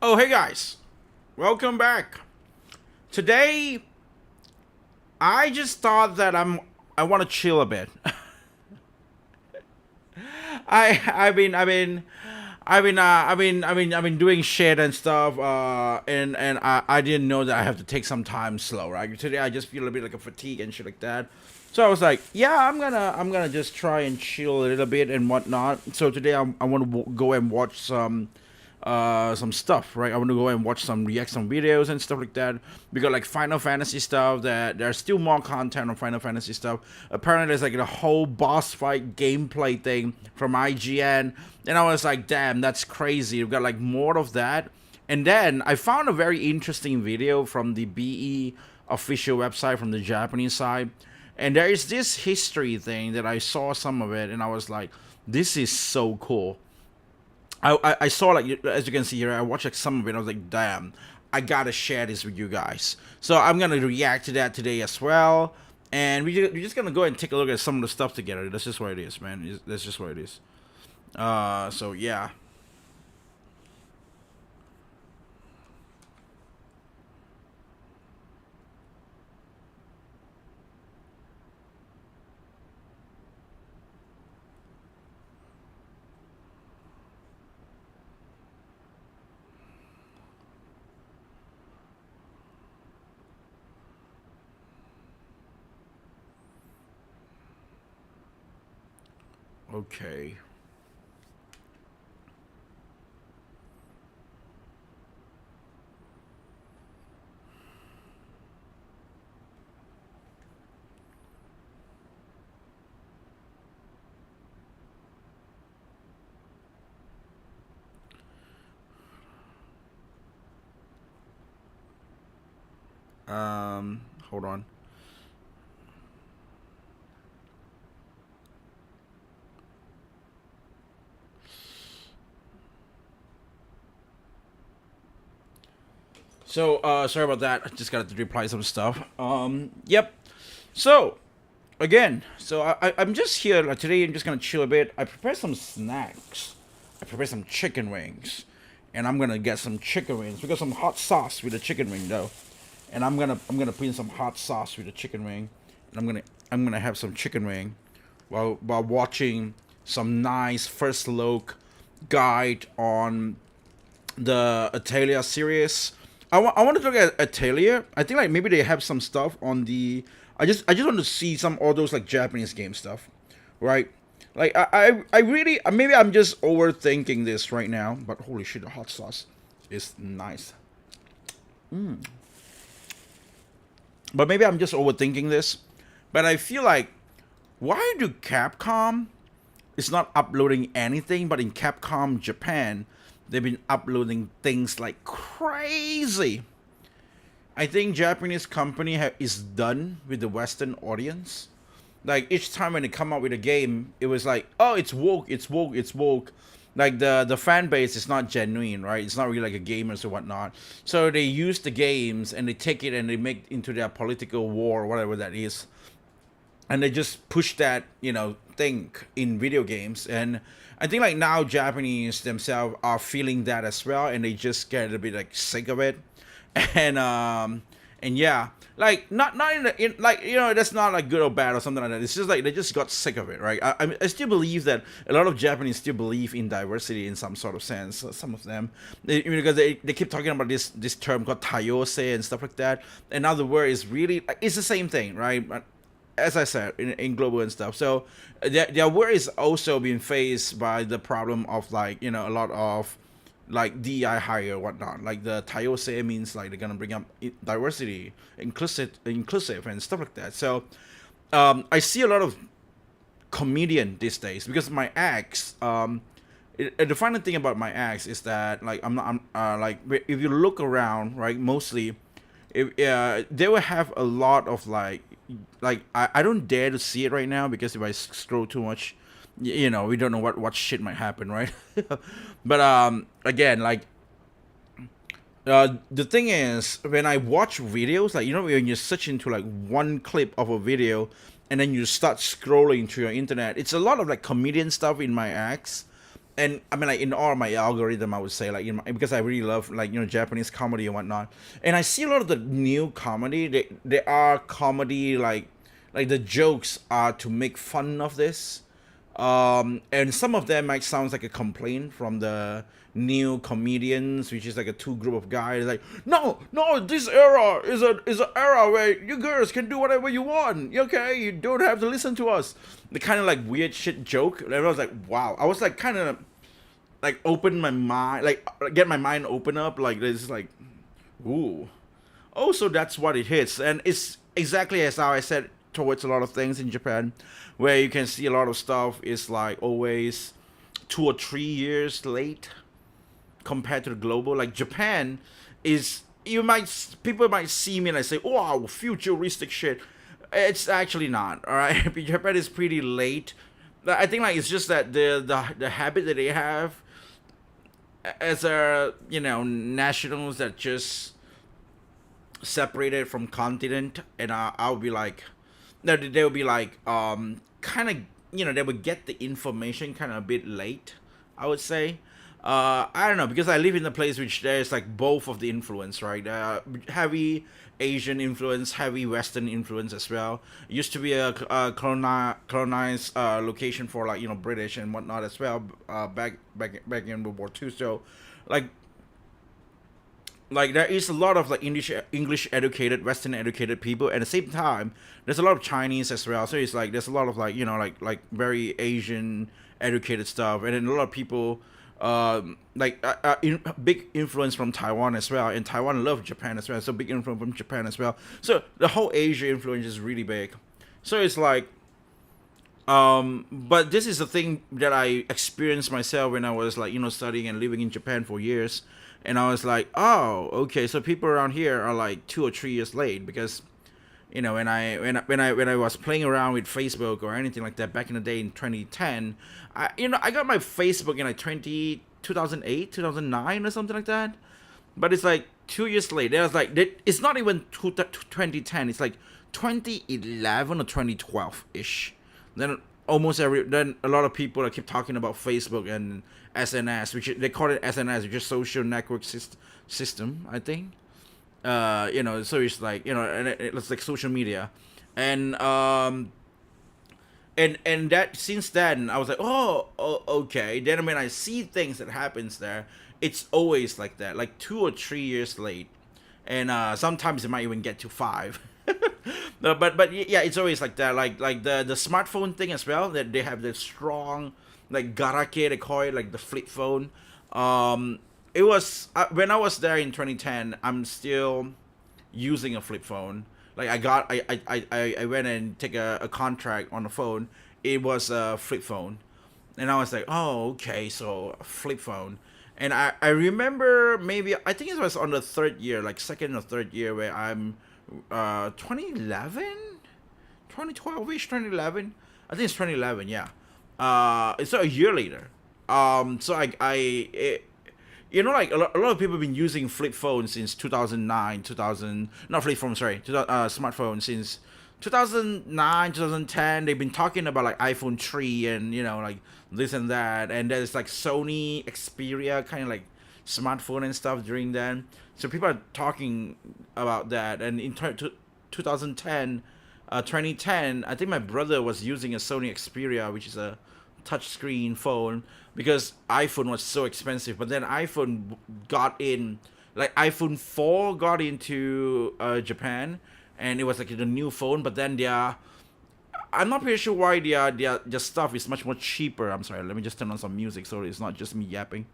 Oh, hey guys, welcome back. Today, I just thought that I want to chill a bit. I've been doing shit and stuff, and I didn't know that I have to take some time slow. Right today, I just feel a bit like a fatigue and shit like that. So I was like, yeah, I'm gonna just try and chill a little bit and whatnot. So today I want to go and watch some stuff, right? I want to go and watch some reaction videos and stuff like that. We got like Final Fantasy stuff. That there's still more content on Final Fantasy stuff. Apparently, there's like a whole boss fight gameplay thing from IGN, and I was like, damn, that's crazy. We've got like more of that. And then I found a very interesting video from the BE official website from the Japanese side. And there is this history thing that I saw some of it, and I was like, this is so cool. I saw, like, as you can see here, I watched like some of it. I was like, damn, I gotta share this with you guys. So I'm gonna react to that today as well, and we're just gonna go and take a look at some of the stuff together. That's just what it is, man. That's just what it is. So yeah. Okay. Hold on. So, sorry about that. I just got to reply some stuff. Yep. So, again, I'm just here like today. I'm just gonna chill a bit. I prepared some snacks. I prepared some chicken wings, and I'm gonna get some chicken wings. We got some hot sauce with the chicken wing though, and I'm gonna put in some hot sauce with the chicken wing, and I'm gonna have some chicken wing, while watching some nice first look guide on the Italia series. I want to look at Italia. I think like maybe they have some stuff on the. I just want to see some all those like Japanese game stuff, right? Like I really maybe I'm just overthinking this right now, but holy shit, the hot sauce is nice. But maybe I'm just overthinking this. But I feel like, why do Capcom is not uploading anything, but in Capcom Japan, they've been uploading things like crazy. I think Japanese company is done with the Western audience. Like each time when they come out with a game, it was like, oh, it's woke, it's woke, it's woke. Like the fan base is not genuine, right? It's not really like a gamers or whatnot. So they use the games and they take it and they make into their political war or whatever that is, and they just push that thing in video games. And I think like now Japanese themselves are feeling that as well, and they just get a bit like sick of it. And yeah, like not in like that's not like good or bad or something like that. It's just like they just got sick of it, right? I still believe that a lot of Japanese still believe in diversity in some sort of sense. Some of them, because they keep talking about this term called tayose and stuff like that. Another word is really, it's the same thing, right? But as I said, in global and stuff. So their work is also being faced by the problem of like a lot of like DI hire or whatnot. Like the Tayose means like they're gonna bring up diversity, inclusive and stuff like that. So I see a lot of comedian these days because my ex. The funny thing about my ex is that like I'm not like if you look around, right, mostly if they will have a lot of like I don't dare to see it right now because if I scroll too much, we don't know what shit might happen, right? But again, like the thing is, when I watch videos, like when you search into like one clip of a video and then you start scrolling through your internet, it's a lot of like comedian stuff in my ex. and I mean, like in all my algorithm, I would say, like, because I really love, like, Japanese comedy and whatnot, and I see a lot of the new comedy. They are comedy, like the jokes are to make fun of this, and some of them might sound like a complaint from the new comedians, which is like a two group of guys, like, no, no, this era is an era where you girls can do whatever you want. Okay, you don't have to listen to us. The kind of like weird shit joke. And I was like, wow. I was like kind of like open my mind, like get my mind open up, like this, like, ooh, oh, so that's what it hits, and it's exactly as how I said towards a lot of things in Japan, where you can see a lot of stuff is like always 2 or 3 years late compared to the global. Like Japan is, people might see me and I say, wow, futuristic shit. It's actually not. All right, Japan is pretty late. I think like it's just that the habit that they have as a nationals that just separated from continent, and I'll be like, no, they'll be like, kind of, they would get the information kind of a bit late, I would say. I don't know, because I live in a place which there's like both of the influence, right? Heavy Asian influence, heavy Western influence as well. It used to be a colonized location for, like, British and whatnot as well, back in World War II. So, like, there is a lot of like English educated, Western educated people. At the same time, there's a lot of Chinese as well. So it's like there's a lot of like like very Asian educated stuff, and then a lot of people big influence from Taiwan as well. And Taiwan love Japan as well, so big influence from Japan as well. So the whole Asia influence is really big. So it's like, but this is the thing that I experienced myself when I was like studying and living in Japan for years. And I was like, oh, okay, so people around here are like 2 or 3 years late, because when I was playing around with Facebook or anything like that back in the day in 2010, I got my Facebook in like 2008, 2009 or something like that. But it's like 2 years later. I was like, it's not even 2010. It's like 2011 or 2012 ish. Then then a lot of people that keep talking about Facebook and SNS, which they call it SNS, which is social network system, I think. So it's like, and it's like social media, and that since then I was like, oh, okay. Then when I see things that happens there, it's always like that, like 2 or 3 years late, and sometimes it might even get to 5. No, but yeah, it's always like that. Like the smartphone thing as well. That they have this strong, like, garake, they call it, like the flip phone. It was when I was there in 2010. I'm still using a flip phone. Like I went and take a contract on the phone. It was a flip phone, and I was like, oh, okay, so a flip phone. And I remember, maybe I think it was on the third year, like second or third year, where I'm 2011, 2012ish, 2011. I think it's 2011. Yeah. It's a year later. So like a lot of people have been using flip phones since 2009, 2000, not flip phone, sorry, smartphone since 2009, 2010. They've been talking about like iPhone 3 and like this and that, and there's like Sony Xperia kind of like smartphone and stuff during then. So people are talking about that, and in 2010, 2010, I think my brother was using a Sony Xperia, which is a touchscreen phone, because iPhone was so expensive. But then iPhone got in, like iPhone 4 got into Japan, and it was like the new phone. But then I'm not pretty sure why their stuff is much more cheaper. I'm sorry, let me just turn on some music so it's not just me yapping.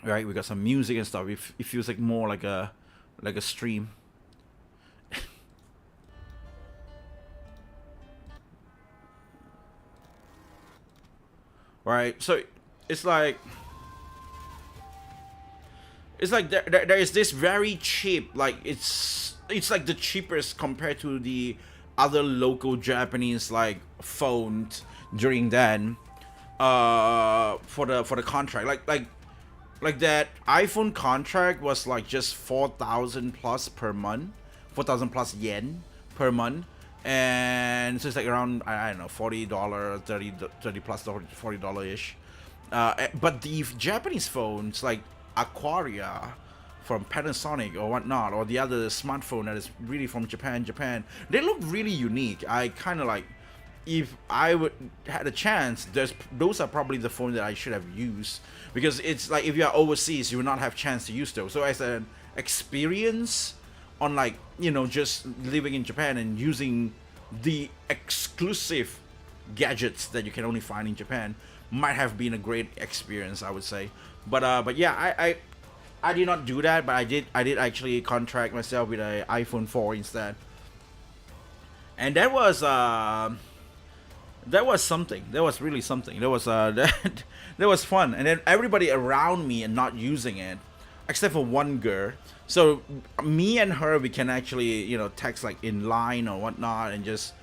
Right, we got some music and stuff. It feels like more like a stream. Right, so it's like there is this very cheap, like it's like the cheapest compared to the other local Japanese like phones during then. For the contract, like that iPhone contract was like just 4,000 plus per month, 4,000 plus yen per month, and so it's like around, I don't know, $40, 30 plus $40 ish. But the Japanese phones like Aquaria from Panasonic or whatnot, or the other smartphone that is really from Japan, they look really unique. I kind of like, if I would had a chance, those are probably the phone that I should have used, because it's like if you are overseas, you will not have chance to use those. So as an experience on like just living in Japan and using the exclusive gadgets that you can only find in Japan might have been a great experience, I would say. But yeah, I did not do that, but I did actually contract myself with a iPhone 4 instead, and that was something. That was really something. That was that was fun. And then everybody around me and not using it, except for one girl. So me and her, we can actually text like in line or whatnot, and just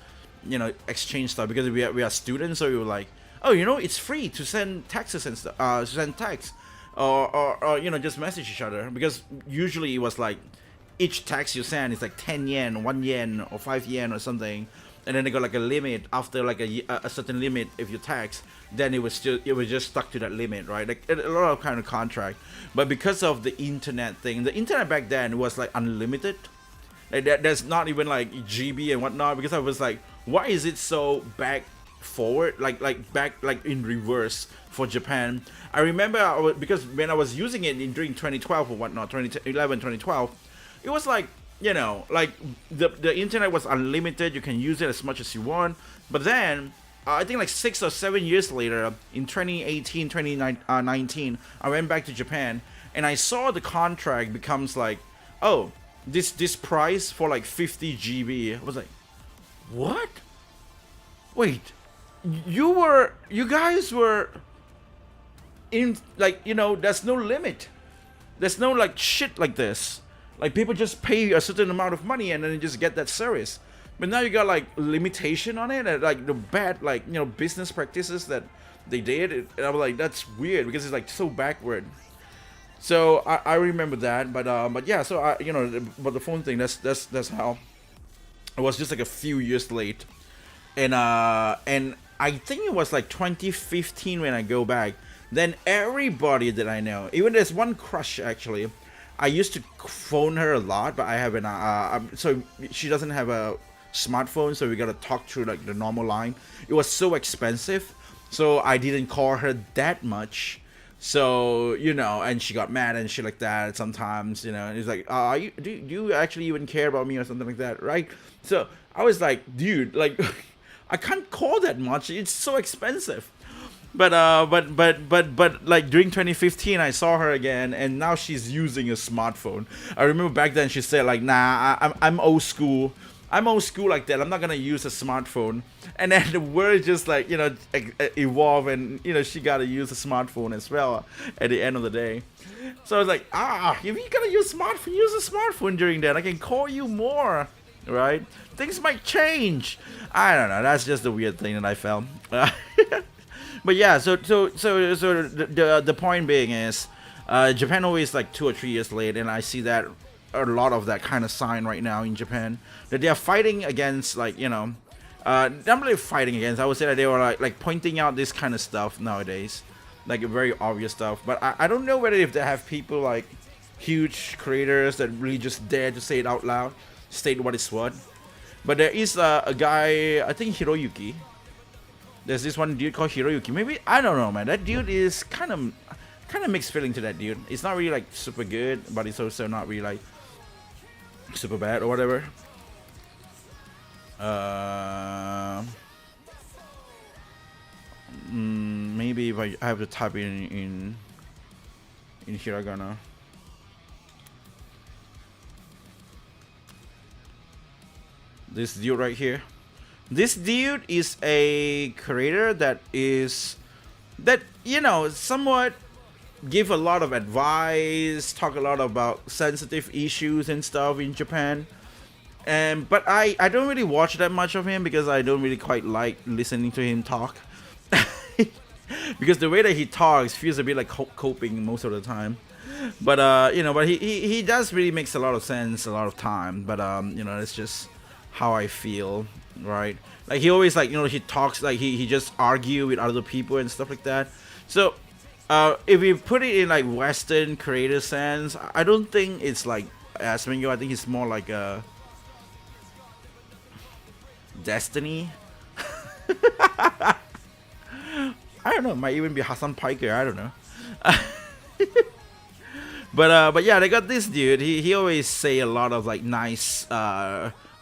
exchange stuff, because we are students. So we were like, oh, it's free to send texts and stuff. Send texts, or just message each other, because usually it was like each text you send is like 10 yen, 1 yen, or 5 yen or something, and then they got like a limit. After like a certain limit, if you tax, then it was just stuck to that limit, right? Like a lot of kind of contract. But because of the internet thing, the internet back then was like unlimited. Like there's not even like GB and whatnot, because I was like, why is it so back forward, like back, like in reverse for Japan? I remember because when I was using it during 2012 or whatnot, 2011, 2012, it was like like the internet was unlimited. You can use it as much as you want. But then I think like 6 or 7 years later, in 2018, 2019, I went back to Japan, and I saw the contract becomes like, oh, this price for like 50 GB. I was like, what? Wait, you guys were in like there's no limit. There's no like shit like this. Like people just pay a certain amount of money and then you just get that service. But now you got like limitation on it, and like the bad like business practices that they did. And I was like, that's weird, because it's like so backward. So I remember that, but yeah. So but the phone thing, that's how it was, just like a few years late, and I think it was like 2015 when I go back. Then everybody that I know, even there's one crush actually. I used to phone her a lot, but I haven't. So she doesn't have a smartphone, so we gotta talk through like the normal line. It was so expensive, so I didn't call her that much. So and she got mad and shit like that sometimes. And it's like, do you actually even care about me or something like that, right? So I was like, dude, like, I can't call that much. It's so expensive. But like during 2015, I saw her again, and now she's using a smartphone. I remember back then she said like, nah, I'm old school. I'm old school like that. I'm not gonna use a smartphone. And then the world just like evolve, and she gotta use a smartphone as well at the end of the day. So I was like, if you gotta use smartphone, use a smartphone during that. I can call you more, right? Things might change. I don't know. That's just the weird thing that I felt. But yeah, so the point being is, Japan always like 2 or 3 years late, and I see that a lot of that kind of sign right now in Japan, that they are fighting against like not really fighting against. I would say that they were like pointing out this kind of stuff nowadays, like very obvious stuff. But I don't know whether if they have people like huge creators that really just dare to say it out loud, state what is what. But there is a guy, I think Hiroyuki. There's this one dude called Hiroyuki. Maybe, I don't know, man. That dude is kind of mixed feeling to that dude. It's not really like super good, but it's also not really like super bad or whatever. Maybe if I have to type in hiragana. This dude right here. This dude is a creator that somewhat give a lot of advice, talk a lot about sensitive issues and stuff in Japan. But I don't really watch that much of him, because I don't really quite like listening to him talk. Because the way that he talks feels a bit like coping most of the time. But but he does really makes a lot of sense a lot of time. But it's just how I feel, right? Like he always like he talks like he just argue with other people and stuff like that. So If we put it in like Western creator sense, I don't think it's like Asmongold. I think it's more like a Destiny. I don't know. It might even be Hassan Piker. I don't know. But yeah, they got this dude. He always say a lot of like nice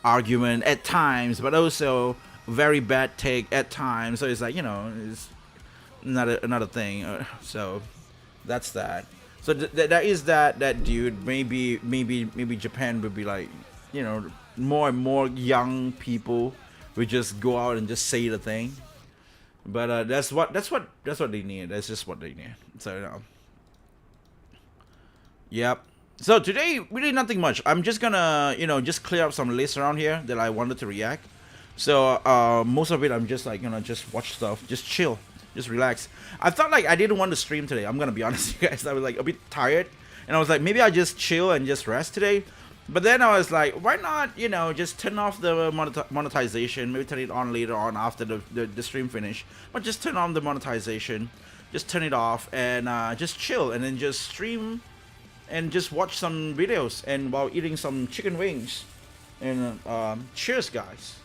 argument at times, but also very bad take at times. So it's like, it's another thing. So that's that. So that is that dude. Maybe Japan would be like, more and more young people would just go out and just say the thing. But that's what they need. That's just what they need. So yep. So today, really nothing much. I'm just gonna, just clear up some lists around here that I wanted to react. So most of it, I'm just like, just watch stuff, just chill, just relax. I felt like I didn't want to stream today. I'm gonna be honest, you guys. I was like a bit tired, and I was like, maybe I just chill and just rest today. But then I was like, why not, just turn off the monetization, maybe turn it on later on after the stream finish. But just turn on the monetization, just turn it off, and just chill, and then just stream and just watch some videos and while eating some chicken wings. And cheers, guys.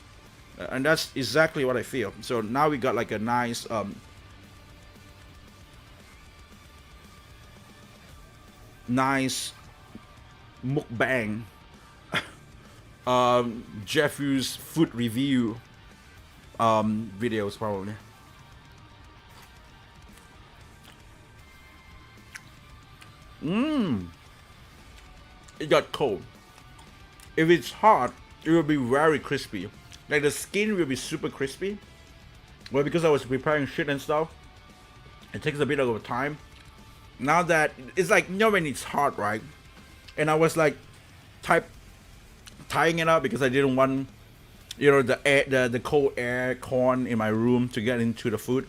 And that's exactly what I feel. So now we got like a nice nice mukbang Jeffrey's food review videos probably. It got cold. If it's hot, it will be very crispy. Like the skin will be super crispy. Well, because I was preparing shit and stuff, it takes a bit of time. Now that it's like, when it's hot, right? And I was like tying it up because I didn't want, the cold air con in my room to get into the food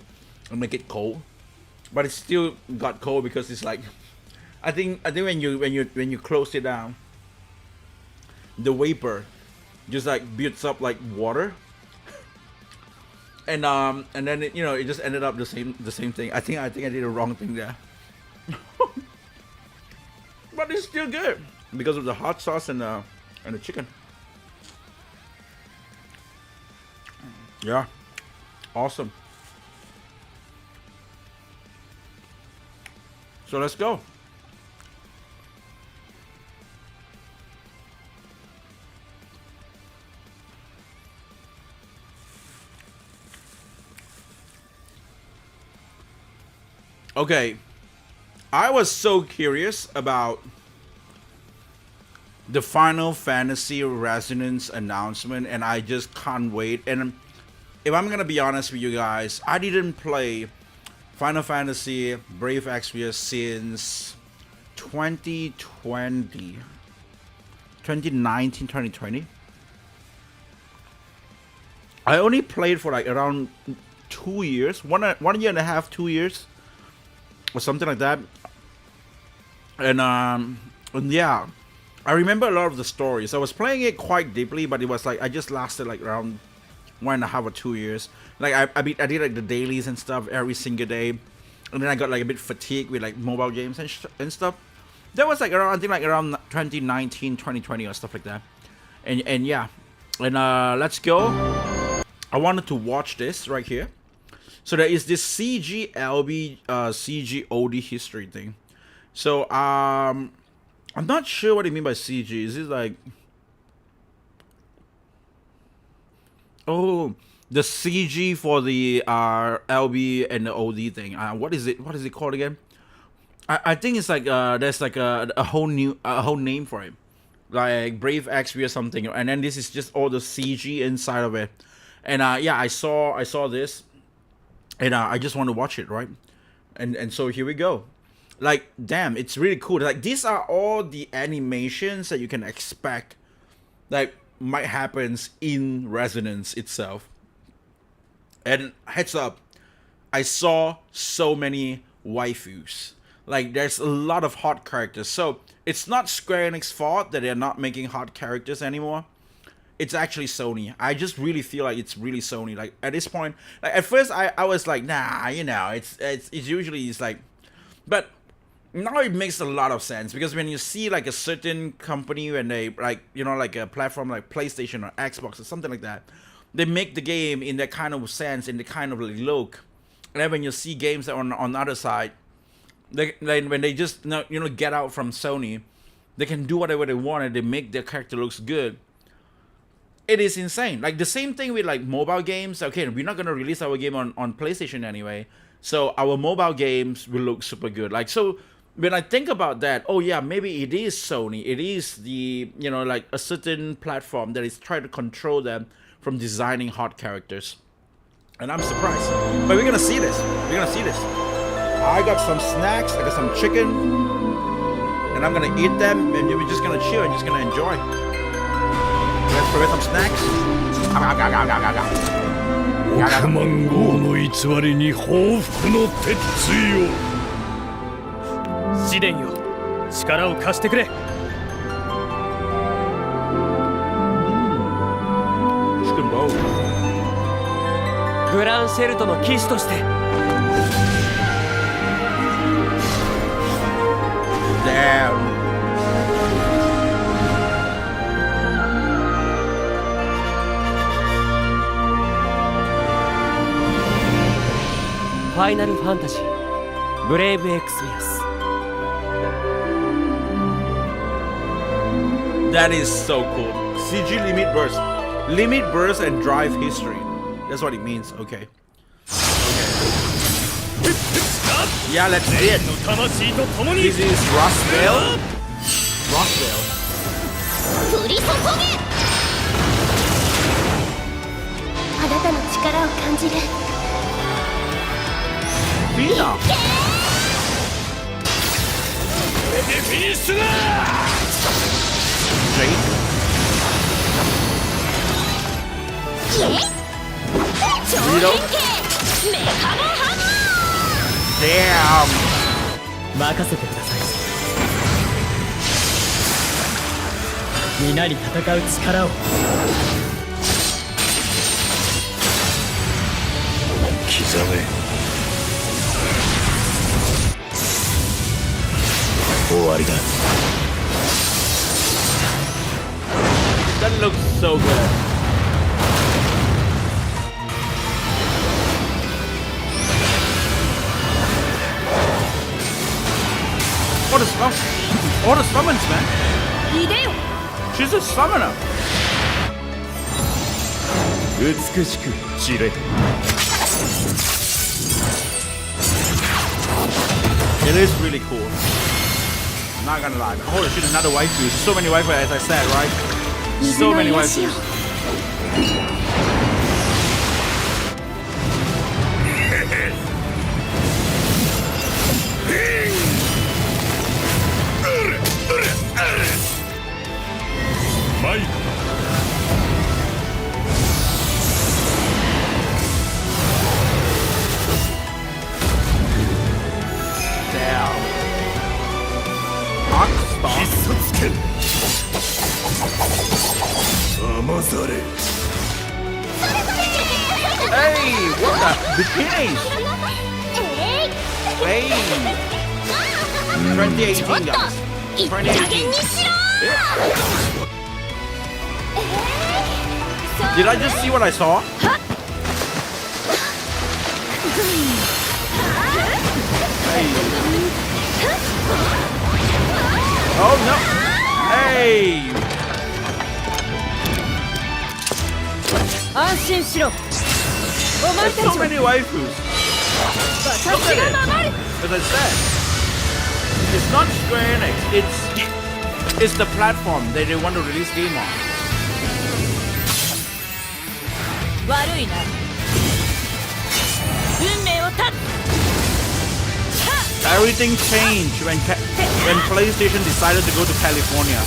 and make it cold. But it still got cold because it's like, I think when you close it down, the vapor just like builds up like water, and then it just ended up the same thing. I think I did the wrong thing there, but it's still good because of the hot sauce and the chicken. Yeah, awesome. So let's go. Okay, I was so curious about the Final Fantasy Resonance announcement, and I just can't wait. And if I'm gonna be honest with you guys, I didn't play Final Fantasy Brave Exvius since 2020, 2019, 2020. I only played for like around 2 years, 1 year and a half, 2 years, or something like that. And yeah, I remember a lot of the stories. I was playing it quite deeply, but it was like I just lasted like around 1.5 or 2 years. Like I did like the dailies and stuff every single day, and then I got like a bit fatigued with like mobile games and stuff. That was like around, I think like around 2019, 2020 or stuff like that. And yeah, and let's go. I wanted to watch this right here. So there is this CG-LB, CG-OD history thing. So I'm not sure what you mean by CG. Is it like, oh, the CG for the LB and the OD thing? What is it? What is it called again? I think it's like there's like a whole name for it, like Brave Exvius or something. And then this is just all the CG inside of it. And yeah, I saw this, and I just want to watch it, right? And so here we go. Like, damn, it's really cool. Like, these are all the animations that you can expect, like, might happens in Resonance itself. And heads up, I saw so many waifus. Like, there's a lot of hot characters. So it's not Square Enix's fault that they're not making hot characters anymore. It's actually Sony. I just really feel like it's really Sony. Like, at this point, like at first I was like, nah, it's usually it's like But now it makes a lot of sense because when you see like a certain company when they like like a platform like PlayStation or Xbox or something like that, they make the game in that kind of sense, in the kind of like look. And then when you see games on the other side, when they just get out from Sony, they can do whatever they want and they make their character looks good. It is insane. Like the same thing with like mobile games. Okay, we're not gonna release our game on PlayStation anyway, so our mobile games will look super good. Like, so when I think about that, oh yeah, maybe it is Sony. It is the like a certain platform that is trying to control them from designing hot characters. And I'm surprised. But we're gonna see this. We're gonna see this. I got some snacks. I got some chicken, and I'm gonna eat them, and we're just gonna chill and just gonna enjoy. Let's prepare some snacks. 億万号の偽りに報復の鉄槌を。試練よ、力を貸してくれ。グランシェルトの騎士として。Damn. ファイナルファンタジーブレイブエクスビアス。 That is so cool. CG limit burst. Limit burst and drive history. That's what it means. Okay. Yeah, let's see it. This is Rosvale. Rosvale. 降り注げ。あなたの力を感じる。 Fina. 超変形メカモハンマー。 Damn. 任せてください。皆に戦う力を。刻め。終わりだ。 That looks so good. All the summons, man. いでよ。 She's a summoner. 美しく散れ。 It is really cool. Not gonna lie. Holy shit, another waifu. So many waifu, as I said, right? So many waifus. Damn. Rockstar. 騙され。 Hey, what the? Bikinis. えい。 Hey. 2018, ちょっ guys. といい加減にしろ。 Did I just see what I saw? Hey. Oh no. Hey. 安心しろ。お前 There's た so ちは many waifus. 私が守る。 As I said, it's not Square Enix. It's the platform that they want to release game on. 悪いな。運命を断つ。 Everything changed when PlayStation decided to go to California.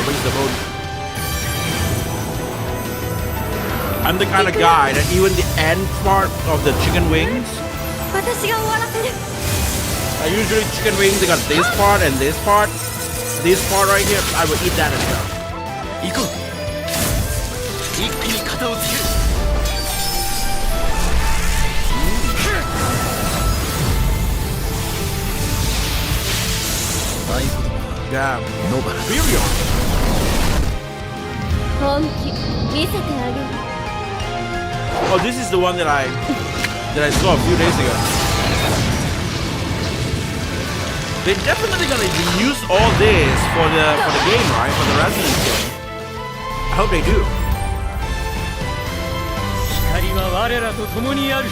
Waste the boat. I'm the kind of guy that even the end part of the chicken wings, 私が終わらせる。usually chicken wings, they got this part and this part. This part right here, I would eat that as well. 行こう一気に肩をつける Yeah. 野原 Superior. 本気見せてあげる Oh, this is the one that I saw a few days ago. They're definitely gonna use all this for the game, right? For the Resident game. I hope they do. 光は我らと共にある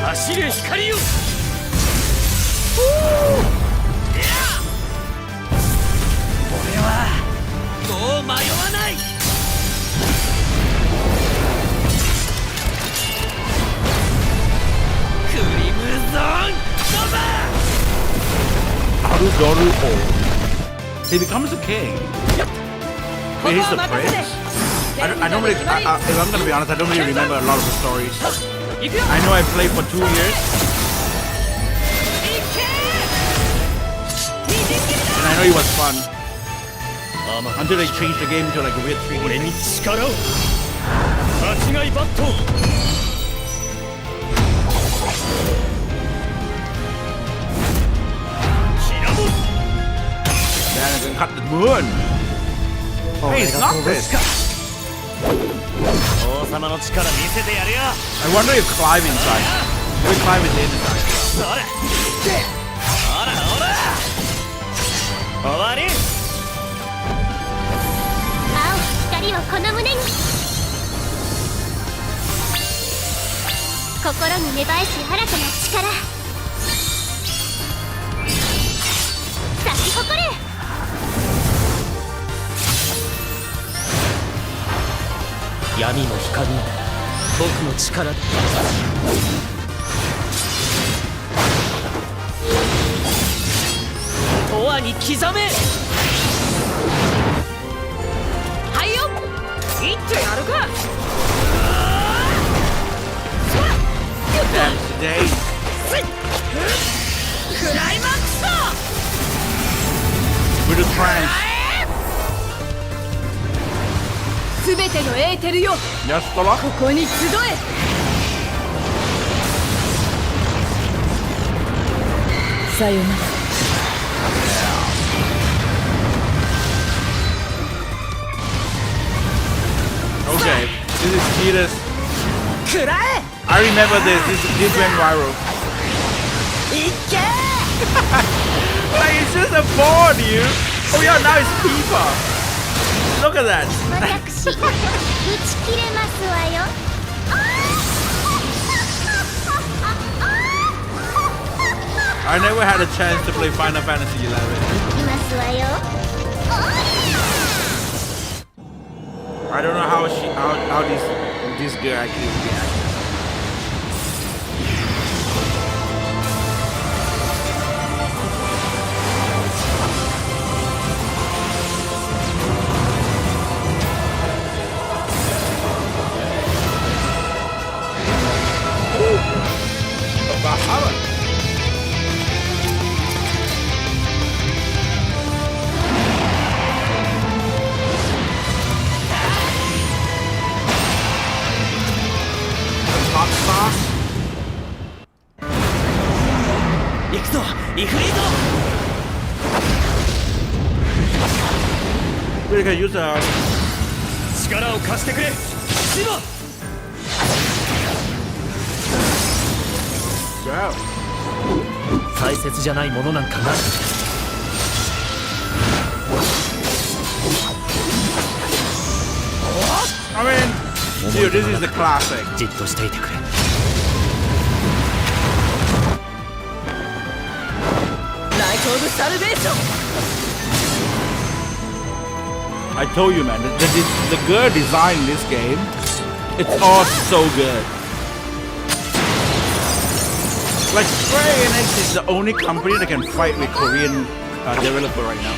走れ光よ俺はもう迷わないクリムゾンノバ Arudoru. He becomes a king. Wait, he's the prince? I don't really, if I'm gonna be honest, I don't really remember a lot of the stories. I know I played for 2 years. And I know it was fun. Until they changed the game to like a weird 3D 俺 thing. に力を間違いバット Then I can cut the moon. Hey, it's not this. 王様の力見せてやるよ I wonder if Clive inside. Maybe Clive is inside. それほらほら終わり青光をこの胸に心に芽生えし新たな力咲き誇れ闇も光も僕の力だ永遠に刻めはいよいってやるか Damn, today. クライマックス With the trance. すべてのエーテルよ Yes, Tola? ここに集え さよなら Okay, this is Cheetah's. くらえ I remember this. This went viral. いけ Like, it's just a ball, dude. Oh yeah, now it's FIFA. Look at that. 私打ち切れますわよ I never had a chance to play Final Fantasy 11. いますわよ I don't know how this girl actually reacts. Valhalla. Hot sauce. 行くぞイフリート We can use a. 力を貸してくれシボ Yeah. 大切じゃないものなんかない I mean, dude, this is the classic. じっとしていてくれ ライト・オブ・サルベーション I told you, man, the girl design in this game, it's all so good. Like Square Enix is the only company that can fight with Korean developer right now.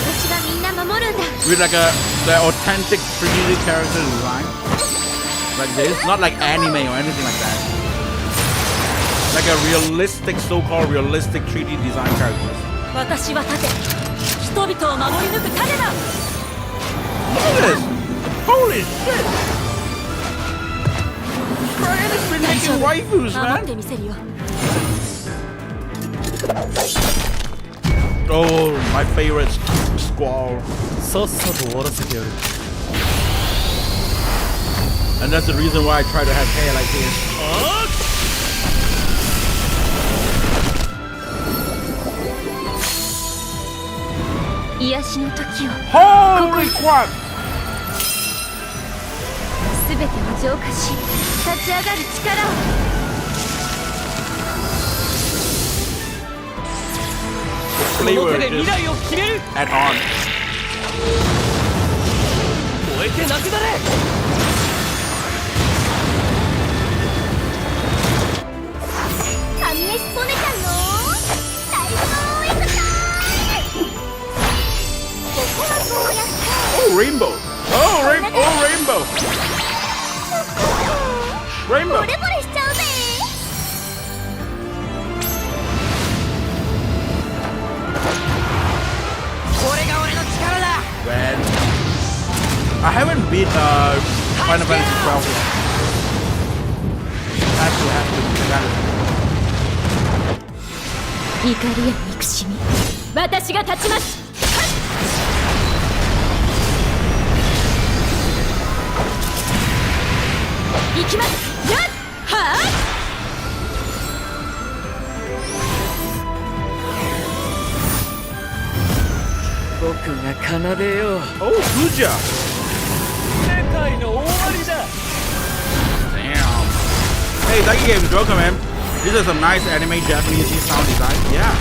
私がみんな守るんだ With like the authentic 3D character design. like this, not like anime or anything like that. Like a realistic, so-called realistic 3D design characters. 私は盾人々を守り抜く盾だ Look at this! Holy shit! Square Enix been making waifus, 守っ man. てみせるよ Oh, my favorite Squall. さっさと終わらせてやる And that's the reason why I try to have hair like this. 癒しの時を Holy crap! 全てを浄化し立ち上がる力を この手 Flavor で未 just 来を決める add on. 燃えてなくなれ神メシソネちゃんの最高エクサここはそうやって Oh, rainbow! Rainbow! Rainbow! ボレボレしちゃうぜ Man. I haven't beat Final Fantasy 12 yet. Have to. I 怒りや憎しみ私が立ちます行きますやっはあ 僕が奏でよう Oh, Guja! 世界の終わりだ Damn. Hey, Lucky Games, welcome, man. This is a nice anime Japanese sound design. Yeah.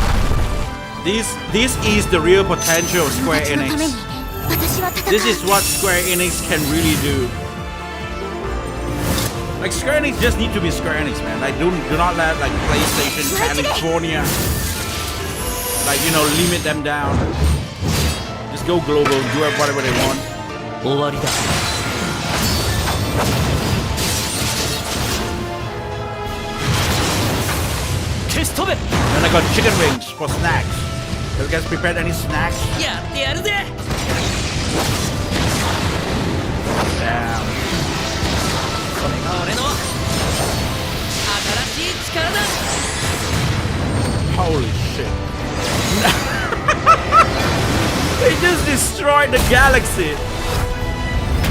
This is the real potential of Square 友達のため Enix. に私は戦う This is what Square Enix can really do. Like Square Enix just need to be Square Enix, man. Like do not let like PlayStation, California, like limit them down. Just go global, do whatever they want. 終わりだ 消し飛べ And I got chicken wings for snacks. Have you guys prepared any snacks? やってやるぜ Damn. これが俺の新しい力だ Holy shit. They just destroyed the galaxy.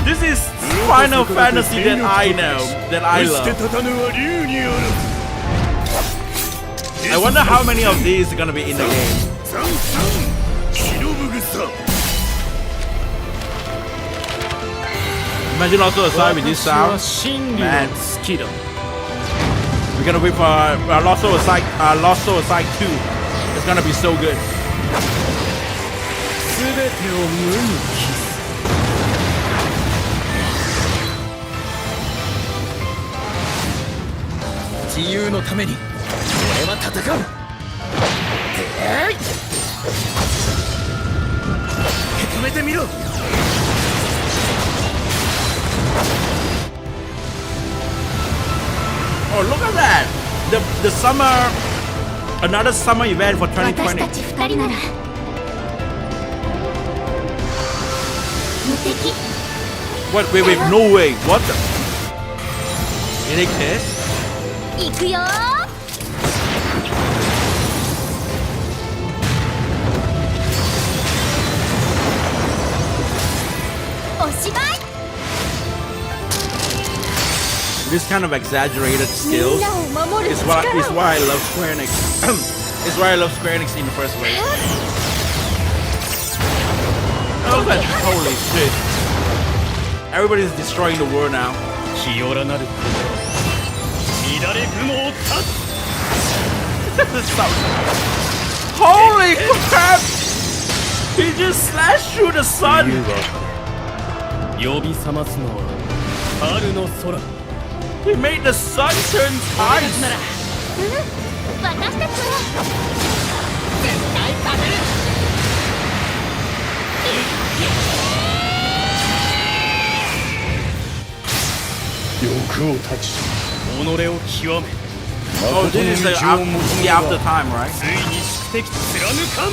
This is Final Fantasy that I know, that I 捨て love. たたぬは竜にある I wonder how many of these are gonna be in the game. ザンザン白ぶぐさ Imagine also aside with this 私は sound. 真理が Man. 好きだ We're gonna wait for Lost Soul Aside 2. It's gonna be so good. 全てを無に帰す自由のために俺は戦う受け止めてみろ Oh, look at that! The summer, another summer event for 私 2020. たち二人なら無敵 Wait, no way. What the? Did they kiss? 行くよおしまい This kind of exaggerated みん skills なを守る is 力 why I を love Square Enix. It's why I love Square Enix in the first place. Oh, but holy shit! Everybody's destroying the world now. 清らなる乱れ雲を断つ Holy crap! He just slashed through the 冬 sun. は呼び覚ますのは春の空 He made the sun turn ice. 私たちもよを断ち己を極め Oh, this is the after time, right? ついに宿敵貫かん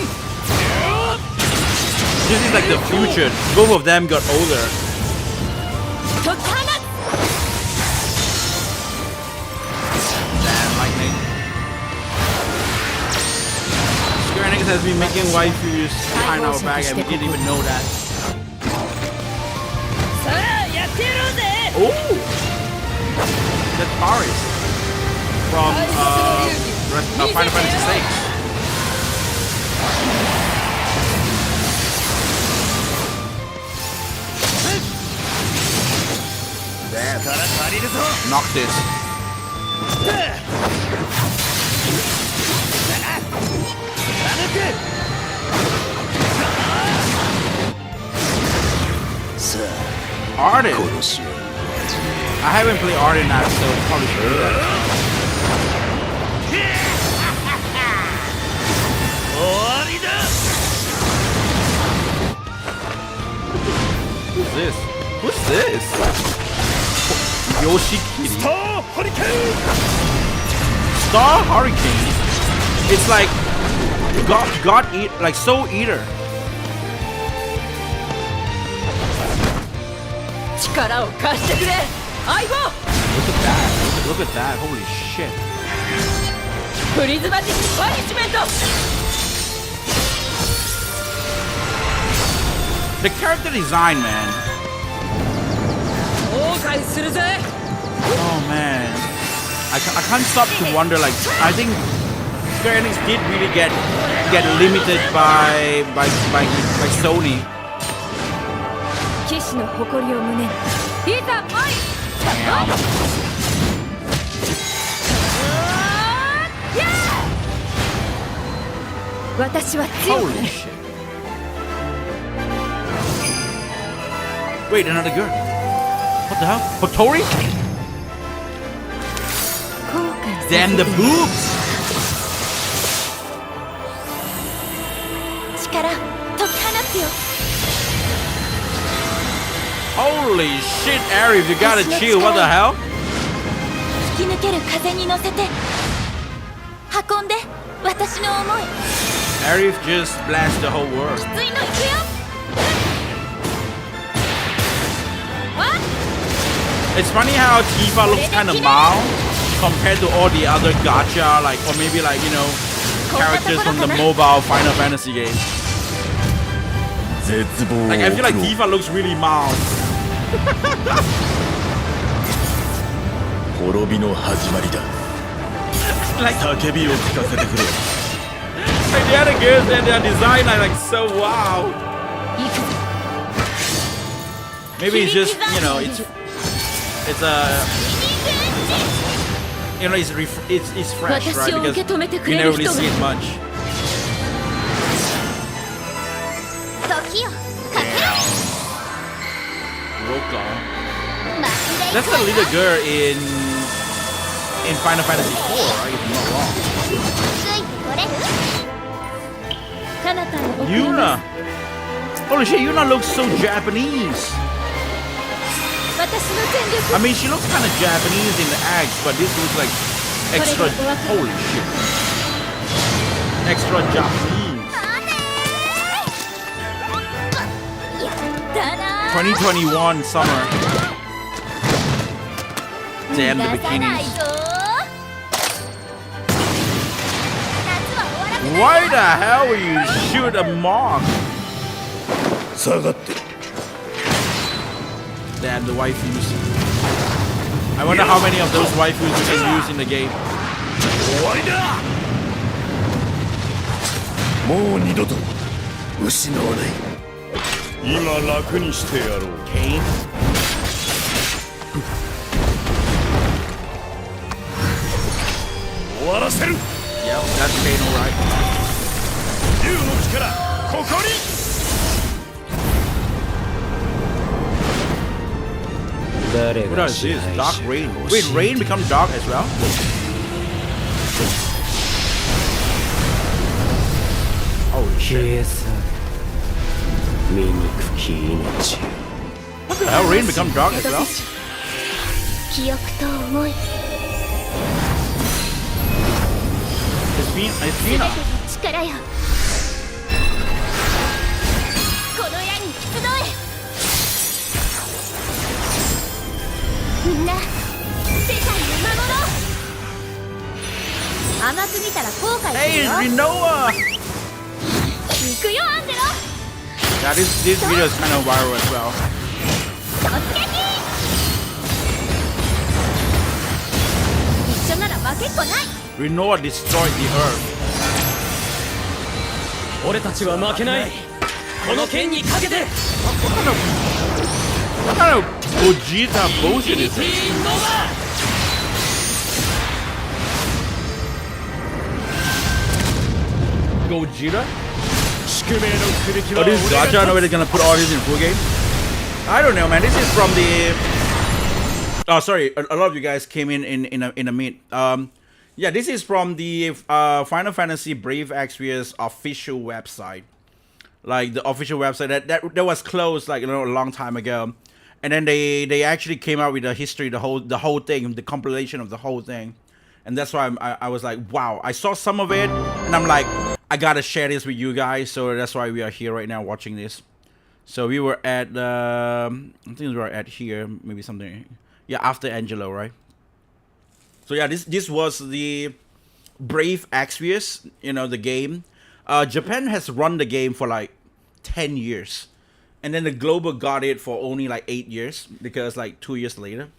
This is like the future. Both of them got older. 解き放つ Damn, lightning. Square Enix has been making waifus behind our back and we didn't even know that. さあやってやろうぜ Oh! That's Paris from Final Fantasy VI. Noctis. Arden. I haven't played Arden now, so probably should do that. Who's this? Who's this? Yoshi Kitty. スターハリケーン Star Hurricane. It's like God eat like Soul Eater. 力を貸してくれ相棒 Look at that. Look at that. Holy shit. プリズマティックパニッシュメント The character design, man. 後悔するぜ Oh man. I can't stop to wonder. Like I think Square Enix did really get limited by Sony. 騎士の誇りを胸にいざ参 Damn. 私は強く Holy shit. Wait, another girl. What the hell? Hotori? 後悔させ Damn the て boobs. 力解き放つよ Holy shit, Arif, you gotta chill. What the hell? 吹き抜ける風に乗せて運んで私の思い Arif just blasted the whole world. ついの行くよ It's funny how Tifa looks kind of mild compared to all the other gacha, like, or maybe like, you know, characters from the mobile Final Fantasy games. 絶望を Like, I feel like Tifa looks really mild. 滅びの始まりだ Like, 叫びを聞かせてくれ like the other girls and their design are like so wow. 行くぞ Maybe it's just, you know, it's a, you know, it's fresh, right? 私を受け止めて Because く you れ never る really 人 see が it much. 時よ Roka. That's the little girl in Final Fantasy 4, right? If I'm not wrong. ついてこれ彼方の僕 Yuna. Holy shit, Yuna looks so Japanese. 私の全力 I mean, she looks kind of Japanese in the act, but this looks like extra. Holy shit. Extra Japanese. だな 2021 summer. Damn the 逃がさない bikinis. ぞ夏は終わらせない Why the hell would you shoot a moth? 下がって Damn the waifus. I wonder how many of those waifus we can use in the game. 終わりだもう二度と失わない今楽にしてやろう Kane? 終わらせる Yep, that's Kane, alright. 竜の力ここに誰 What が is 支 this? 配 Dark 者 Rain. を Wait, 教え Rain become dark as well? Holy 消 shit. え去る醜き命 What the hell? Rain become dark as well? 記憶と思い It's 全て Fina. の力よこの矢に集えみんな世界を守ろう甘く見たら後悔す Hey, るよ Rinoa! 行くよアンゼロ Yeah, this video is kind of viral as well. 突撃一緒なら負けっこない Rinoa destroyed the Earth. 俺たちは負けないこの剣にかけて What kind of Gogeta bullshit is this? ノバ Gogeta? 宿命のくるきは Oh, 俺 this が Gacha, nobody gonna put all this in full game? I don't know, man. This is from the... Oh, sorry. A lot of you guys came in a minute. Yeah, this is from the Final Fantasy Brave Exvius official website. Like, the official website that was closed, like, a long time ago. And then they actually came out with the history, the whole thing, the compilation of the whole thing. And that's why I was like, wow. I saw some of it, and I'm like, I gotta share this with you guys. So that's why we are here right now watching this. So we were at, I think we were at here, maybe something. Yeah, after Angelo, right? So yeah, this was the Brave Exvius, you know, the game. Japan has run the game for like 10 years. And then the Global got it for only like 8 years, because like 2 years later.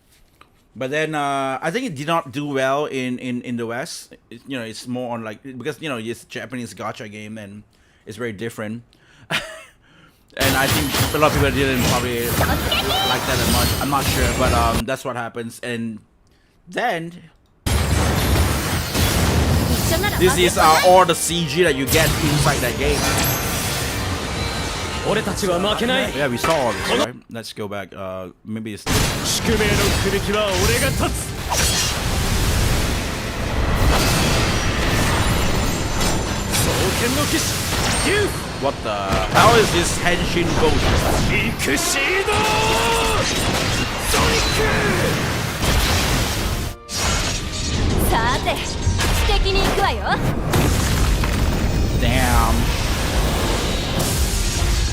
But then I think it did not do well in the West. You know, it's more on like, because, you know, it's a Japanese gacha game and it's very different. And I think a lot of people didn't probably like that as much. I'm not sure, but that's what happens. And then 一緒なら負 this けっ is こない all the CG that you get inside that game. 俺たちは負けない Yeah, we saw all this, right? Let's go back. Maybe it's 宿命のくるきは俺が立つ双剣の騎士竜 what the hell is this Henshin Ghost? イクシードソニッさて知的に行くわよ Damn.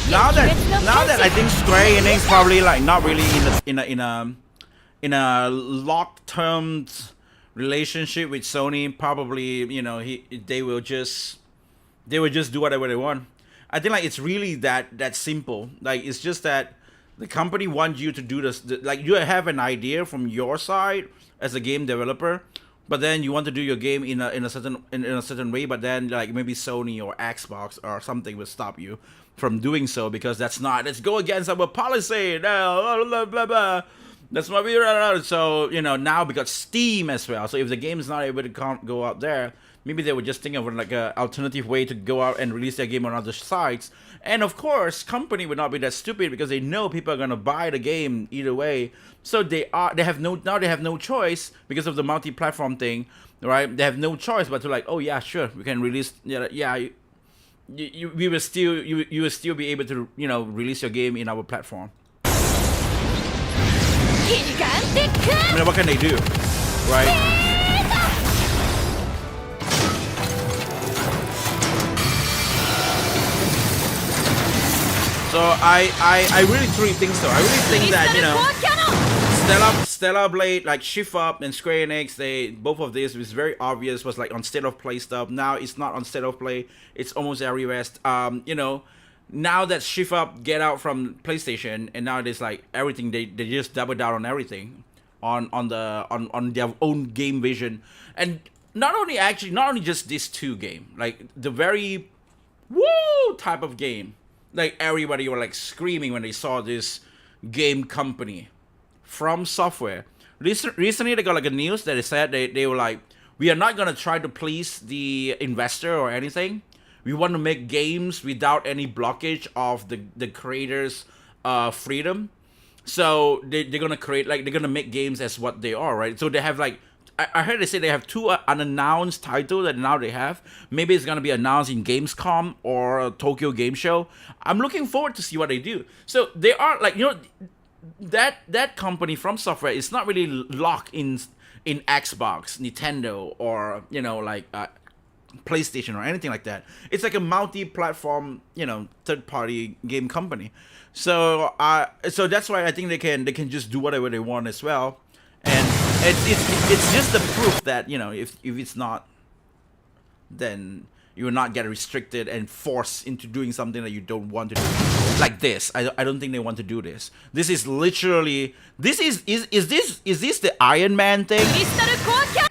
Now that I think Square Enix probably like not really in a long-term relationship with Sony, probably, you know, they will just do whatever they want. I think like it's really that simple. Like it's just that the company wants you to do this. Like you have an idea from your side as a game developer, but then you want to do your game in a certain way. But then like maybe Sony or Xbox or something will stop you from doing so, because let's go against our policy. Blah, blah, blah, blah. That's what we. So you know, now we got Steam as well. So if the game is not able to go out there, maybe they would just think of like an alternative way to go out and release their game on other sites. And of course, company would not be that stupid, because they know people are gonna buy the game either way. So they have no choice, because of the multi-platform thing, right? They have no choice but to like, oh yeah, sure, we can release. We will still you will still be able to, you know, release your game in our platform. ギガンティック I mean, what can they do, right? So I really truly think so. I really think that, you know, キャノン Stellar Blade, like Shift Up and Square Enix, both of this was very obvious, was like on State of Play stuff. Now it's not on State of Play. It's almost everywhere. You know, now that Shift Up get out from PlayStation, and now it's like everything, they just double down on everything, on their own game vision. And not only just this two game, like the very woo type of game. Like everybody were like screaming when they saw this game company From Software. Recently they got like a news that they said they were like, we are not gonna try to please the investor or anything. We want to make games without any blockage of the creators' freedom. So they're gonna create, like, they're gonna make games as what they are, right? So they have like, I heard they say they have two unannounced titles that now they have. Maybe it's gonna be announced in Gamescom or Tokyo Game Show. I'm looking forward to see what they do. So they are like, you know, that company From Software is not really locked in Xbox, Nintendo, or like PlayStation or anything like that. It's like a multi-platform, third-party game company. So so that's why I think they can just do whatever they want as well. And it's just the proof that if it's not, then you will not get restricted and forced into doing something that you don't want to do. Like this, I don't think they want to do this. This is literally is this the Iron Man thing? クリスタルコアキャ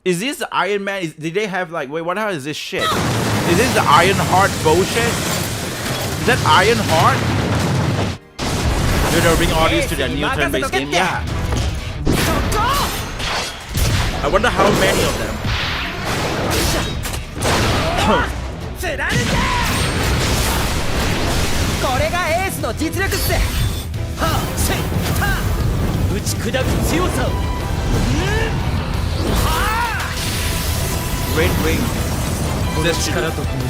Is this the Iron Man? Did they have like wait? What the hell is this shit? Is this the Iron Heart bullshit? Is that Iron Heart? They're bring all these to their new turn-based game. Yeah. I wonder how many of them. 貫けこれがエースの実力っすはあせいはあ打ち砕く強さを Great Wing. この力とともに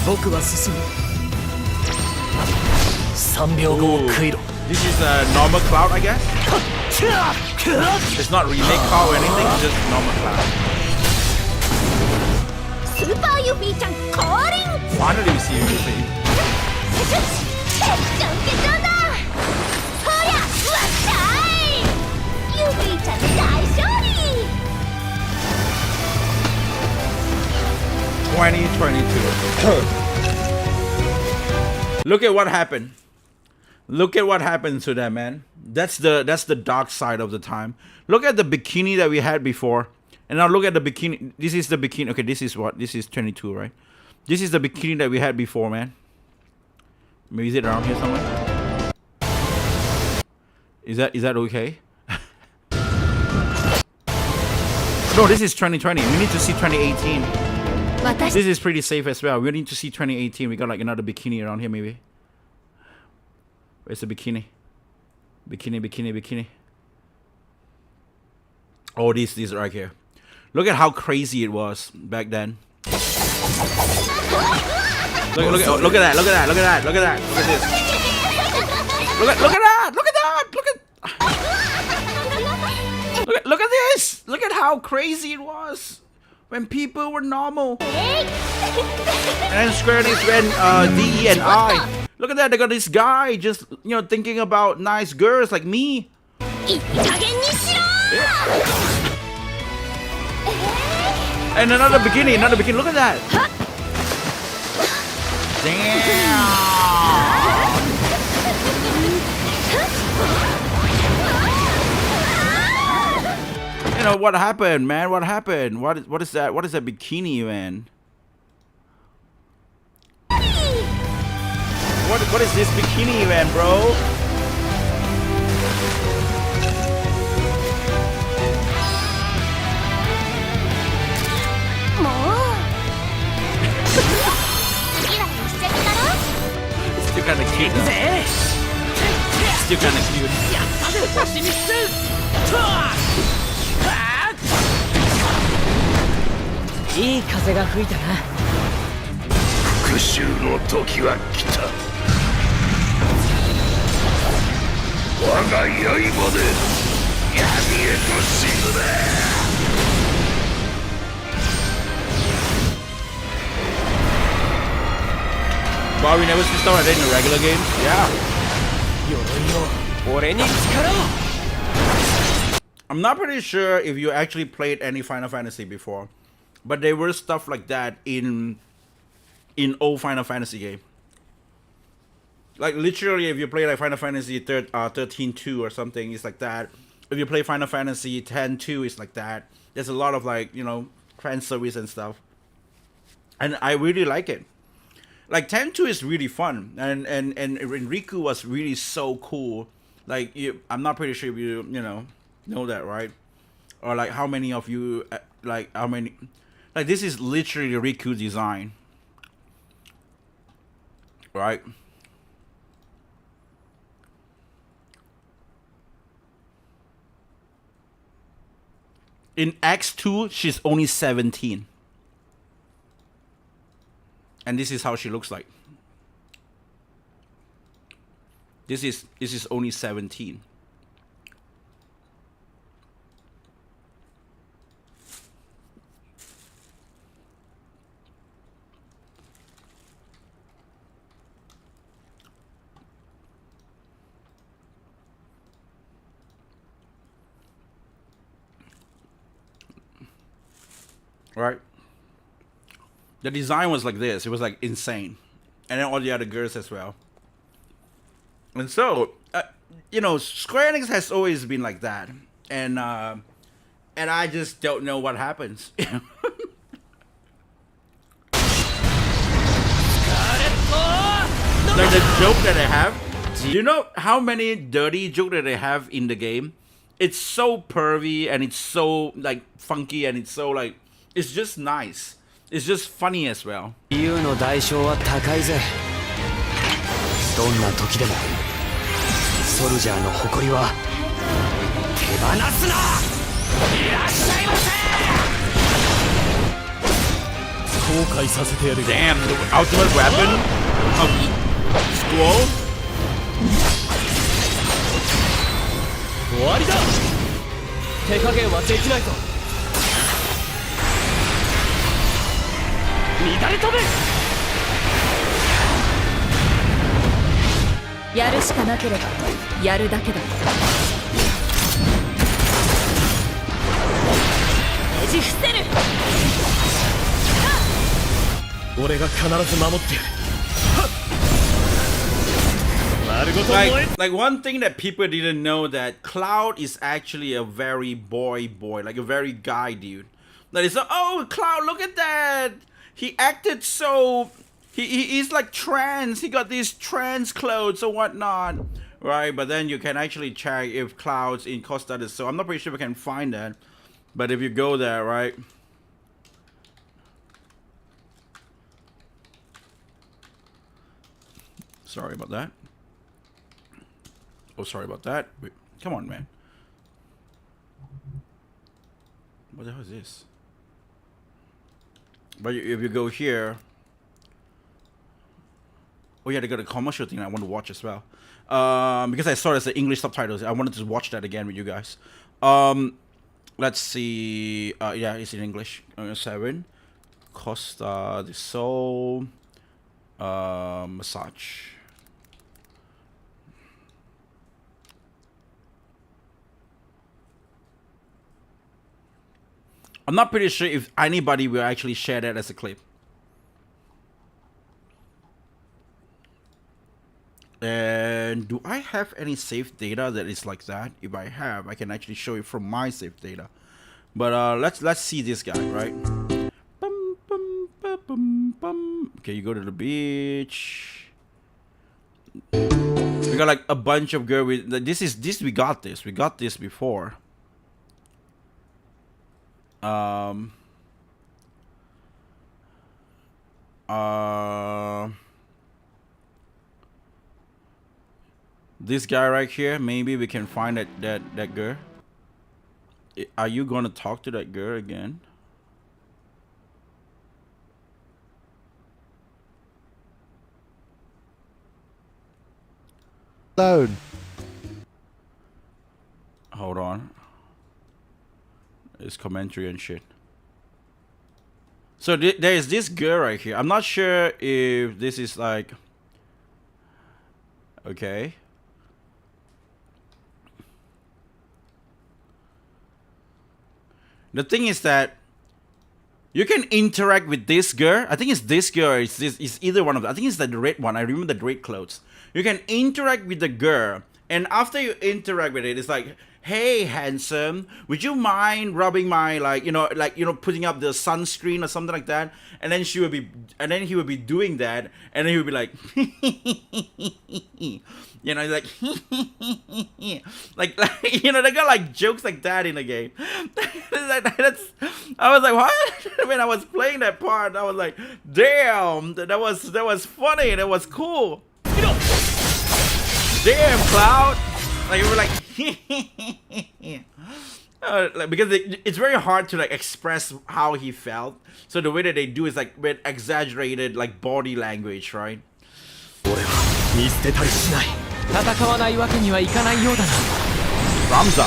僕は進む3秒後を食いろ This is a normal Cloud, I guess. It's not remake Cloud or anything. It's just normal Cloud. スーパーユフィちゃん降臨 Finally, we see you. テッション決勝だほりゃわっしゃいユフィちゃん大勝利 2022. Look at what happened. Look at what happened to them, man. That's the dark side of the time. Look at the bikini that we had before. And now look at the bikini. This is the bikini. Okay, this is what? This is 22, right? This is the bikini that we had before, man. Maybe is it around here somewhere? Is that okay? No, this is 2020. We need to see 2018. 私 This is pretty safe as well. We need to see 2018. We got like another bikini around here, maybe. Where's the bikini? Bikini. Oh, this right here. Look at how crazy it was back then. Look at that. Look at this. Look at this. Look at how crazy it was when people were normal. And then Square Enix went D and I. Look at that. They got this guy just thinking about nice girls like me. いい加減にしろ And another bikini. Look at that. Damn. What happened, man? What happened? What is that? What is that bikini, man? What is this bikini, man, bro? Still kind of cute, though. Still kind of cute. いい風が吹いたな復讐の時は来た我が刃で闇へと死ぬな Wow, we never switched out in the regular games? Yeah. 鎧を俺に力を I'm not pretty sure if you actually played any Final Fantasy before, but there were stuff like that in old Final Fantasy game. Like literally, if you play like Final Fantasy 13-2 or something, it's like that. If you play Final Fantasy 10-2, it's like that. There's a lot of like fan service and stuff, and I really like it. Like 10-2 is really fun, and Riku was really so cool. Like I'm not pretty sure if you know that, right? Or like how many of you like this is literally the Riku design, right? In X2, she's only 17. And this is how she looks like. This is only 17. Right? The design was like this. It was like insane. And then all the other girls as well. And so, you know, Square Enix has always been like that. And I just don't know what happens. Like the joke that they have. Do you know how many dirty jokes that they have in the game? It's so pervy and it's so like funky and it's so like it's just nice. It's just funny as well. 自由の代償は高いぜ。どんな時でもソルジャーの誇りは手放すな。いらっしゃいませ。後悔させてやる。 Damn, the ultimate weapon of Squall. 終わりだ。手加減はできないぞ。乱れ飛べ。やるしかなければやるだけだ。ねじ伏せる。俺が必ず守ってやる。丸ごと燃え。 Like one thing that people didn't know that Cloud is actually a very boy, like a very guy dude. That is, oh Cloud, look at that. He acted so. He's like trans. He got these trans clothes or whatnot, right? But then you can actually check if Cloud's in Costa del Sol. I'm not pretty sure we can find that, but if you go there, right? Sorry about that. Oh, sorry about that. Wait, come on, man. What the hell is this? But if you go here, oh yeah, they got a commercial thing I want to watch as well. Because I saw it as the English subtitles, I wanted to watch that again with you guys. Let's see. Yeah, it's in English. 7. Costa del Sol. Massage. I'm not pretty sure if anybody will actually share that as a clip. And do I have any saved data that is like that? If I have, I can actually show it from my saved data. But let's see this guy, right? Bum, bum, bum, bum, bum. Okay, you go to the beach. We got like a bunch of girls with we got this before. This guy right here, maybe we can find that girl. Are you gonna talk to that girl again? Load. Hold on. It's commentary and shit. So there is this girl right here. I'm not sure if this is like. Okay. The thing is that you can interact with this girl. I think it's this girl. It's either one of them. I think it's the red one. I remember the red clothes. You can interact with the girl, and after you interact with it, it's like, hey, handsome, would you mind rubbing my putting up the sunscreen or something like that? And then he would be doing that, and then he would be like, you know, like, like you know, they got like jokes like that in the game. I was like, what? When I was playing that part, I was like, damn, that was funny, that was cool. Damn, Cloud. Like we were like, like because it's very hard to like express how he felt. So the way that they do is like with exaggerated like body language, right? 俺は見捨てたりしない。戦わないわけにはいかないようだな。 Ramza.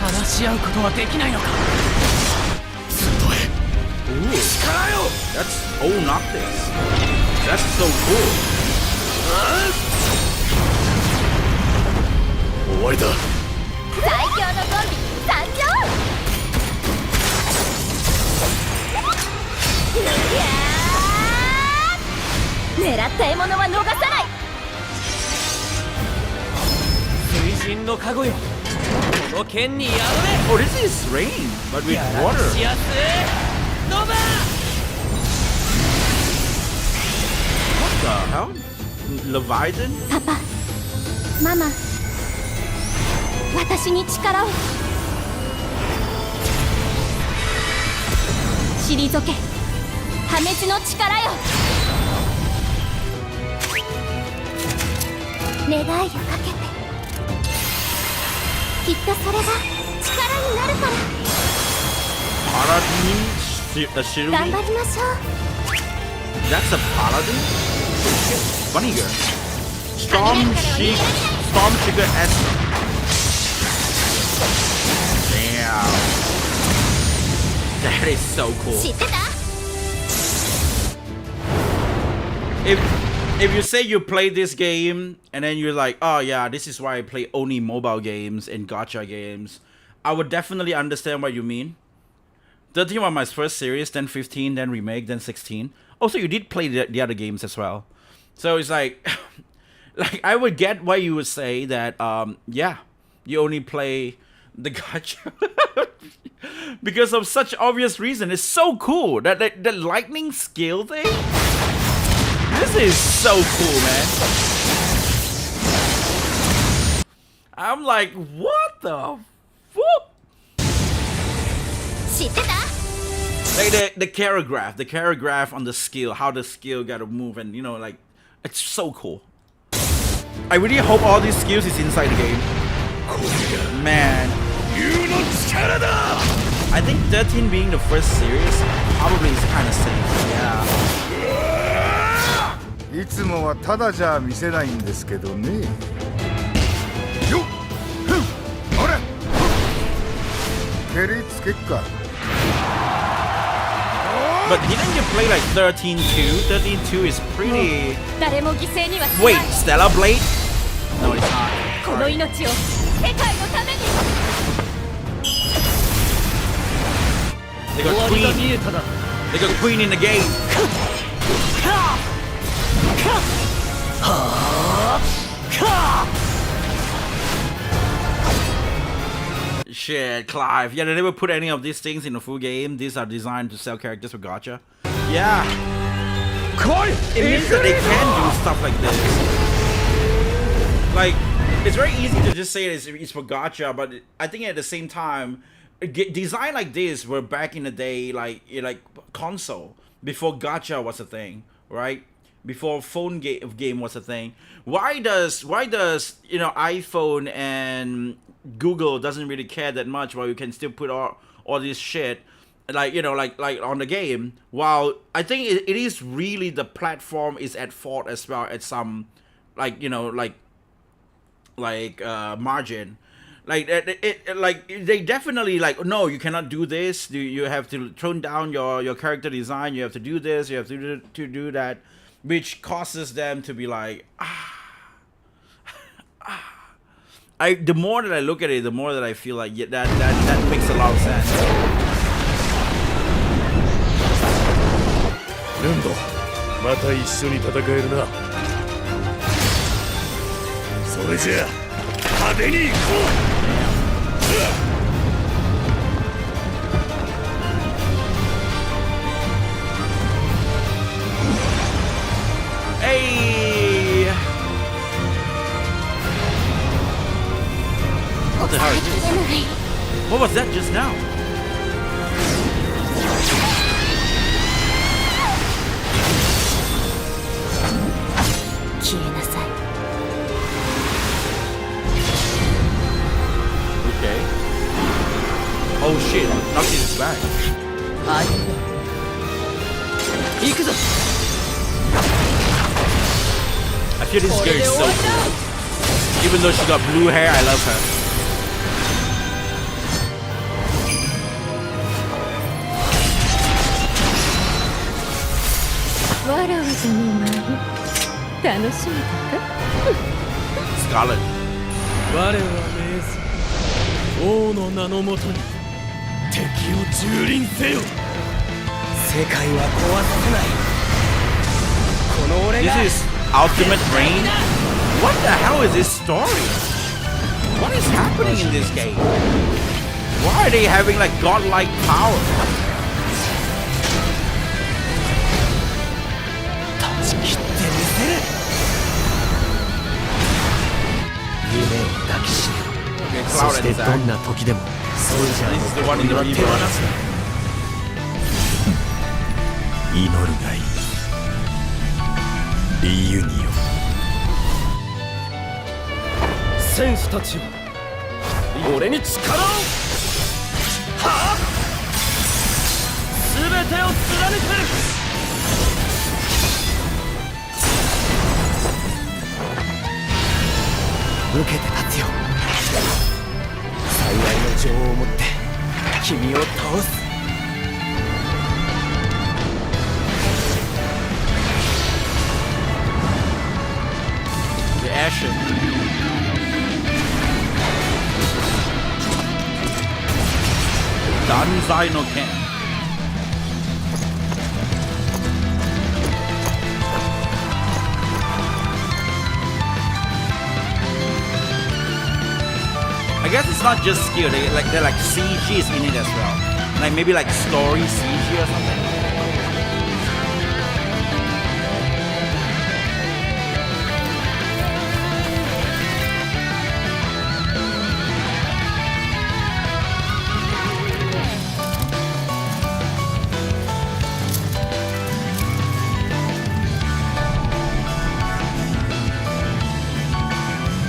話し合うことはできないのか。 That's Noctis. That's so cool. 終わりだ。最強のコンビ参上。狙った獲物は逃さない。水神の加護よ、この剣に宿れ。 Oh, this is rain, but with やら water. しやすいノバ。 What the hell? Leviathan? パパ、ママ、私に力を。退け、破滅の力よ。願いをかけて、きっとそれが力になるから。 Paladin? Shirumi? 頑張りましょう。 That's a paladin? Bunny girl. Storm Trigger S. Damn. That is so cool. 知ってた？ If you say you play this game and then you're like, oh yeah, this is why I play only mobile games and gacha games, I would definitely understand what you mean. 13 was my first series, then 15, then remake, then 16. Also, you did play the other games as well. So it's like, like I would get why you would say that, yeah, you only play the gacha. Because of such obvious reason. It's so cool. That lightning skill thing. This is so cool, man. I'm like, what the fuck? 知ってた？ Like the paragraph on the skill, how the skill gotta move, and you know, like, it's so cool. I really hope all these skills is inside the game. Man. I think 13 being the first series probably is kind of safe. Yeah. いつもはただじゃ見せないんですけどね。よっ、ふん、あれ、蹴りつけっか。 But didn't you play like 13-2? 13-2 is pretty... 誰も犠牲にはしない。 Wait, Stellar Blade? No, it's not. この命を世界のために。 They got Queen. They got Queen in the game. Shit, Clive. Yeah, they never put any of these things in the full game. These are designed to sell characters for gacha. Yeah. It means that they can do stuff like this. Like, it's very easy to just say it's for gacha, but I think at the same time, design like this were back in the day, like console, before gacha was a thing, right? Before phone game was a thing. Why does you know, iPhone and Google doesn't really care that much, while you can still put all this shit, like, you know, like on the game, while I think it is really the platform is at fault as well at some, like, you know, like margin. Like like they definitely like, no, you cannot do this. You have to tone down your character design. You have to do this. You have to do that, which causes them to be like, the more that I look at it, the more that I feel like, yeah, that makes a lot of sense. ルンド、また一緒に戦えるな。それじゃあ派手に行こう。 Hey! What the hell is this? What was that just now? Okay. Oh shit, Noctis is back. はい、行くぞ。Dude, this girl is so cool. Even though she got blue hair, I love her. わらわじゃねえまい楽しみだか Scarlet. 我は命ず王の名のもとに敵を蹂躙せよ。世界は壊させない。この俺が This is Ultimate Reign? What the hell is this story? What is happening in this game? Why are they having like godlike power? 断ち切ってみせる。夢を抱きしめ Okay, そ Cloud して and ど Zack. んな時でもソルジャ This is the ーの one in 誇 the りは手放 rebirth. すな。祈るがいい。リユニオン。戦士たちよ、俺に力を。はあ。全てを貫く。受けて立つよ。最愛の情を持って君を倒す。 The Ashen. Danzai no Ken. I guess it's not just skill, they're like CGs in it as well. Like maybe like story CG or something.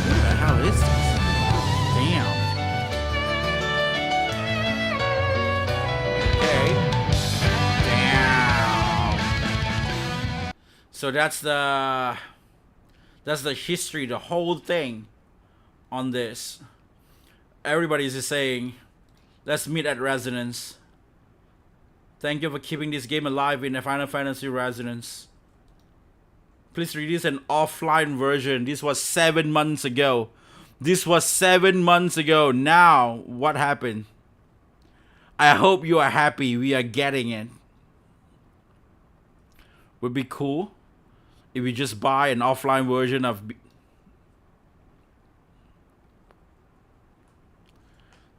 What the hell is this? Damn. Okay. Damn. So that's the history, the whole thing on this. Everybody's just saying, let's meet at Resonance. Thank you for keeping this game alive in the Final Fantasy Resonance. Please release an offline version. This was 7 months ago. This was 7 months ago. Now, what happened? I hope you are happy. We are getting it. Would be cool if we just buy an offline version of...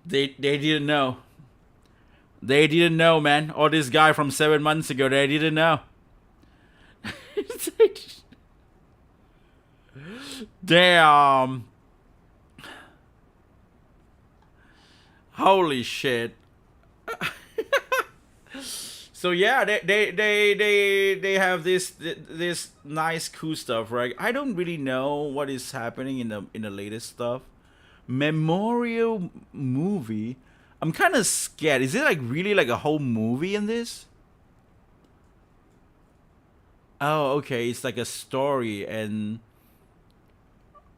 They didn't know. They didn't know, man. Or this guy from 7 months ago, they didn't know. Damn. Holy shit. So yeah, they have this nice cool stuff, right? I don't really know what is happening in the latest stuff. Memorial movie. I'm kind of scared. Is it like really like a whole movie in this? Oh, okay. It's like a story, and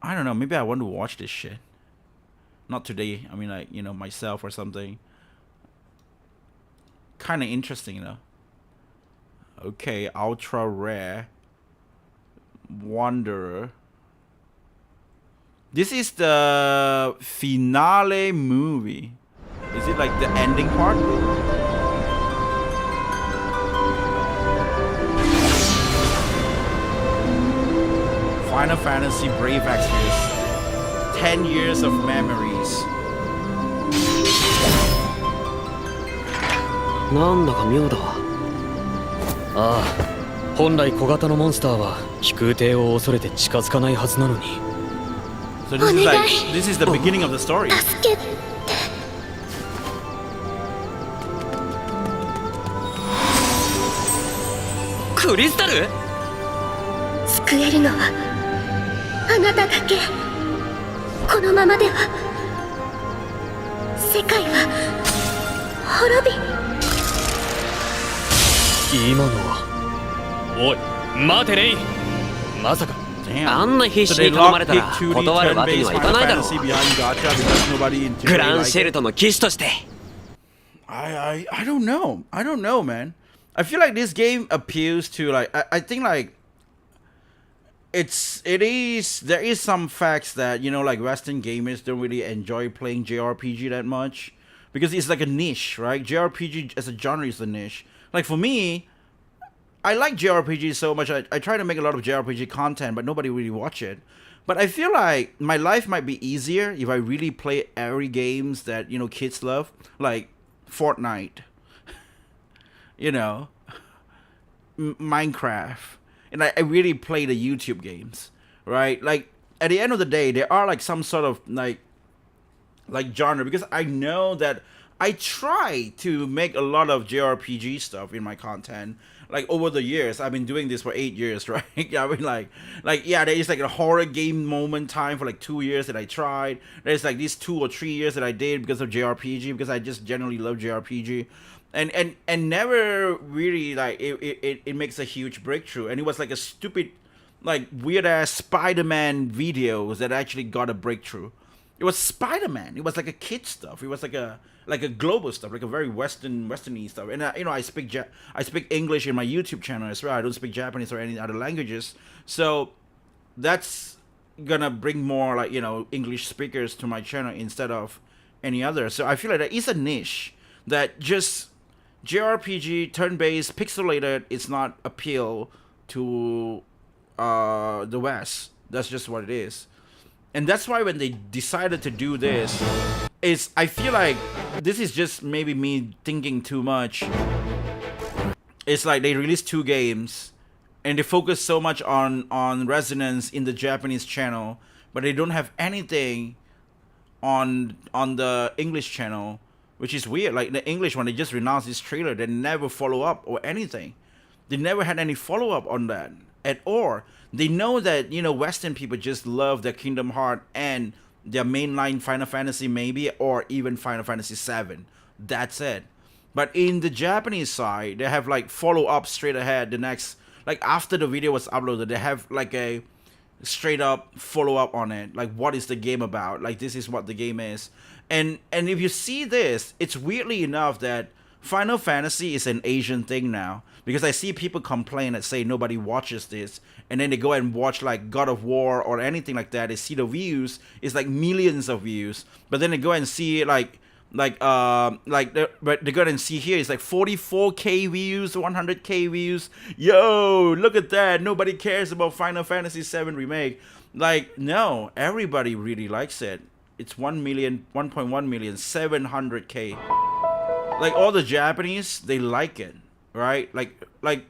I don't know. Maybe I want to watch this shit. Not today. I mean, like, you know, myself or something. Kind of interesting, though. Okay, ultra rare. Wanderer. This is the finale movie. Is it like the ending part? Final Fantasy Brave Exvius. 10 years of memories. なんだか妙だわ。ああ、本来小型のモンスターは飛空艇を恐れて近づかないはずなのに。 So this is like this is the beginning of the story. 助けて。クリスタル？救えるのはあなただけ。このままでは世界は滅び。今のは。おい、待てレイ。まさかあんな必 So 死 they に頼まれ lockpicked たら 2D 断るわけに turn-based はいか Final ないだろう Fantasy behind Gacha because nobody in グ Japan ラン liked シェル it. トの騎士として I don't know. I don't know, man. I feel like this game appeals to like I think like there is some facts that like Western gamers don't really enjoy playing JRPG that much because it's like a niche, right? JRPG as a genre is a niche. Like for me, I like JRPG so much. I try to make a lot of JRPG content, but nobody really watch it. But I feel like my life might be easier if I really play every games that kids love, like Fortnite, Minecraft, and I really play the YouTube games, right? Like at the end of the day, there are like some sort of like genre because I know that I try to make a lot of JRPG stuff in my content. Like over the years, I've been doing this for 8 years, right? I mean, there is like a horror game moment time for like 2 years that I tried. There's like these 2 or 3 years that I did because of JRPG because I just generally love JRPG, and never really like it makes a huge breakthrough. And it was like a stupid, like weird ass Spider-Man videos that actually got a breakthrough. It was Spider-Man. It was like a kid stuff. It was like a global stuff, like a very westerny stuff. And I speak English in my YouTube channel as well. I don't speak Japanese or any other languages. So that's gonna bring more like English speakers to my channel instead of any other. So I feel like that is a niche that just JRPG turn-based pixelated is not appeal to the West. That's just what it is. And that's why when they decided to do this, I feel like this is just maybe me thinking too much. It's like they released 2 games and they focus so much on resonance in the Japanese channel, but they don't have anything on the English channel, which is weird. Like the English one, they just announced this trailer, they never follow up or anything. They never had any follow up on that at all. They know that Western people just love their Kingdom Hearts and their mainline Final Fantasy maybe, or even Final Fantasy 7. That's it. But in the Japanese side, they have like follow up straight ahead. The next, like after the video was uploaded, they have like a straight up follow up on it. Like what is the game about? Like this is what the game is. And if you see this, it's weirdly enough that Final Fantasy is an Asian thing now, because I see people complain that say nobody watches this, and then they go and watch like God of War or anything like that. They see the views, it's like millions of views, but then they go and see but they go and see here it's like 44k views, 100k views. Yo, look at that! Nobody cares about Final Fantasy 7 remake. Like no, everybody really likes it. It's 1 million, 1.1 million, 700k. Like all the Japanese, they like it, right? Like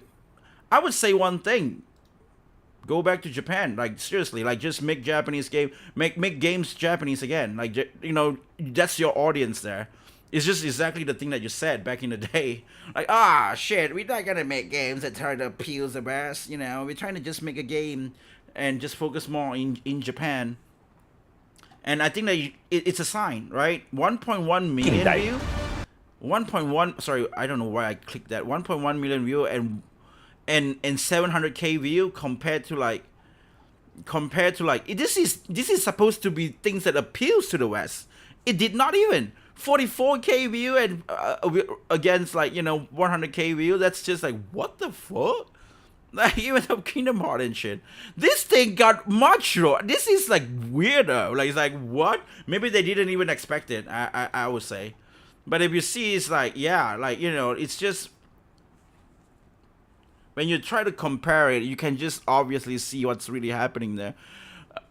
I would say one thing: go back to Japan. Like seriously, like just make Japanese game, make games Japanese again. Like that's your audience there. It's just exactly the thing that you said back in the day. Like shit, we're not gonna make games that try to appeal the mass. We're trying to just make a game and just focus more in Japan. And I think that it's a sign, right? 1.1 million view. 1.1, sorry, I don't know why I clicked that. 1.1 million view and 700k view compared to like this is supposed to be things that appeals to the West. It did not even 44k view and against 100k view. That's just like what the fuck. Like even though Kingdom Hearts and shit, this thing got much lower. This is like weirdo. Like it's like what? Maybe they didn't even expect it. I would say. But if you see, it's like, yeah, like, it's just, when you try to compare it, you can just obviously see what's really happening there.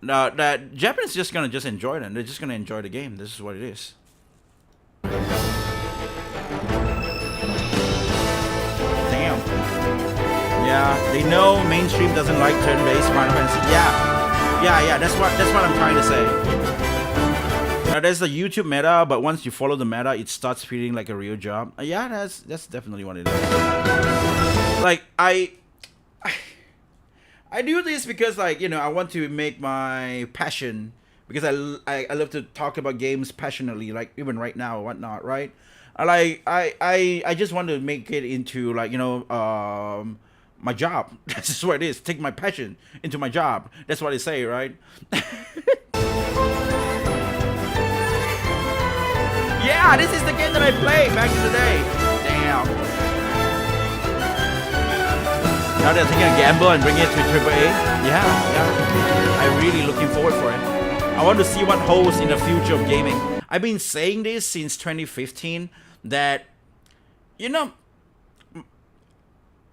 Now, that Japanese just gonna just enjoy it, and they're just gonna enjoy the game. This is what it is. Damn. Yeah, they know mainstream doesn't like turn-based Final Fantasy. Yeah, that's what I'm trying to say. Now there's the YouTube meta, but once you follow the meta, it starts feeling like a real job. Yeah, that's definitely what it is. Like I do this because I want to make my passion, because I love to talk about games passionately, like even right now or whatnot, right? I just want to make it into my job. That's just what it is. Take my passion into my job. That's what they say, right? Yeah, this is the game that I played back in the day. Damn. Now they're taking a gamble and bringing it to AAA. Yeah. I'm really looking forward for it. I want to see what holds in the future of gaming. I've been saying this since 2015 that, you know,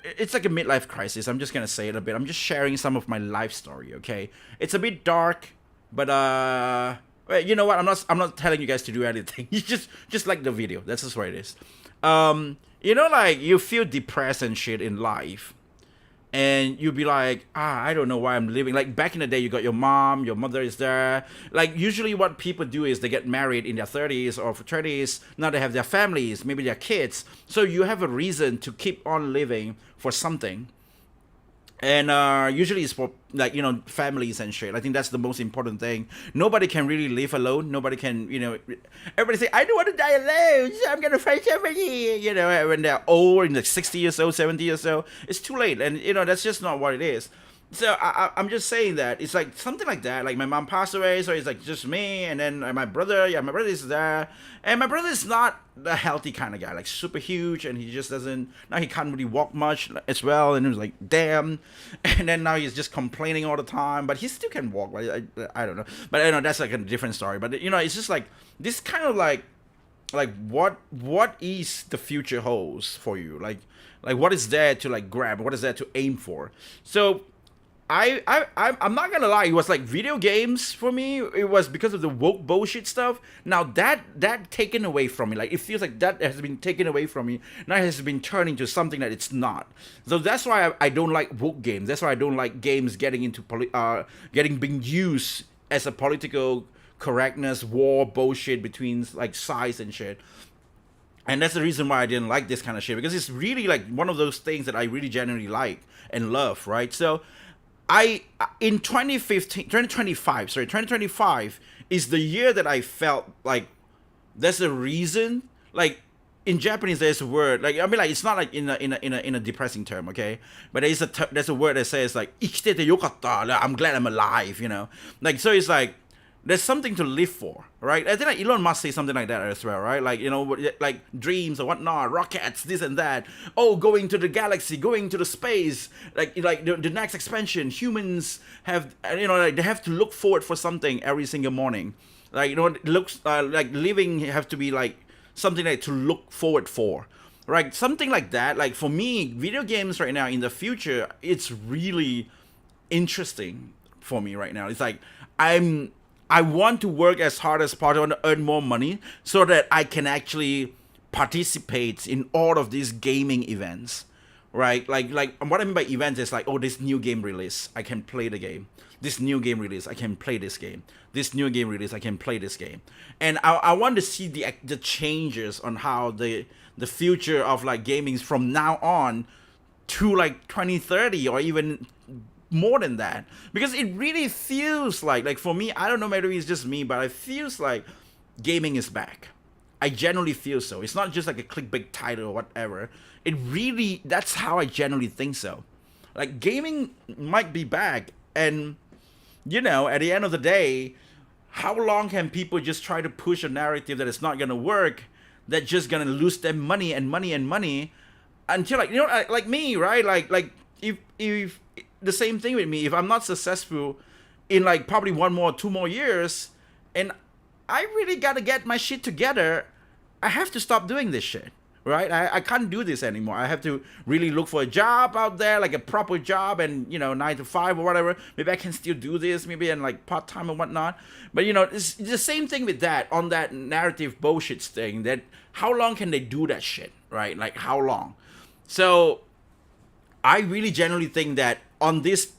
it's like a midlife crisis. I'm just gonna say it a bit. I'm just sharing some of my life story, okay? It's a bit dark, but well, you know what? I'm not telling you guys to do anything. You just like the video. That's just what it is. You know, like you feel depressed and shit in life, and you'll be like, I don't know why I'm living. Like back in the day, you got your mom, your mother is there. Like usually what people do is they get married in their 30s or 30s. Now they have their families, maybe their kids. So you have a reason to keep on living for something. And usually it's for, like, you know, families and shit. I think that's the most important thing. Nobody can really live alone. Nobody can, you know, everybody say, I don't want to die alone, so I'm going to find somebody, you know, when they're old, in like 60 years old, 70 years old. It's too late. And, you know, that's just not what it is. So I'm just saying that it's like something like that. Like my mom passed away, so it's like just me, and then my brother is there, and my brother is not the healthy kind of guy, like super huge, and he just doesn't. Now he can't really walk much as well, and it was like damn. And then now he's just complaining all the time, but he still can walk. Right? I don't know, but I know that's like a different story. But you know, it's just like this kind of like what is the future holds for you? Like what is there to like grab? What is there to aim for? So. I'm not gonna lie, it was like video games for me. It was because of the woke bullshit stuff. Now that taken away from me, like it feels like that has been taken away from me. Now it has been turned into something that it's not. So that's why I don't like woke games. That's why I don't like games getting into being used as a political correctness war bullshit between like sides and shit. And that's the reason why I didn't like this kind of shit, because it's really like one of those things that I really genuinely like and love, right? So in 2025 is the year that I felt like there's a reason. Like in Japanese, there's a word, like I mean, like it's not like in a depressing term, okay? But there's a word that says like 生きててよかった. Like, I'm glad I'm alive, you know. Like so, it's like there's something to live for, right? I think like Elon Musk say something like that as well, right? Like, you know, like dreams or whatnot, rockets, this and that. Oh, going to the galaxy, going to the space, like the next expansion. Humans have, you know, like they have to look forward for something every single morning. Like, you know, it looks like living have to be like something like to look forward for, right? Something like that. Like for me, video games right now in the future, it's really interesting for me right now. It's like I want to work as hard as possible to earn more money so that I can actually participate in all of these gaming events, right? Like what I mean by events is like, oh, this new game release, I can play the game. This new game release, I can play this game. This new game release, I can play this game. And I want to see the changes on how the future of like gaming from now on to like 2030 or even more than that, because it really feels like for me, I don't know, maybe it's just me, but it feels like gaming is back. I genuinely feel so. It's not just like a clickbait title or whatever. It really, that's how I genuinely think so. Like gaming might be back, and you know, at the end of the day, how long can people just try to push a narrative that it's not gonna work, that just gonna lose them money and money and money until, like, you know, like me, right? Like if the same thing with me. If I'm not successful in like probably 1 more, 2 more years, and I really gotta get my shit together, I have to stop doing this shit, right? I can't do this anymore. I have to really look for a job out there, like a proper job, and you know, 9 to 5 or whatever. Maybe I can still do this, maybe in like part-time or whatnot. But you know, it's the same thing with that, on that narrative bullshit thing, that how long can they do that shit, right? Like how long? So I really genuinely think that on this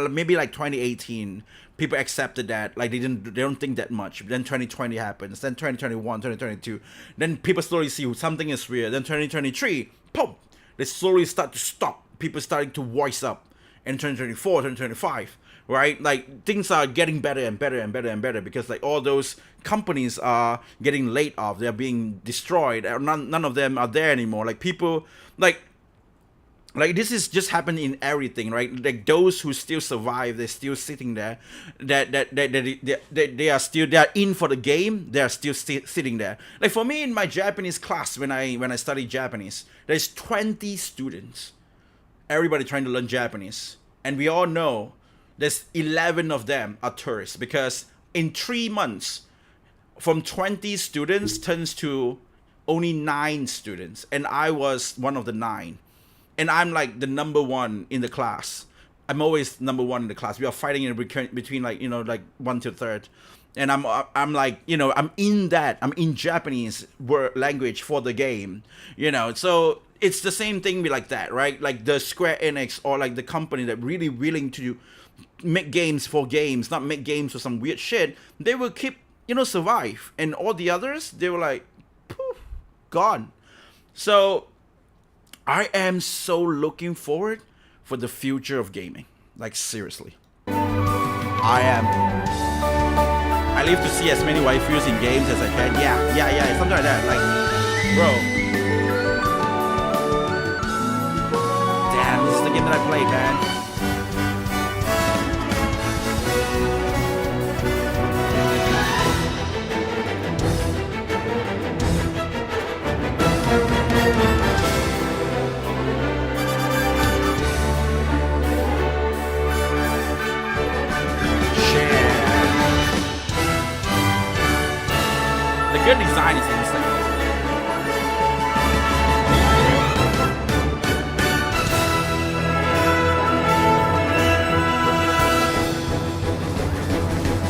maybe like 2018, people accepted that, like they don't think that much. Then 2020 happens, then 2021, 2022, then people slowly see something is weird. Then 2023, pop, they slowly start to stop. People starting to voice up. In 2024, 2025, right? Like things are getting better and better and better and better, because like all those companies are getting laid off, they're being destroyed. None of them are there anymore. Like people, like Like this is just happening in everything, right? Like those who still survive, they're still sitting there. They are still, they are in for the game. They are still sitting there. Like for me in my Japanese class, when I study Japanese, there's 20 students. Everybody trying to learn Japanese, and we all know there's 11 of them are tourists, because in 3 months, from 20 students turns to only 9 students, and I was one of the 9. And I'm like the number one in the class. I'm always number one in the class. We are fighting in between, like, you know, like 1 to 3rd. And I'm like, you know, I'm in Japanese word language for the game, you know. So it's the same thing like that, right? Like the Square Enix, or like the company that really willing to make games for games, not make games for some weird shit. They will keep, you know, survive. And all the others, they were like, poof, gone. So I am so looking forward for the future of gaming. Like seriously, I am. I live to see as many waifus in games as I can. Yeah, something like that. Like, bro, damn, this is the game that I played, man. The good design is insane.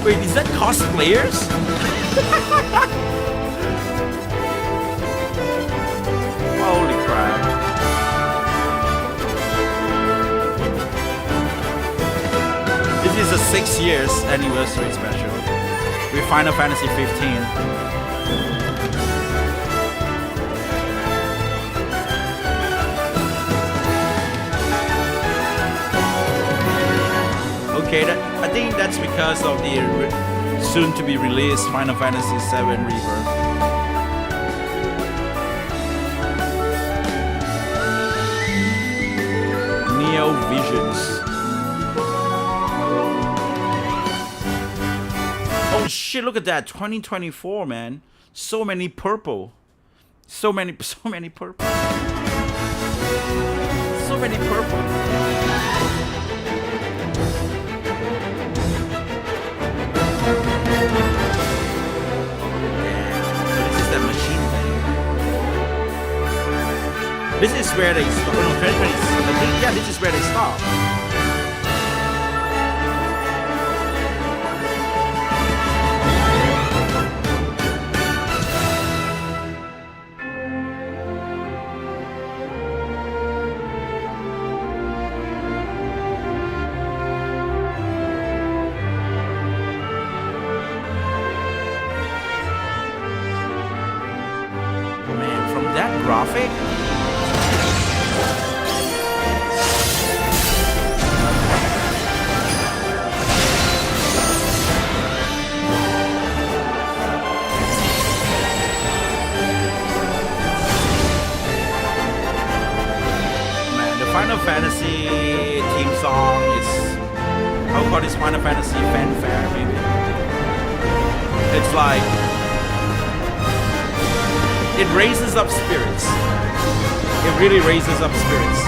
Wait, is that cosplayers? Holy crap. This is a 6 years anniversary special with Final Fantasy 15. Okay, I think that's because of the soon-to-be released Final Fantasy VII Rebirth. Neo Visions. Oh shit! Look at that, 2024, man. So many purple. So many purple. So many purple. This is where they stop. No, yeah, this is where they stop. Man, from that graphic. Final Fantasy theme song is, how call this Final Fantasy fanfare maybe. It's like, it raises up spirits. It really raises up spirits.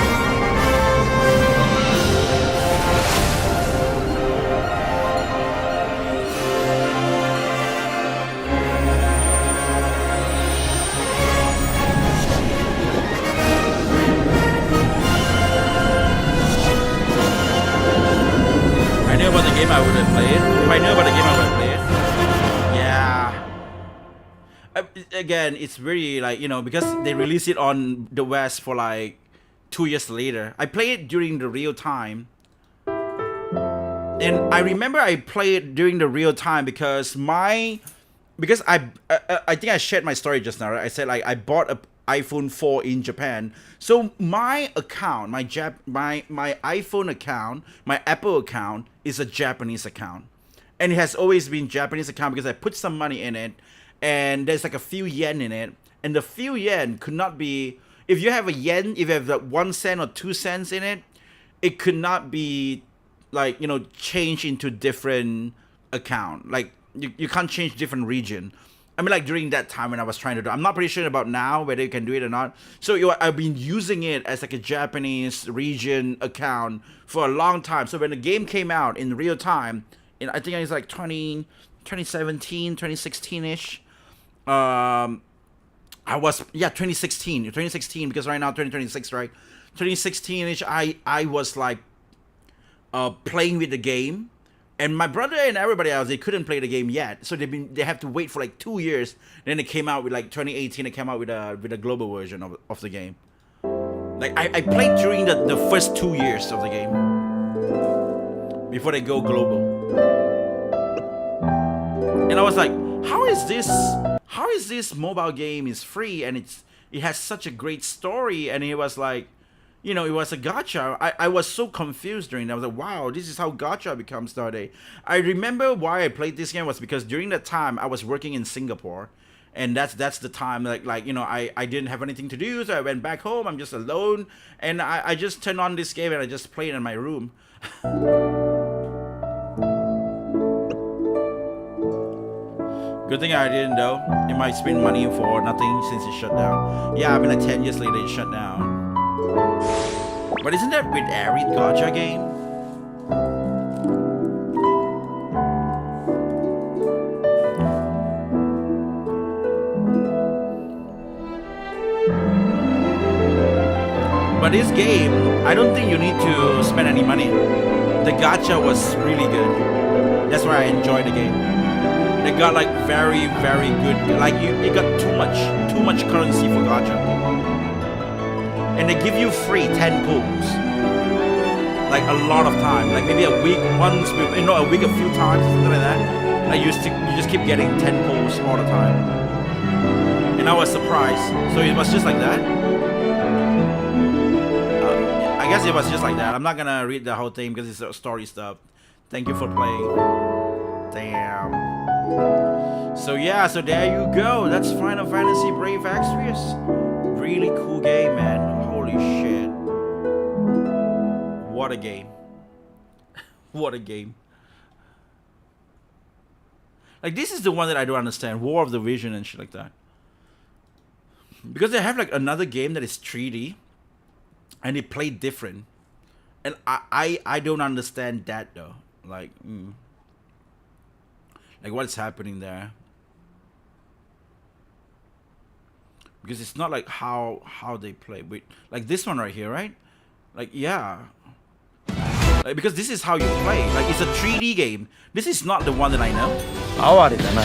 About the game I would have played. If I knew about the game I would have played. Yeah. Again, it's really like, you know, because they released it on the West for like 2 years later. I played it during the real time. And I remember I played during the real time because I think I shared my story just now, right? I said like I bought a iPhone 4 in Japan. So my account, my iPhone account, my Apple account is a Japanese account. And it has always been Japanese account because I put some money in it and there's like a few yen in it. And the few yen could not be, if you have a yen, if you have like 1 cent or 2 cents in it, it could not be like, you know, changed into different account. Like you can't change different region. I mean, like during that time when I was trying to do, I'm not pretty sure about now whether you can do it or not. So I've been using it as like a Japanese region account for a long time. So when the game came out in real time, I think it's like 2017, 2016-ish. I was 2016 because right now 2026, right? 2016-ish. I was like playing with the game. And my brother and everybody else, they couldn't play the game yet, so they have to wait for like 2 years. Then it came out with like 2018. It came out with a global version of the game. Like I played during the first 2 years of the game before they go global. And I was like, how is this mobile game is free and it has such a great story? And it was like, you know, it was a gacha. I was so confused during that. I was like, wow, this is how gacha becomes nowadays. I remember why I played this game was because during that time I was working in Singapore, and that's the time like you know, I didn't have anything to do, so I went back home. I'm just alone, and I just turned on this game and I just played in my room. Good thing I didn't though. It might spend money for nothing since it shut down. Yeah, I mean like 10 years later it shut down. But isn't that with every gacha game? But this game, I don't think you need to spend any money. The gacha was really good. That's why I enjoyed the game. They got like very, very good. Like it got too much currency for gacha. And they give you free 10 pulls. Like a lot of time. Like maybe a week once, you know, a week a few times, something like that. Like you just keep getting 10 pulls all the time. And I was surprised. So it was just like that. I guess it was just like that. I'm not gonna read the whole thing because it's story stuff. Thank you for playing. Damn. So yeah, so there you go. That's Final Fantasy Brave Exvius. Really cool game, man. Holy shit. What a game. What a game. Like this is the one that I don't understand. War of the Vision and shit like that. Because they have like another game that is 3D and it played different. And I don't understand that though. Like what's happening there? Because it's not like how they play. Wait, like this one right here, right? Like yeah. Like, because this is how you play. Like it's a 3D game. This is not the one that I know. 哀れだな。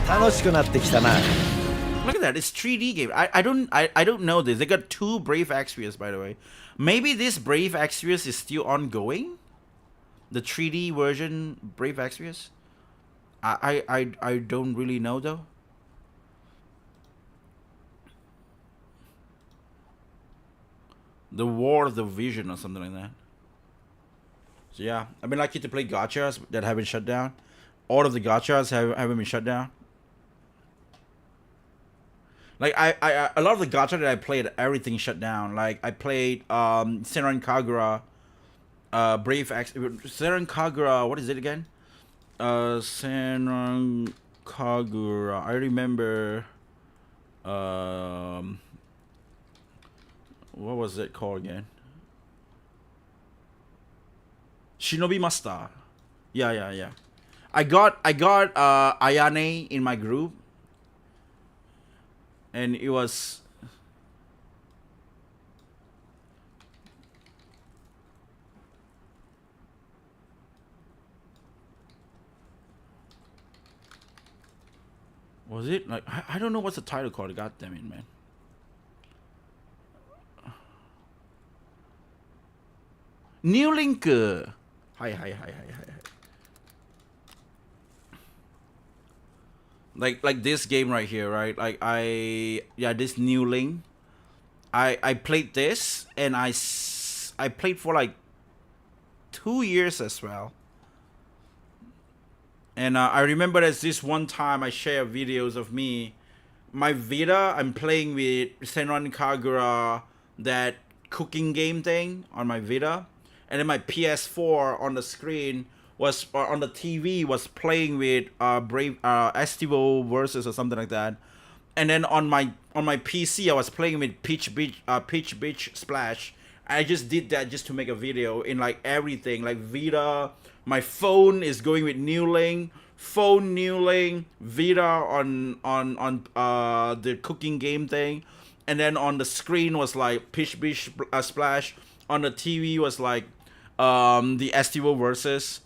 楽しくなってきたな。 Look at that, it's 3D game. I don't know this. They got 2 Brave Exvius, by the way. Maybe this Brave Exvius is still ongoing? The 3D version Brave Exvius? I don't really know though. The War of the Vision or something like that. So yeah, I've been lucky to play gachas that haven't shut down. All of the gachas haven't been shut down. Like I a lot of the gacha that I played, everything shut down. Like I played Senran Kagura, Brave X, Senran Kagura. What is it again? Senran Kagura. I remember. What was it called again? Shinobi Master. Yeah. I got Ayane in my group. And it was it like I don't know what's the title called. God damn it, man. New Link. Hi. Like this game right here, right? Like this New Link. I played this and I played for like 2 years as well. And I remember there's this one time I shared videos of me my Vita, I'm playing with Senran Kagura, that cooking game thing on my Vita, and then my PS4 on the screen was on the TV was playing with Brave Estivo Versus or something like that, and then on my PC I was playing with Peach Beach Splash. I just did that just to make a video in like everything, like Vita. My phone is going with New Link. Phone New Link, Vita on the cooking game thing, and then on the screen was like Peach Beach Splash. On the TV was like the Estivo Versus.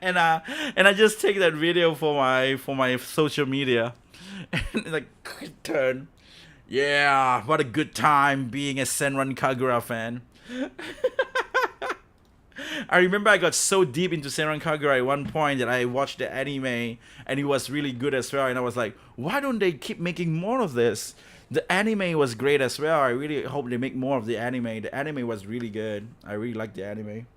and I just take that video for my social media, and like turn. Yeah, what a good time being a Senran Kagura fan. I remember I got so deep into Senran Kagura at one point that I watched the anime, and it was really good as well. And I was like, why don't they keep making more of this? The anime was great as well. I really hope they make more of the anime. The anime was really good. I really liked the anime.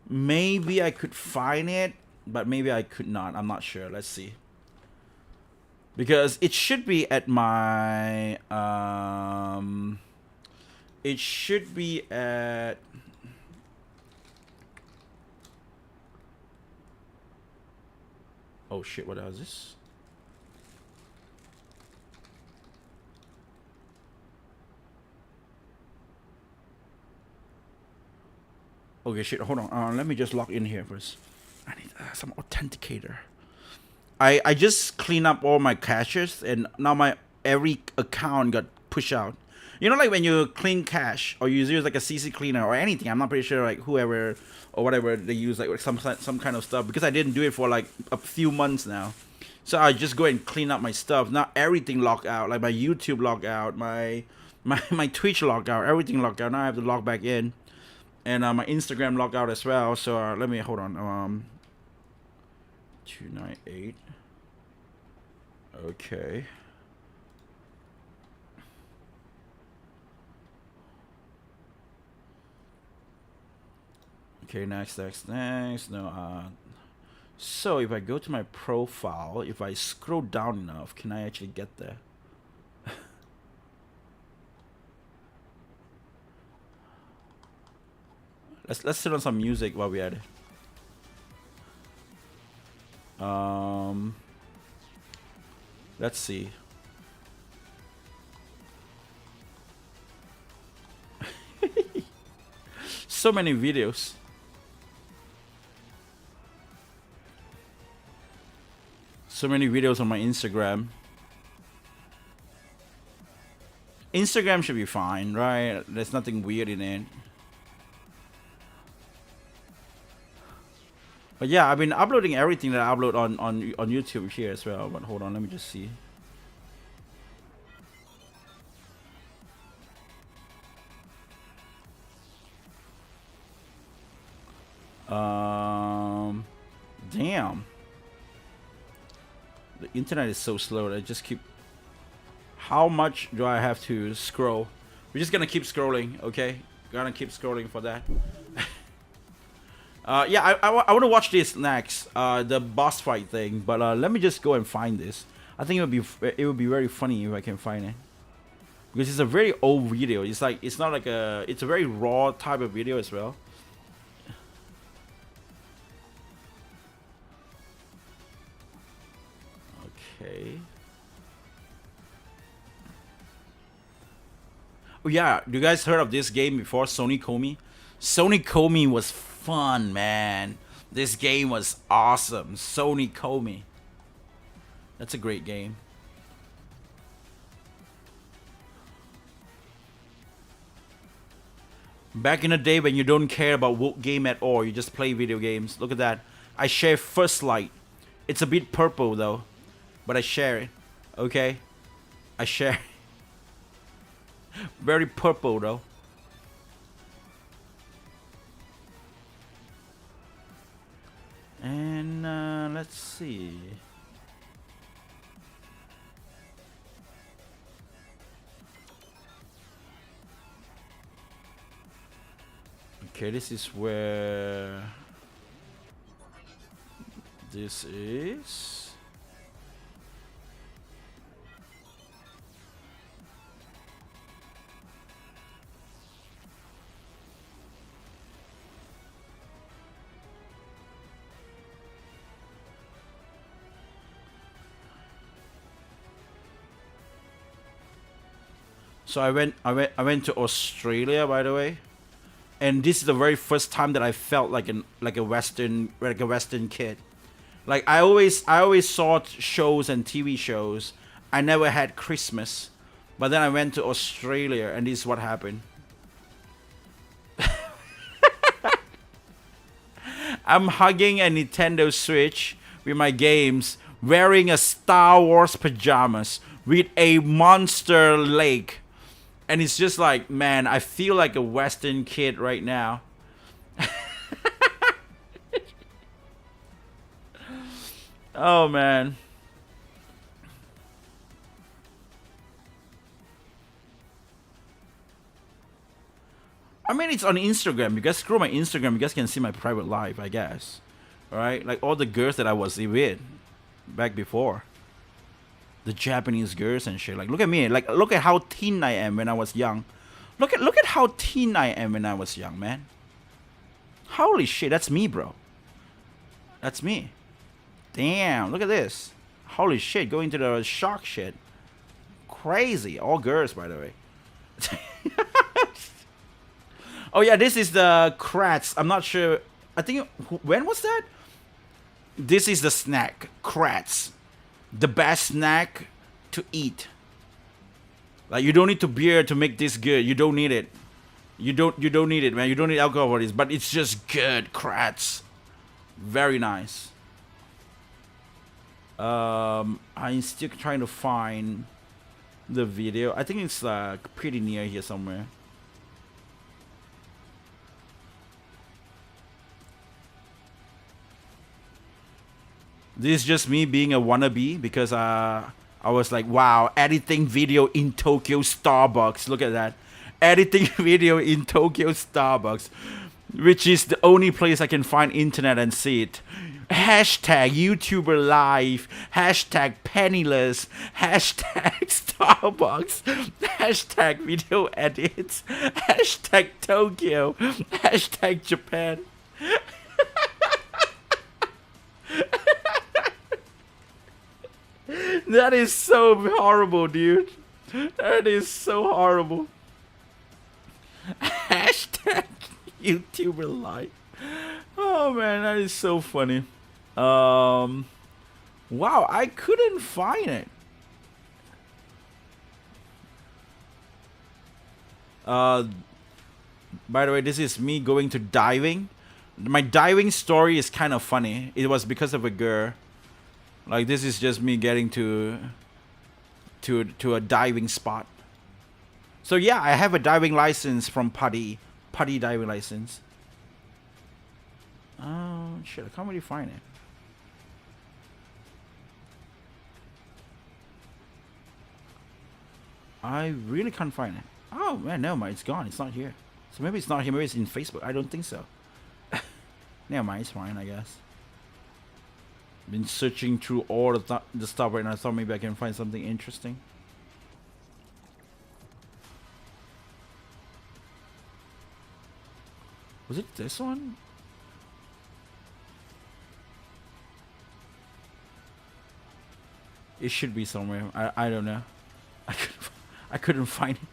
Maybe I could find it, but maybe I could not. I'm not sure. Let's see. Because it should be at my it should be at oh shit, what is this? Okay, shit, hold on. Let me just log in here first. I need some authenticator. I just clean up all my caches, and now my every account got pushed out. You know, like when you clean cache or you use like a CC cleaner or anything. I'm not pretty sure, like whoever or whatever they use, like some kind of stuff, because I didn't do it for like a few months now. So I just go and clean up my stuff. Now everything logged out, like my YouTube logged out, my Twitch logged out, everything logged out. Now I have to log back in, and my Instagram logged out as well. So let me hold on. 298. Okay. Okay, next. No, so if I go to my profile, if I scroll down enough, can I actually get there? Let's sit on some music while we're at it. Let's see. So many videos. So many videos on my Instagram. Instagram should be fine, right? There's nothing weird in it. But yeah, I've been uploading everything that I upload on YouTube here as well. But hold on, let me just see. Damn. The internet is so slow that I just keep. How much do I have to scroll? We're just gonna keep scrolling, okay? Gonna keep scrolling for that. Yeah, I want to watch this next, the boss fight thing. But let me just go and find this. I think it would be very funny if I can find it, because it's a very old video. It's like it's not like it's a very raw type of video as well. Okay. Oh yeah, you guys heard of this game before, Sony Komi? Sony Komi was fun, man. This game was awesome. Sony Komi. That's a great game. Back in the day when you don't care about what game at all, you just play video games. Look at that. I share First Light. It's a bit purple though, but I share it. Okay? I share. Very purple though. And let's see. Okay, this is where this is. So I went to Australia, by the way, and this is the very first time that I felt like a Western kid. Like I always saw shows and TV shows. I never had Christmas, but then I went to Australia, and this is what happened. I'm hugging a Nintendo Switch with my games, wearing a Star Wars pajamas with a monster lake. And it's just like, man, I feel like a Western kid right now. Oh, man. I mean, it's on Instagram. You guys scroll my Instagram, you guys can see my private life, I guess. Alright? Like all the girls that I was with back before. The Japanese girls and shit. Like, look at me. Like, look at how teen I am when I was young. Look at how teen I am when I was young, man. Holy shit, that's me, bro. That's me. Damn, look at this. Holy shit, going to the shock shit. Crazy. All girls, by the way. Oh yeah, this is the Kratz. I'm not sure. I think, when was that? This is the snack. Kratz. The best snack to eat. Like, you don't need to beer to make this good. You don't need it. You don't need it, man. You don't need alcohol for this, but it's just good. Kratz. Very nice. I'm still trying to find the video. I think it's pretty near here somewhere. This is just me being a wannabe because I was like, wow, editing video in Tokyo Starbucks. Look at that. Editing video in Tokyo Starbucks, which is the only place I can find internet and see it. Hashtag YouTuber Live. Hashtag Penniless. Hashtag Starbucks. Hashtag video edits. Hashtag Tokyo. Hashtag Japan. That is so horrible, dude. That is so horrible. Hashtag YouTuber Live. Oh man, that is so funny. Wow, I couldn't find it. By the way, this is me going to diving. My diving story is kind of funny. It was because of a girl. Like, this is just me getting to a diving spot. So yeah, I have a diving license from Putty diving license. Oh shit, I can't really find it. I really can't find it. Oh man, never mind, it's gone. It's not here. So maybe it's not here. Maybe it's in Facebook. I don't think so. Never mind, it's fine, I guess. Been searching through all the stuff right now. I thought maybe I can find something interesting. Was it this one? It should be somewhere. I don't know. I couldn't find it.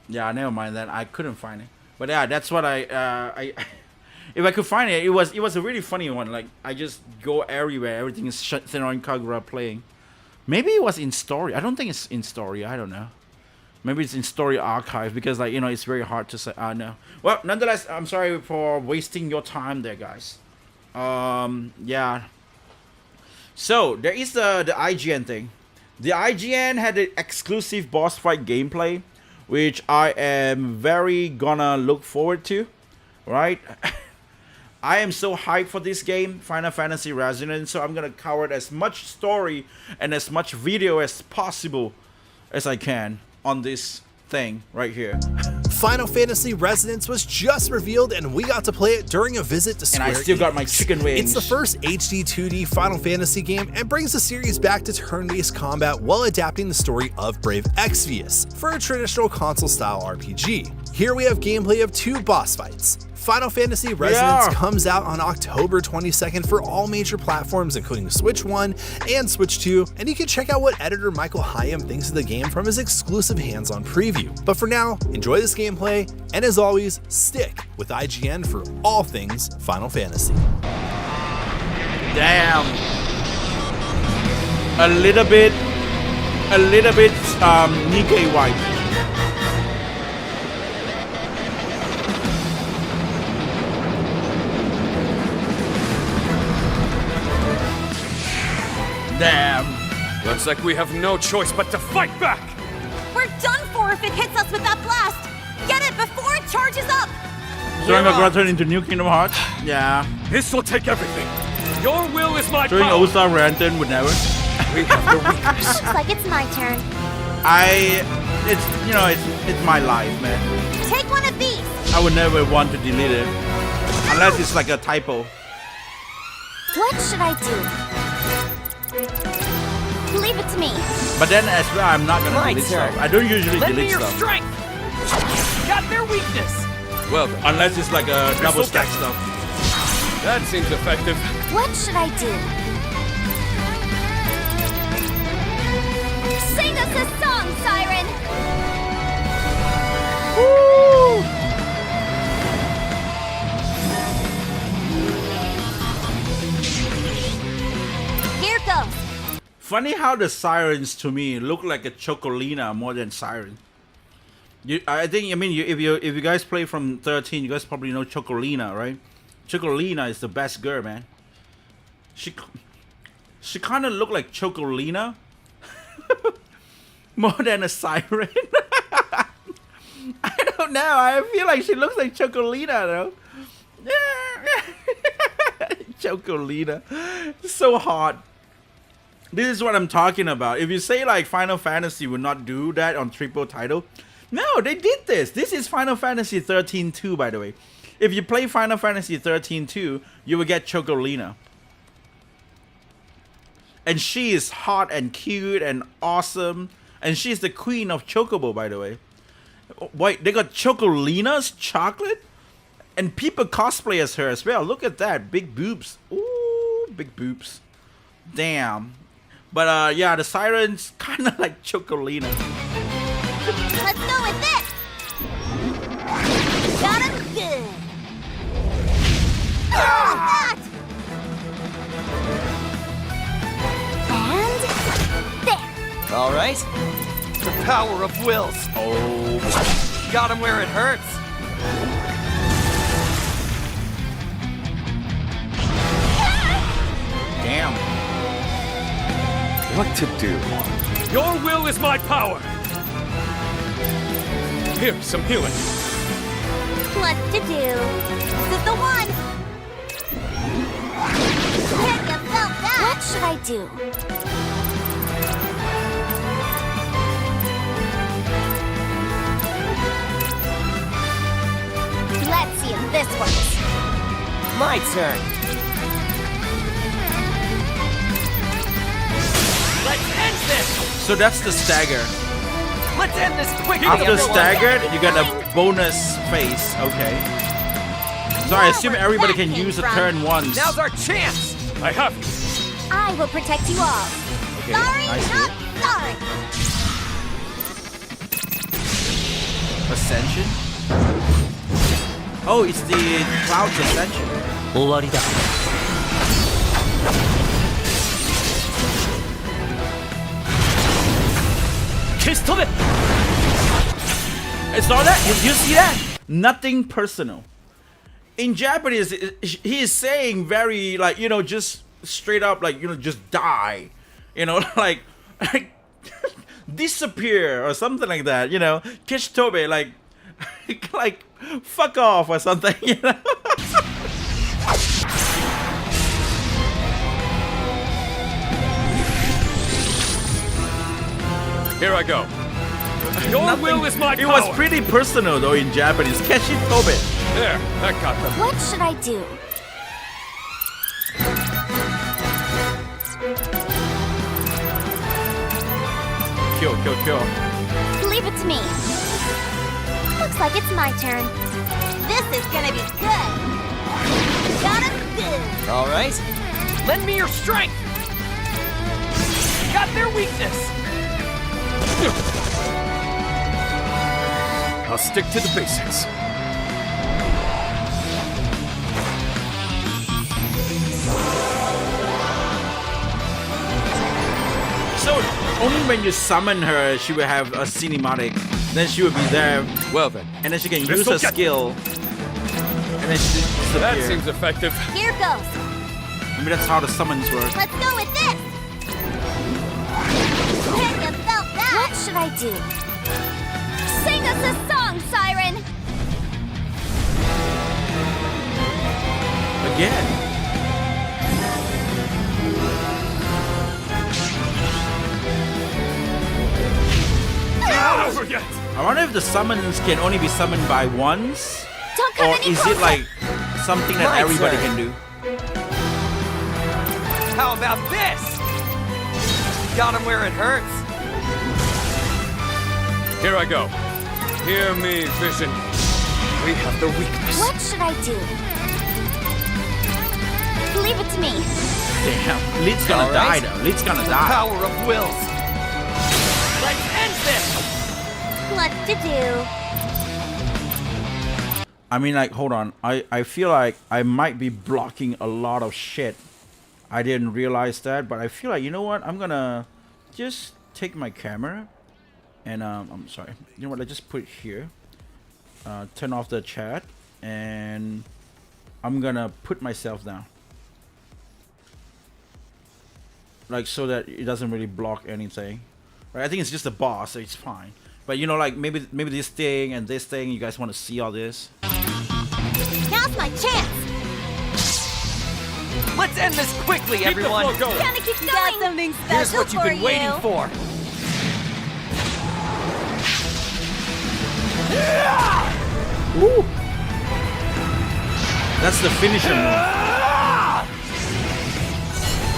Yeah, never mind that. I couldn't find it. But yeah, that's what I if I could find it, it was a really funny one. Like, I just go everywhere. Everything is Senran Kagura playing. Maybe it was in story. I don't think it's in story. I don't know. Maybe it's in story archive because, like, you know, it's very hard to say. No. Well, nonetheless, I'm sorry for wasting your time there, guys. Yeah. So there is the IGN thing. The IGN had an exclusive boss fight gameplay, which I am very gonna look forward to, right? I am so hyped for this game, Final Fantasy Resonance, so I'm gonna cover as much story and as much video as possible as I can on this thing right here. Final Fantasy Resonance was just revealed and we got to play it during a visit to Square And I still got Enix. my chicken wings. It's the first HD 2D Final Fantasy game and brings the series back to turn-based combat while adapting the story of Brave Exvius for a traditional console-style RPG. Here we have gameplay of 2 boss fights. Final Fantasy Resonance comes out on October 22nd for all major platforms including Switch 1 and Switch 2, and you can check out what editor Michael Hyam thinks of the game from his exclusive hands-on preview. But for now, enjoy this gameplay, and as always, stick with IGN for all things Final Fantasy. Damn. A little bit Nikkei white. Damn. Looks like we have no choice but to fight back! We're done for if it hits us with that blast! Get it before it charges up! Throwing a grotto into New Kingdom Hearts? Yeah. This will take everything. Your will is my Throwing power. Osa Ranton would never. We have the weakness. Looks like it's my turn. It's my life, man. Take one of these. I would never want to delete it. Unless it's like a typo. What should I do? Leave it to me. But then as well, I'm not gonna My delete turn. stuff. I don't usually Lend me delete your stuff. strength! Got their weakness! Well done. Unless it's like a double Crystal stack Dex. stuff. That seems effective. What should I do? Sing us a song, Siren! Here goes. Funny how the sirens to me look like a Chocolina more than siren. If you guys play from 13, you guys probably know Chocolina, right? Chocolina is the best girl, man. She kind of look like Chocolina more than a siren. I don't know. I feel like she looks like Chocolina though. Chocolina, so hot. This is what I'm talking about. If you say like Final Fantasy would not do that on triple title, no, they did this. This is Final Fantasy 13-2, by the way. If you play Final Fantasy 13-2, you will get Chocolina. And she is hot and cute and awesome. And she's the queen of Chocobo, by the way. Wait, they got Chocolina's chocolate? And people cosplay as her as well. Look at that. Big boobs. Ooh, big boobs. Damn. But yeah, the sirens kind of like Chocolina. Let's go with this. Got him good. That. And there. All right. The power of wills. Oh. Got him where it hurts. Damn. What to do? Your will is my power. Here's some healing. What to do? This is the one. There you felt that. What should I do? Let's see if this works. My turn. Let's end this. So that's the stagger. Let's end this quickly. After everyone. staggered, you get a bonus phase. Okay. So I assume everybody can use a turn once. Now's our chance. I have you. I will protect you all. Okay, Sorry, I see. not sorry. Ascension? Oh, it's the Cloud's Ascension. 終わりだ。 消し飛べ。 I saw that. You see that? Nothing personal. In Japanese, he is saying very like, you know, just straight up like, you know, just die. You know, like disappear or something like that. You know, Kishitobe, like fuck off or something. You know. Here I go. Your Nothing- will is my It power. was pretty personal though in Japanese. Keshi Tobe. There, that got them. What should I do? Kill, kill, kill. Leave it to me. Looks like it's my turn. This is gonna be good. Got him good. All right. Lend me your strength! Got their weakness! I'll stick to the basics. So only when you summon her, she will have a cinematic. Then she will be there, Well then, and then she can use This'll her get- skill. And then she that disappears. seems effective. Here goes. Maybe that's how the summons work. Let's go with this. Can you felt that? What should I do? Sing us a song, Siren. Again. Not over yet. I wonder if the summons can only be summoned by once, Don't come or any is closer. it like something that My everybody turn. can do? How about this? Got him where it hurts. Here I go. Hear me, Vision. We have the weakness. What should I do? Leave it to me. Damn, Lid's gonna All die right. though. Lid's gonna die. Power of wills. Let's end this! What to do? I mean, like, hold on. I feel like I might be blocking a lot of shit. I didn't realize that, but I feel like, you know what? I'm gonna just take my camera and I'm sorry. You know what? Let's just put it here. Turn off the chat, and I'm gonna put myself down, like so that it doesn't really block anything. Right? I think it's just a boss, so it's fine. But you know, like maybe this thing and this thing, you guys want to see all this? Now's my chance. Let's end this quickly, Keep everyone! the flow going. Gotta keep going. Got something special Here's what you've been for waiting you. for! Ooh. That's the finisher move.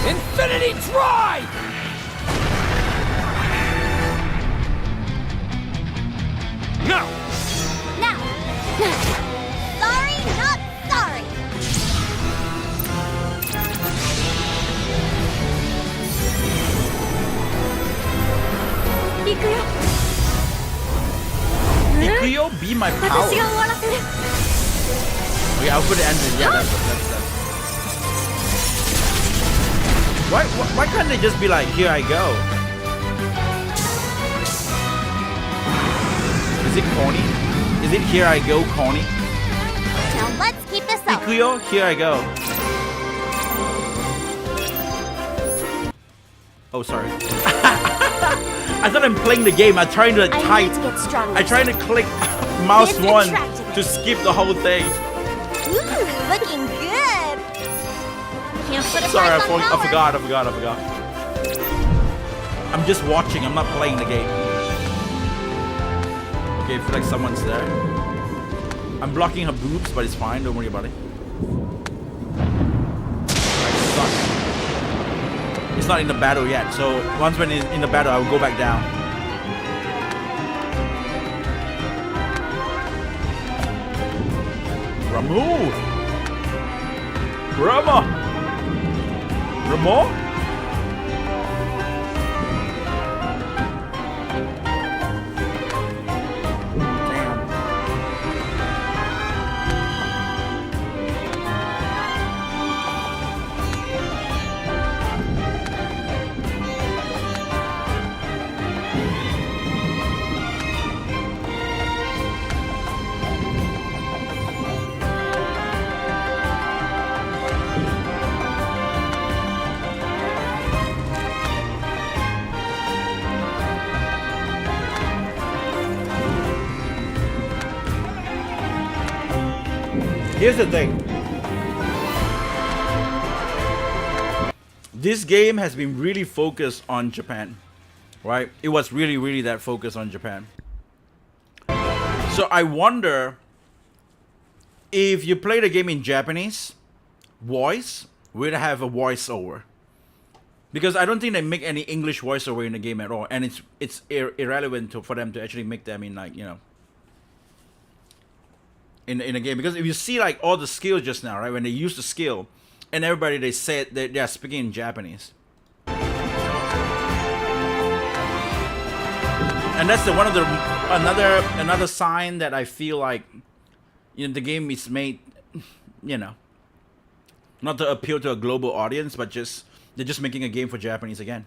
Infinity Drive! Now! Now. Sorry, not sorry. Ikuyo. Ikuyo, be my power. 私が終わらせる。 Okay, I'll put the ending. Yeah, that's. Why can't they just be like, here I go? Is it corny? Is it here I go corny? Now let's keep this up. Ikuyo, here I go. Oh, sorry. I thought I'm playing the game. I'm trying to I type. need to get stronger. I'm trying to click mouse This one attracted me. to skip the whole thing. Ooh, looking good. Can't put a Sorry, I, price on power. forgot. I'm just watching. I'm not playing the game. Okay, I feel like someone's there. I'm blocking her boobs, but it's fine. Don't worry about it. I suck. It's not in the battle yet. So once when it's in the battle, I will go back down. Ramu! Ramo? Damn. Here's the thing. This game has been really focused on Japan. right? It was really, really that focused on Japan. So I wonder if you play the game in Japanese, voice will have a voiceover. Because I don't think they make any English voiceover in the game at all, and it's irrelevant for them to actually make them in, like, you know, in a game. Because if you see like all the skills just now, right, when they use the skill, and everybody they said they are speaking in Japanese, and that's the one of the another sign that I feel like, you know, the game is made, you know, not to appeal to a global audience, but just they're just making a game for Japanese again.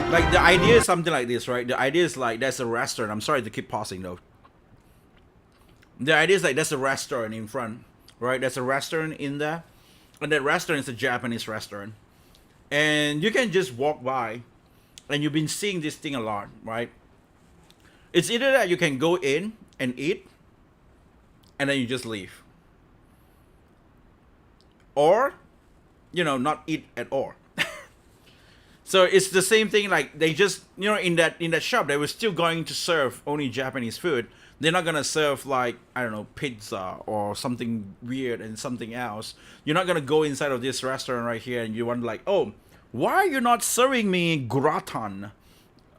Like, the idea is something like this, right? The idea is like there's a restaurant. I'm sorry to keep pausing though. The idea is like there's a restaurant in front, right? There's a restaurant in there, and that restaurant is a Japanese restaurant, and you can just walk by, and you've been seeing this thing a lot, right? It's either that you can go in and eat, and then you just leave, or, you know, not eat at all. So it's the same thing. Like, they just, you know, in that shop, they were still going to serve only Japanese food. They're not gonna serve, like, I don't know, pizza or something weird and something else. You're not gonna go inside of this restaurant right here and you wonder like, oh, why are you not serving me gratin,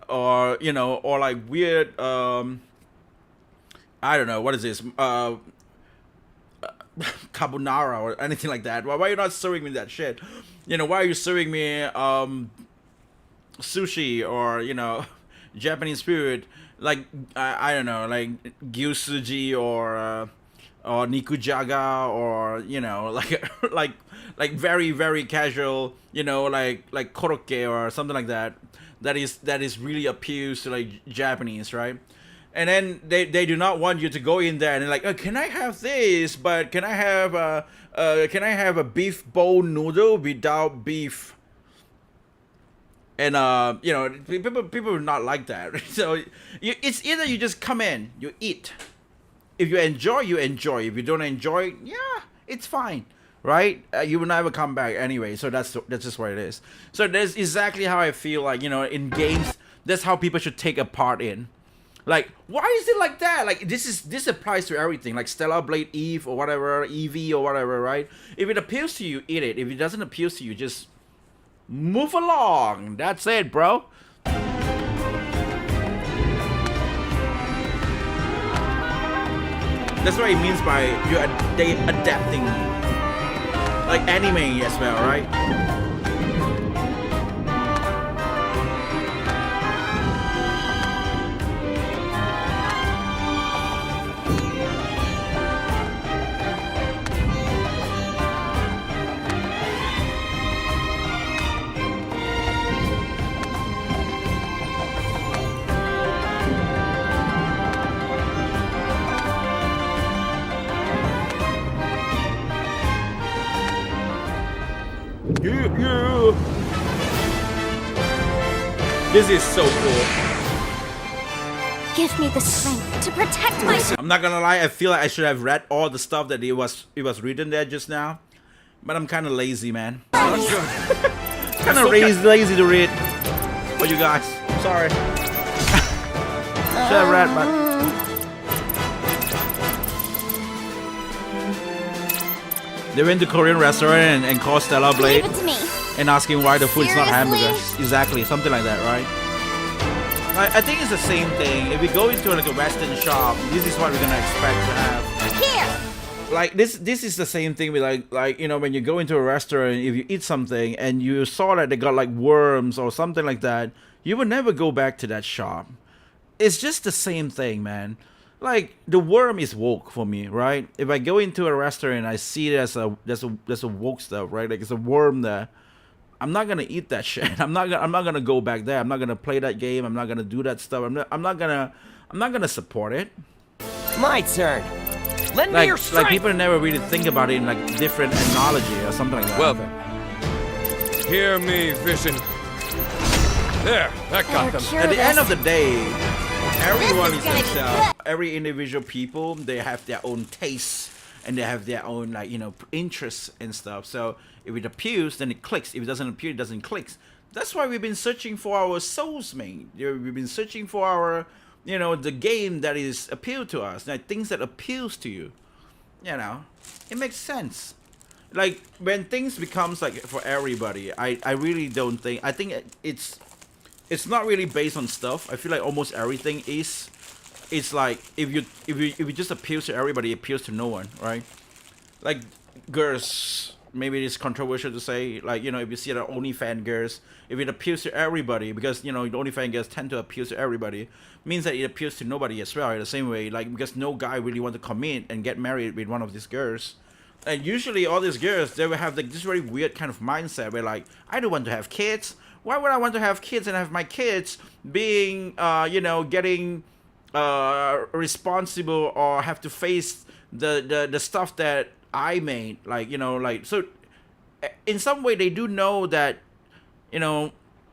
or, you know, or like weird, I don't know, what is this, carbonara or anything like that. Why are you not serving me that shit? You know, why are you serving me sushi or, you know, Japanese food, like, I don't know, like gyusuji or nikujaga, or, you know, like very, very casual, you know, like korokke or something like that. That is really appeals to like Japanese, right? And then they do not want you to go in there and they're like, oh, can I have this? But can I have a beef bowl noodle without beef? And you know, people are not like that. So it's either you just come in, you eat. If you enjoy, you enjoy. If you don't enjoy, yeah, it's fine, right? You will never come back anyway. So that's just what it is. So that's exactly how I feel like, you know, in games, that's how people should take a part in. Like, why is it like that? Like, this applies to everything. Like Stellar Blade Eve or whatever, EV or whatever, right? If it appeals to you, eat it. If it doesn't appeal to you, just move along. That's it, bro. That's what it means by they adapting, like anime as well, right? Yeah. This is so cool. Give me the strength to protect myself. I'm not gonna lie, I feel like I should have read all the stuff that it was written there just now, but I'm kind of lazy, man. Kind of lazy to read for you guys. Sorry. Should have read, but they went to Korean restaurant and called Stellar Blade Leave it to me. and asking why the food's not Seriously? hamburgers. Exactly, something like that, right? I think it's the same thing. If we go into like a Western shop, this is what we're gonna expect to have. Here. Like this is the same thing with like, you know, when you go into a restaurant, if you eat something and you saw that they got like worms or something like that, you would never go back to that shop. It's just the same thing, man. Like, the worm is woke for me, right? If I go into a restaurant and I see there's a woke stuff, right? Like, it's a worm there, I'm not gonna eat that shit. I'm not gonna go back there. I'm not gonna play that game. I'm not gonna do that stuff. I'm not gonna support it. My turn. Lend me your Like strength. people never really think about it in like different analogy or something like that. Well then, hear me, vision. There, that got them. At the end of the day, everyone This is is gonna be themselves. good. Every individual people, they have their own tastes and they have their own like interests and stuff. So if it appeals, then it clicks. If it doesn't appeal, it doesn't click. That's why we've been searching for our soulmate. We've been searching for our the game that is appeal to us, like things that appeals to you. It makes sense. Like when things becomes like for everybody, I really don't think. I think it's not really based on stuff. I feel like almost everything is. It's like if it just appeals to everybody, it appeals to no one, right? Like girls, maybe it's controversial to say. Like if you see the OnlyFans girls, if it appeals to everybody, because the OnlyFans girls tend to appeal to everybody, means that it appeals to nobody as well. In the same way, like because no guy really want to commit and get married with one of these girls. And usually all these girls, they will have like this very weird kind of mindset where like, I don't want to have kids. Why would I want to have kids and have my kids being, getting responsible or have to face the stuff that I made? So in some way they do know that,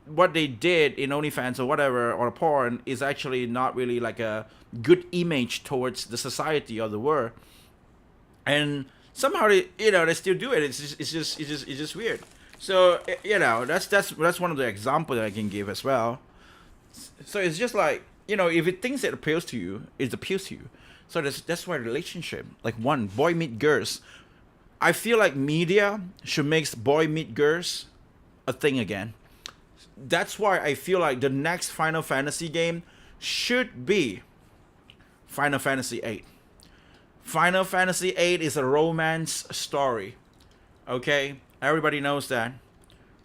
what they did in OnlyFans or whatever, or porn is actually not really like a good image towards the society or the world. And somehow they still do it. It's just weird. So that's one of the examples that I can give as well. So it's just like if it thinks that appeals to you, it appeals to you. So that's why relationship, like one boy meet girls. I feel like media should make boy meet girls a thing again. That's why I feel like the next Final Fantasy game should be Final Fantasy VIII. Final Fantasy VIII is a romance story. Okay? Everybody knows that.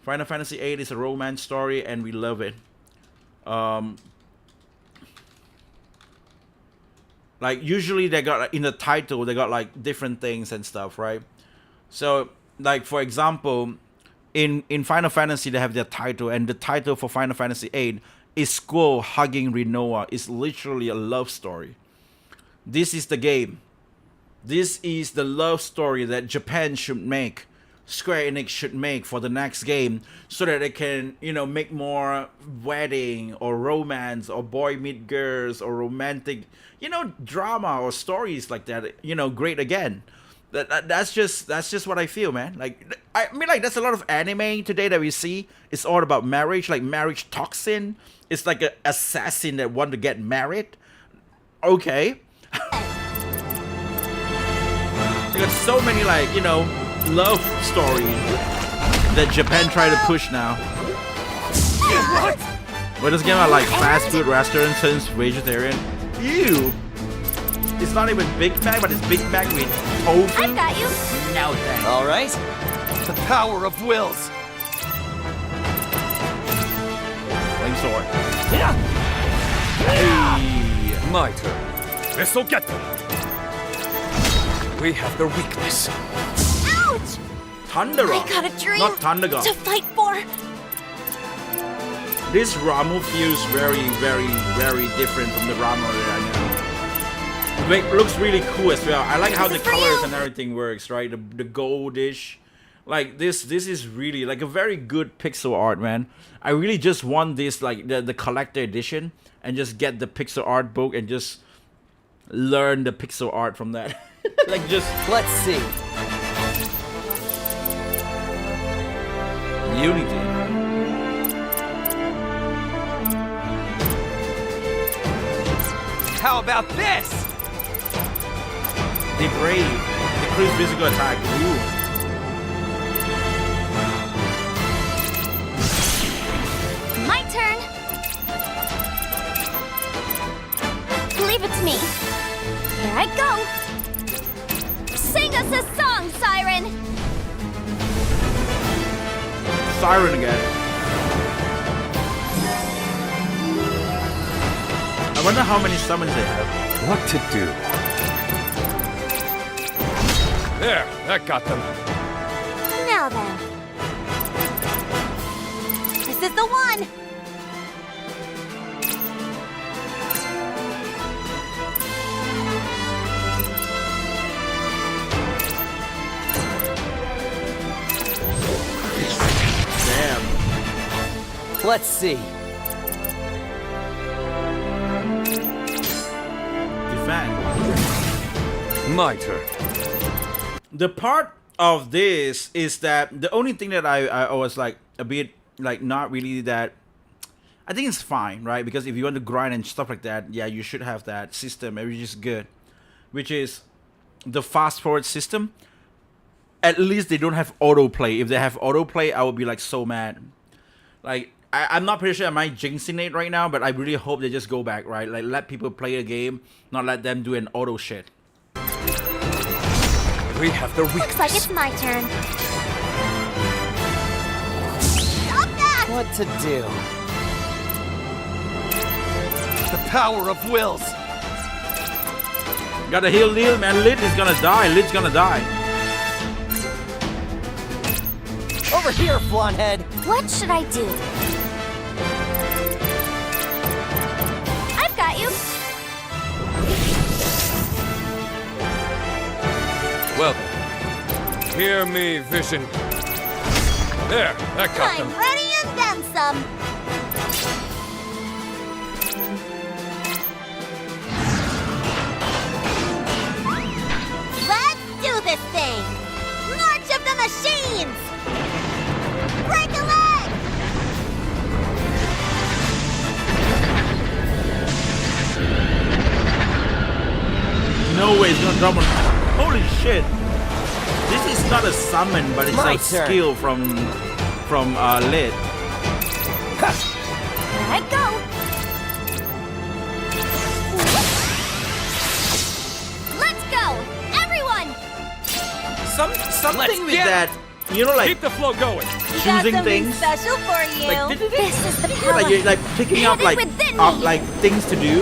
Final Fantasy VIII is a romance story and we love it. Like usually they got like, in the title they got like different things and stuff, right? So like for example, in Final Fantasy they have their title, and the title for Final Fantasy VIII is Squall hugging Rinoa. It's literally a love story. This is the game. This is the love story that Japan should make, Square Enix should make for the next game, so that they can, make more wedding or romance or boy meet girls or romantic, drama or stories like that, great again. That's just what I feel, man. Like I mean, like there's a lot of anime today that we see. It's all about marriage, like marriage toxin. It's like an assassin that want to get married. Okay. There's so many love stories that Japan try to push now. What is it about like fast food restaurants turns vegetarian? Ew. It's not even Big Mac, but it's Big Mac with tofu. I got you. No thanks. All right. The power of wills. Flame sword. Yeah. Hey. My turn. This'll get them. We have their weakness. Ouch! Thunderock. I got a dream Not Thundergon. to fight for. This Ramu feels very, very, very different from the Ramu that I know. It looks really cool as well. I like how the This is for colors you. and everything works, right? The goldish. Like this is really like a very good pixel art, man. I really just want this like the collector edition and just get the pixel art book and just learn the pixel art from that. Like just Let's see. Unity. How about this? The brave. Decrease physical attack. Ooh. My turn. Leave it to me. Here I go. Sing us a song, Siren. Siren again. I wonder how many summons they have. What to do? There, that got them. Now then. This is the one. Damn. Let's see. My turn. The part of this is that the only thing that I was like a bit like not really that. I think it's fine, right? Because if you want to grind and stuff like that, yeah, you should have that system, which is good. Which is the fast forward system. At least they don't have autoplay. If they have autoplay, I would be like so mad. Like I'm not pretty sure I might jinxing it right now, but I really hope they just go back, right? Like let people play the game, not let them do an auto shit. We have the Looks like it's my turn. Stop that! What to do? The power of wills. Gotta heal Lil, man. Lid is gonna die. Lid's gonna die. Over here, Flawnhead. What should I do? I've got you. Well then, hear me, vision. There, that got I'm them. ready and then some. Let's do this thing. March of the Machines. Break a leg. No way, it's gonna drop on. Holy shit! This is not a summon, but it's My a turn. skill from Lid. Here I go. Let's go, everyone. Something with get that, you know, like Keep the flow going. choosing things. special for you. Like, this is the power. Like you're like picking up like Hidden within me. like things to do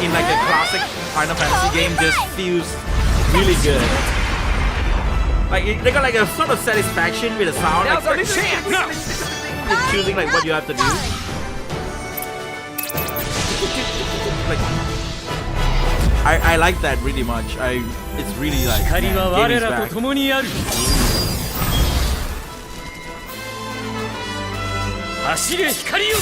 in like a classic Final Fantasy game just feels really good. Like they got like a sort of satisfaction with the sound. Now's like, our chance. No. Just choosing like what you have to do. Like I like that really much. It's really like 光 man, は我 gaming's ら back. と共にある。走れ光よ。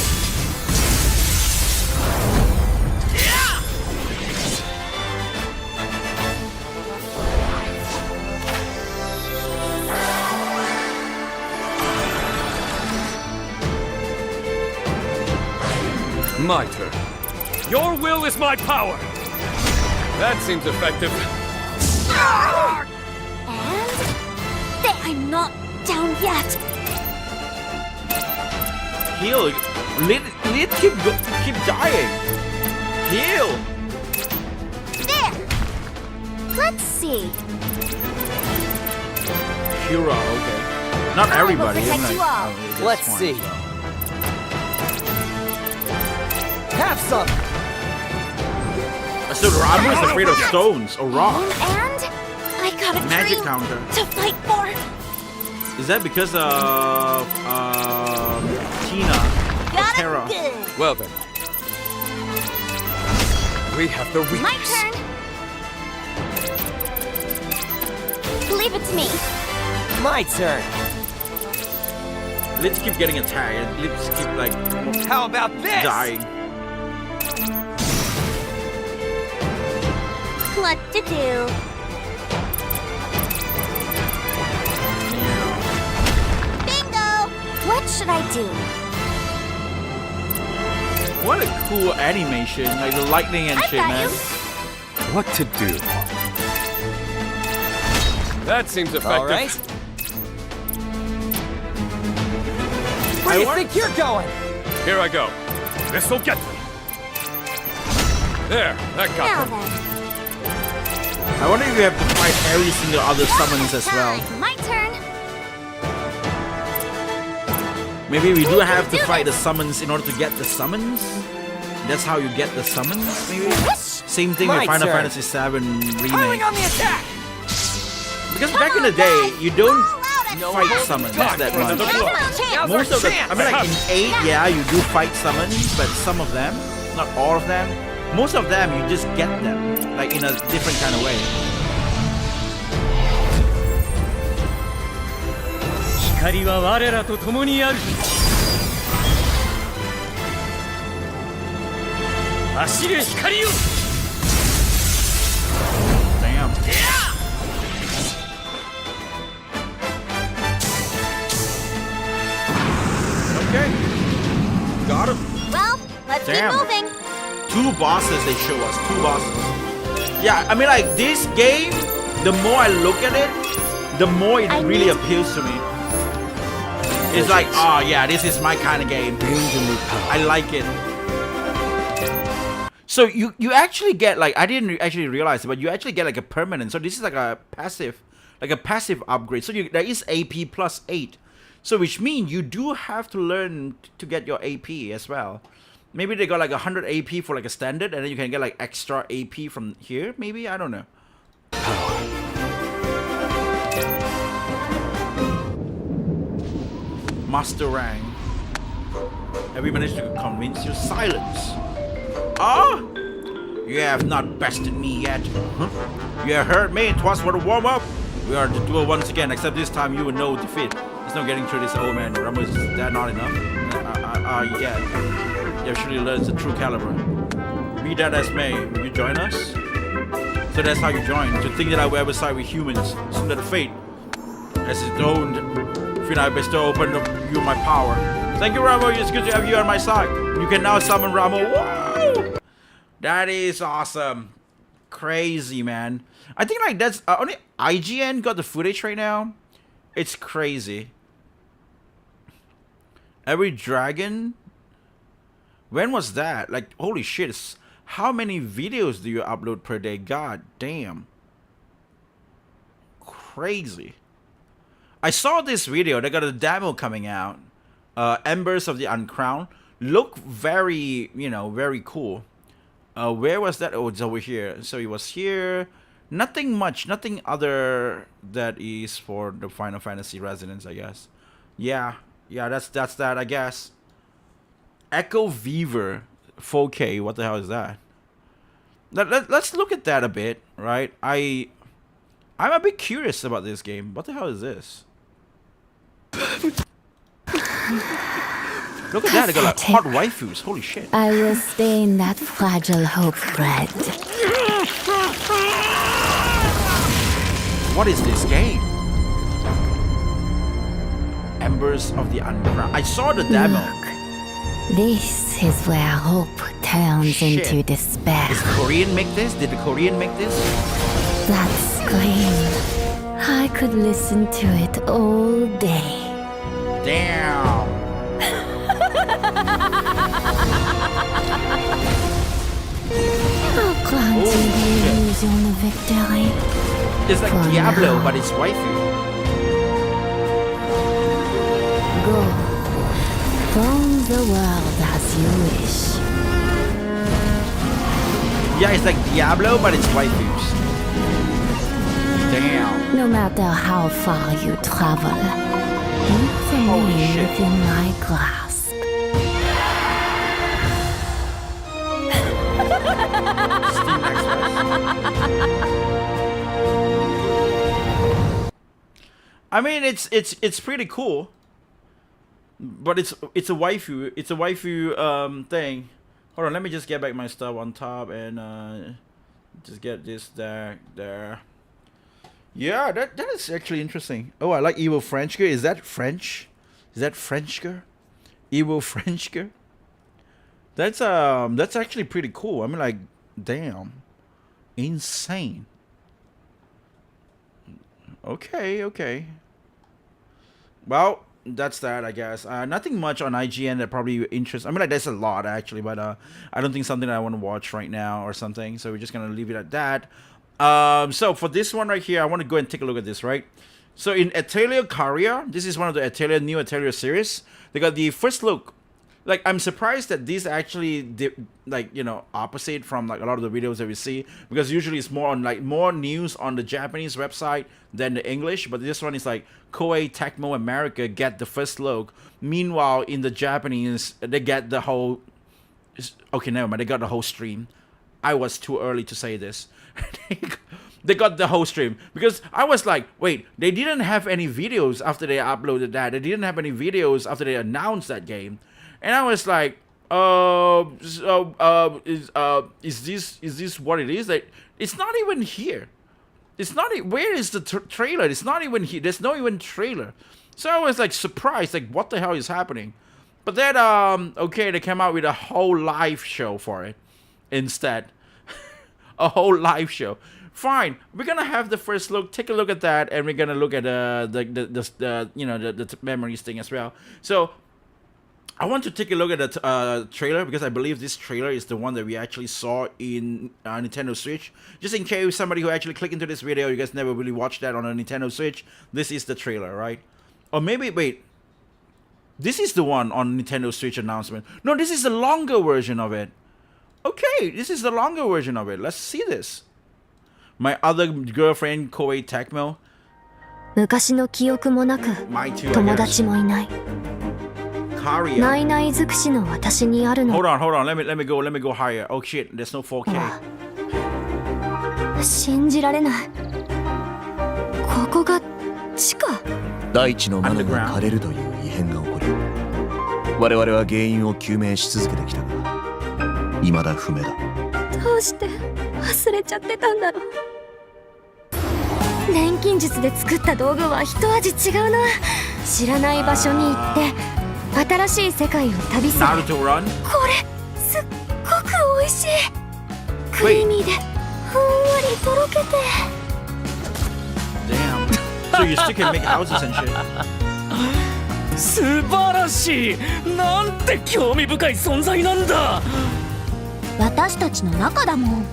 My turn. Your will is my power. That seems effective. And I'm not down yet. Heal. Lid keep dying. Heal. There. Let's see. Hero, okay. Not everybody. protect I'm you like, all. oh, that's Let's fine, see. so. Have some. So Ramu is afraid of stones or rock. And I got a Magic dream counter. to fight for. Is that because of Tina or Got Terra? it good. Well then. We have the weakness. My turn. Leave it to me. My turn. Let's keep getting attacked and let's keep like How about this? dying. What to do? Bingo! What should I do? What a cool animation, like the lightning and I've shit, got man. you. What to do? That seems effective. All right. Where do you think you're going? Here I go. This'll get them. There, that got Now them. then. I wonder if you have to fight every single other summons as well. Time. My turn. Maybe we do We have can to do fight the this. summons in order to get the summons. That's how you get the summons, maybe? Whoosh. Same thing My with Final turn. Fantasy VII Piling Remake. on the attack. Because Come back in the on, day, guys. you don't Roll out and fight fight. summons Time that for another much. blow. Now's our chance. Most of the, chance. I mean, like in 8, yeah, you do fight summons, but some of them, not all of them, most of them you just get them, like in a different kind of way. 光は我らと共にある。走れ光よ。 Damn. Okay. Got him. Well, let's Damn. keep moving. 2 bosses they show us. 2 bosses. Yeah, I mean, like, this game, the more I look at it, the more it I really need- appeals to me. It's like, oh yeah, this is my kind of game. I like it. So you actually get, like, I didn't actually realize it, but you actually get like a permanent. So this is like a passive upgrade. So there is AP plus 8. So which means you do have to learn to get your AP as well. Maybe they got like 100 AP for like a standard, and then you can get like extra AP from here. Maybe, I don't know. Master rank. Have we managed to convince your silence? Ah? You have not bested me yet. You have heard me. Twas for the warm-up. We are to duel once again, except this time you will know defeat. There's no getting through this. Oh man, Rumble, is that not enough? Yeah. You actually learns the true caliber. Be that as may, will you join us? So that's how you join. To think that I will ever side with humans, soon that the fate as its own, feel I bestow upon you my power. Thank you, Ramo. It's good to have you on my side. You can now summon Ramo. Whoa! That is awesome. Crazy, man. I think like that's only IGN got the footage right now. It's crazy. Every dragon. When was that? Like, holy shit. How many videos do you upload per day? God damn. Crazy. I saw this video. They got a demo coming out. Embers of the Uncrowned. Look very, very cool. Where was that? Oh, it's over here. So it was here. Nothing much. Nothing other that is for the Final Fantasy residents, I guess. Yeah, that's that, I guess. Echo Weaver 4K. What the hell is that? Let's look at that a bit, right? I'm a bit curious about this game. What the hell is this? Look at that, they got like hot waifus. Holy shit. I will stain that fragile hope red. What is this game? Embers of the Uncrowned. I saw the demo. Look, this is where hope turns Shit. into despair. Is Korean make this? Did the Korean make this? That scream. I could listen to it all day. Damn. I'll grant you the illusion of victory. It's like For Diablo, now. but it's waifu. Go. Roam the world as you wish. Yeah, it's like Diablo, but it's waifus. Damn. No matter how far you travel, you Holy remain shit. within my grasp. Steam Express. I mean, it's pretty cool, but it's a waifu. It's a waifu thing. Hold on, let me just get back my stuff on top and just get this there. Yeah, that is actually interesting. Oh, I like Evil French girl. Is that French? Is that French girl? Evil French girl. That's actually pretty cool. I mean, like, damn, insane. Okay. Well, that's that, I guess. Nothing much on IGN that probably interests. I mean, like, there's a lot actually, but I don't think something that I want to watch right now or something. So we're just gonna leave it at that. So for this one right here, I want to go and take a look at this, right? So in Atelier Carrier, this is one of the new Atelier series. They got the first look. Like, I'm surprised that this actually opposite from like a lot of the videos that we see, because usually it's more on like more news on the Japanese website than the English, but this one is like Koei Tecmo America get the first look. Meanwhile, in the Japanese, they get the whole. Okay, never mind. They got the whole stream. I was too early to say this. They got the whole stream, because I was like, wait, they didn't have any videos after they uploaded that. They didn't have any videos after they announced that game. And I was like, is this what it is? Like, it's not even here. It's not. Where is the trailer? It's not even here. There's no even trailer. So I was like surprised, like what the hell is happening? But then, okay, they came out with a whole live show for it instead. A whole live show. Fine, we're gonna have the first look. Take a look at that, and we're gonna look at the you know the memories thing as well. So I want to take a look at the trailer because I believe this trailer is the one that we actually saw in Nintendo Switch. Just in case somebody who actually clicked into this video, you guys never really watched that on a Nintendo Switch. This is the trailer, right? Or maybe wait. This is the one on Nintendo Switch announcement. No, this is the longer version of it. Okay, this is the longer version of it. Let's see this. My other girlfriend, Koei Tecmo. 昔の記憶もなく My too, I 友 guess. 達もいない Karia. ないない尽くしの私にあるの Hold on. Let me go higher. Oh shit, there's no 4K. 信じられないここが地下大地のマナが枯れるという異変が起こり我々は原因を究明し続けてきたが未だ不明だどうして忘れちゃってたんだろう錬金術で作った道具は一味違うな知らない場所に行って新しい世界を旅する Naruto Run. これすっごく美味しいクリーミーでふんわりとろけて Damn. So you still can make houses and shit. 素晴らしい。なんて興味深い存在なんだ。私たちの中だもん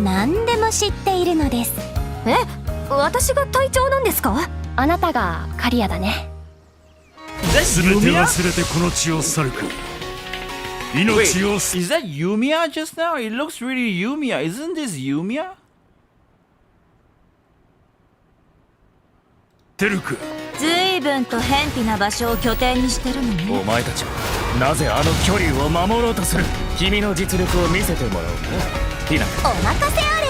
何でも知っているのですえ私が隊長なんですかあなたがカリアだね Is that Yumiya? れてこの地を去るか。 Wait, is that Yumiya just now? It looks really Yumiya. Isn't this Yumiya? てるか。ずいぶんと偏僻な場所を拠点にしてるのねお前たちはなぜあの距離を守ろうとする。君の実力を見せてもらおうか。ティナ。お任せあれ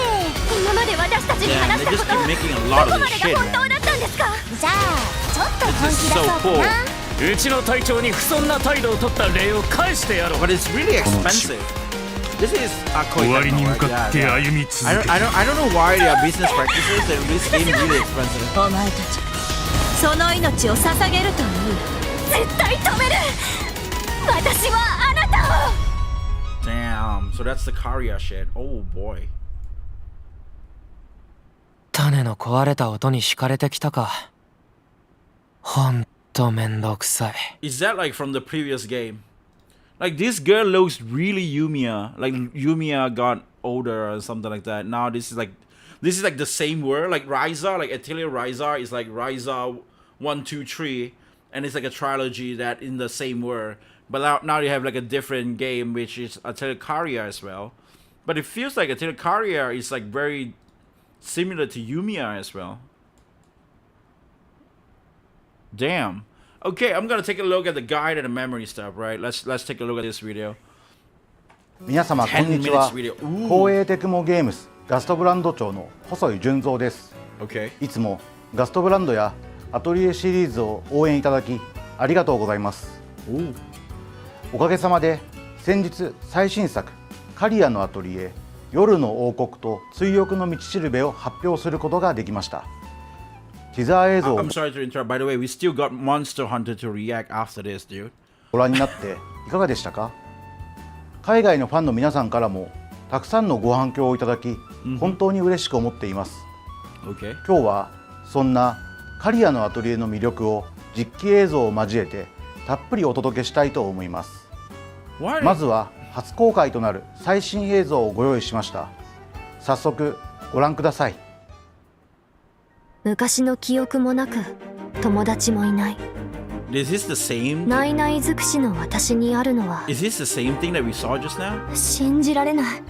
今まで私たちに Damn, 話 they したこ just と keep making a lot ど of こま this で shit, が本 man. 当だったんですかじゃあちょっと This 本 is 気出 so そう cool. かなうちの隊長に不遜な態度を取った礼を返してやろう。 But it's really expensive. This is Koei 終わり Tecmo, に向 right? かって Yeah, yeah. 歩み続 I け don't, I don't, I don't know why their business practices and this game is really expensive. お前たちその命を捧げるといい絶対止める私はあなたを Damn. So that's the Karia shit. Oh boy. 種の壊れた音に惹かれてきたかほんとめんどくさい Is that like from the previous game? Like this girl looks really Yumiya. Like Yumiya got older or something like that. Now this is like the same word. Like Ryza, like Atelier Ryza is like Ryza 1, 2, 3, and it's like a trilogy that in the same word. But now you have like a different game which is Atelier Karia as well. But it feels like Atelier Karia is like very similar to Yumiya as well. Damn. Okay, I'm gonna take a look at the guide and the memory stuff, right? Let's take a look at this video. 皆様こんにちは光栄テクモゲームスガストブランド長の細井純三です Okay. いつもガストブランドやアトリエシリーズを応援いただきありがとうございますおかげさまで先日最新作カリアのアトリエ夜の王国と追憶の道しるべを発表することができましたティザー映像を I'm sorry to interrupt. By the way, we still got Monster Hunter to react after this, dude. ご覧になっていかがでしたか海外のファンの皆さんからもたくさんのご反響をいただき本当に嬉しく思っています Okay. 今日はそんなカリアのアトリエの魅力を実機映像を交えてたっぷりお届けしたいと思います Why? まずは初公開となる最新映像をご用意しました早速ご覧ください昔の記憶もなく友達もいない Is this the same? ないない尽くしの私にあるのは Is this the same thing that we saw just now? 信じられない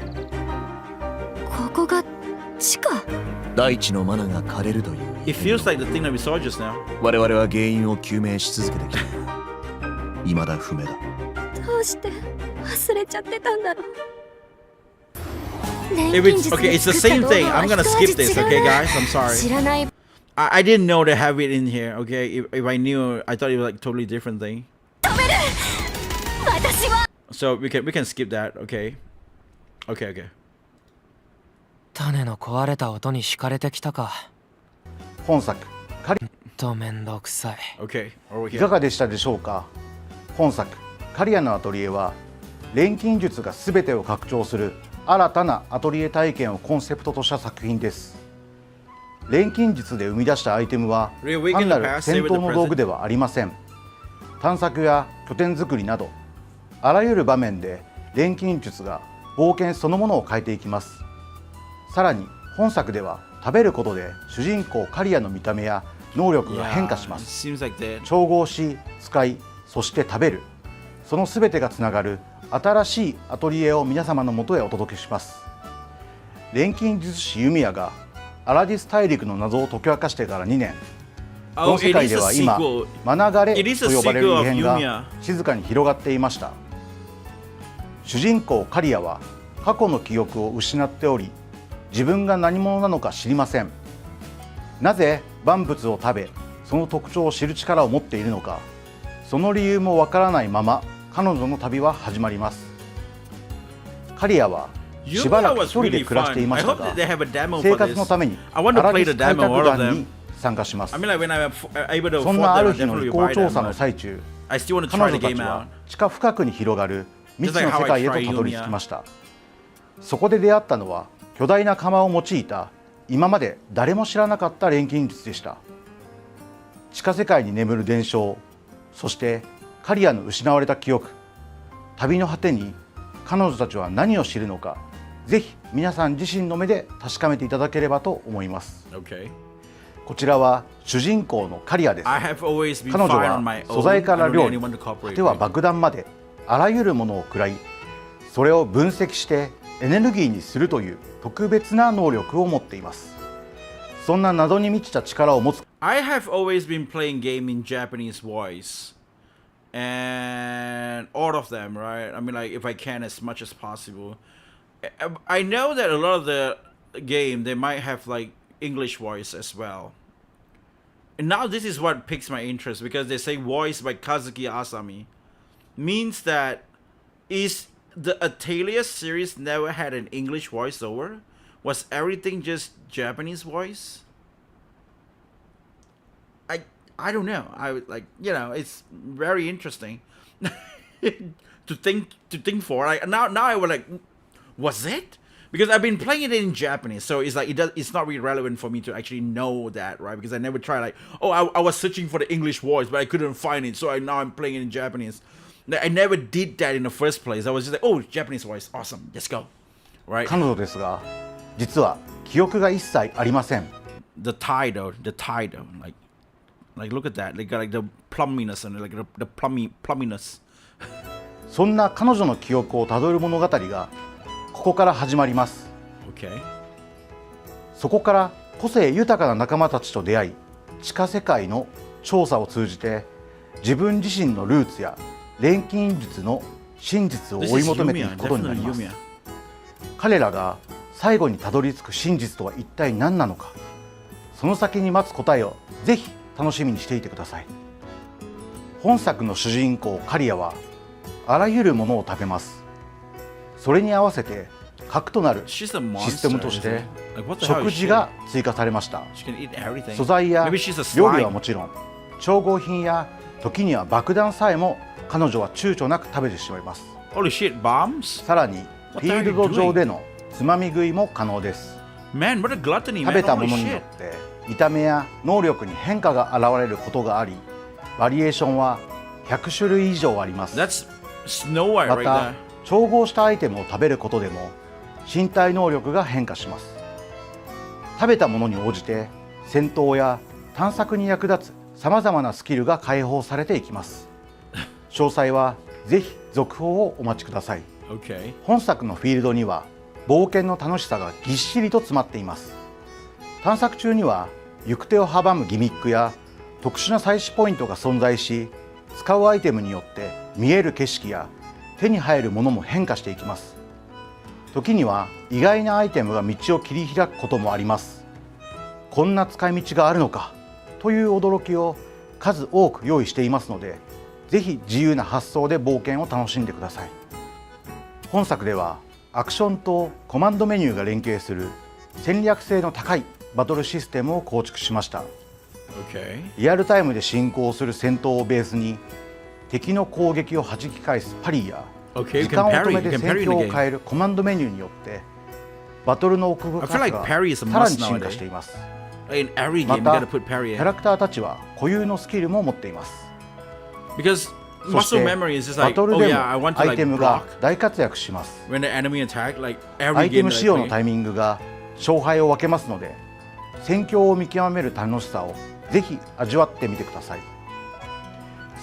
ここが地下大地のマナが枯れるという It feels like the thing that we saw just now. 我々は原因を究明し続けてきた未だ不明だどうして忘れちゃってたんだろう If it's okay, it's the same thing. I'm gonna skip this, okay, guys? I'm sorry. 知らない I didn't know they have it in here, okay? If I knew, I thought it was like totally different thing. 止める私は So we can skip that, okay? Okay. 種の壊れた音に惹かれてきたか本作カリとめんどくさい。 Okay, over いか here. がでしたでしょうか。本作カリアのアトリエは錬金術が全てを拡張する新たなアトリエ体験をコンセプトとした作品です。錬金術で生み出したアイテムは Reawaken 単な the る past, 戦 save the 闘の道具ではありません。探索や拠点作りなどあらゆる場面で錬金術が冒険そのものを変えていきます。さらに本作では食べることで主人公カリアの見た目や能力が変化しま It す。 seems like that. 調合し使いそして食べる、そのすべてがつながる新しいアトリエを皆様のもとへお届けします。錬金術師ユミヤがアラディス大陸の謎を解き明かしてから2年、こ Oh, の世 it 界 is で a は今 sequel. マナガレ It is と a 呼ばれる sequel 異 of 変 Yumiya. が静かに広がっていました。主人公カリアは過去の記憶を失っており、自分が何者なのか知りません。なぜ万物を食べその特徴を知る力を持っているのか、その理由もわからないまま彼女の旅は始まります。カリアはしばら Yumiya く was 一人で really 暮らしてい fun. ま I した hope が that they have a demo 生 for 活 this. のために I want to アラ play デ the ィス開 demo, 拓 all of 団 them. に参加します。 I mean, like when I'm able to そん afford な them, あ I'll る日の definitely 飛 buy 行調 them. 査の But 最中、 I still want to 彼 try 女 the た game ち out. は地下深くに広がる未知 Just の like how 世 I 界へと tried たどり着 Yumiya. きました。そこで出会ったのは巨大な釜を用いた今まで誰も知らなかった錬金術でした。地下世界に眠る伝承、そしてカリアの失われた記憶、旅の果てに彼女たちは何を知るのか、ぜひ皆さん自身の目で確かめていただければと思います。 Okay. こちらは主人公のカリアです。 I have always been 彼女 fine on my は own. 素材から I don't 料 need 理、 anyone to 果 cooperate ては with. 爆弾まであらゆるものを食らい、それを分析してエネルギーにするという特別な能力を持っています。そんな謎に満ちた力を持つ I have always been playing game in Japanese voice, and all of them, right? I mean, like if I can, as much as possible. I know that a lot of the game they might have like English voice as well. And now this is what piques my interest because they say voice by Kazuki Asami means that is the Atelier series never had an English voiceover? Was everything just Japanese voice? I don't know. I would like, you know, it's very interesting to think for. Like now I would like, was it? Because I've been playing it in Japanese, so it's like it's not really relevant for me to actually know that, right? Because I never tried like, oh, I was searching for the English voice, but I couldn't find it, so now I'm playing it in Japanese. I never did that in the first place. I was just like, oh, Japanese voice, awesome, let's go, right? 彼女ですが、実は記憶が一切ありません。 The title, like look at that. They got like the plumminess and like the plumminess. そんな彼女の記憶をたどる物語がここから始まります。 Okay. そこから個性豊かな仲間たちと出会い、地下世界の調査を通じて自分自身のルーツや錬金術の真実を This 追い is 求めてい Yumiya, くことになり definitely ます。 Yumiya. 彼らが最後にたどり着く真実とは一体何なのか、その先に待つ答えをぜひ楽しみにしていてください。本作の主人公カリアはあらゆるものを食べます。それに合わせて核となる She's a システム monster. とし isn't て it? Like what the hell 食 is 事 she? が追加されました。 She can eat everything. 素材や Maybe she's a 料理は slime. もちろん、調合品や時には爆弾さえも彼女は躊躇なく食べてしまいます。 Holy shit, bombs? さらに What フ the ィ hell ー are ル you ド doing? 上でのつまみ食いも可能です。 Man, what a gluttony, 食 man. べた Holy ものによ shit. って見た目や能力に変化が現れることがあり、バリエーションは100種類以上あります。 That's Snow White ま right た there. 調合したアイテムを食べることでも身体能力が変化します。食べたものに応じて戦闘や探索に役立つさまざまなスキルが解放されていきます。詳細はぜひ続報をお待ちください。 Okay. 本作のフィールドには冒険の楽しさがぎっしりと詰まっています。探索中には行く手を阻むギミックや特殊な採取ポイントが存在し、使うアイテムによって見える景色や手に入るものも変化していきます。時には意外なアイテムが道を切り開くこともあります。こんな使い道があるのかという驚きを数多く用意していますので、ぜひ自由な発想で冒険を楽しんでください。本作ではアクションとコマンドメニューが連携する戦略性の高いバトルシステムを構築しました。 Okay. リアルタイムで進行する戦闘をベースに敵の攻撃を弾き返すパリーや Okay, you 時 can 間を parry. 止め You て can 戦 parry in 況 the を game. 変えるコマンドメニューによってバトルの奥深さ I feel like が parry is a さら must に進化 nowadays. しています。 In every ま game, you た gotta put parry キ in. ャラクターたちは固有のスキルも持っています。 Because そし muscle て memory is just バ like, トル oh でも yeah, I want to アイ like テムが block 大活躍します。 when the enemy attack. Like ア every イテ game ム that 使 I 用の play. タイミングが勝敗を分けますので、戦況を見極める楽しさをぜひ味わってみてください。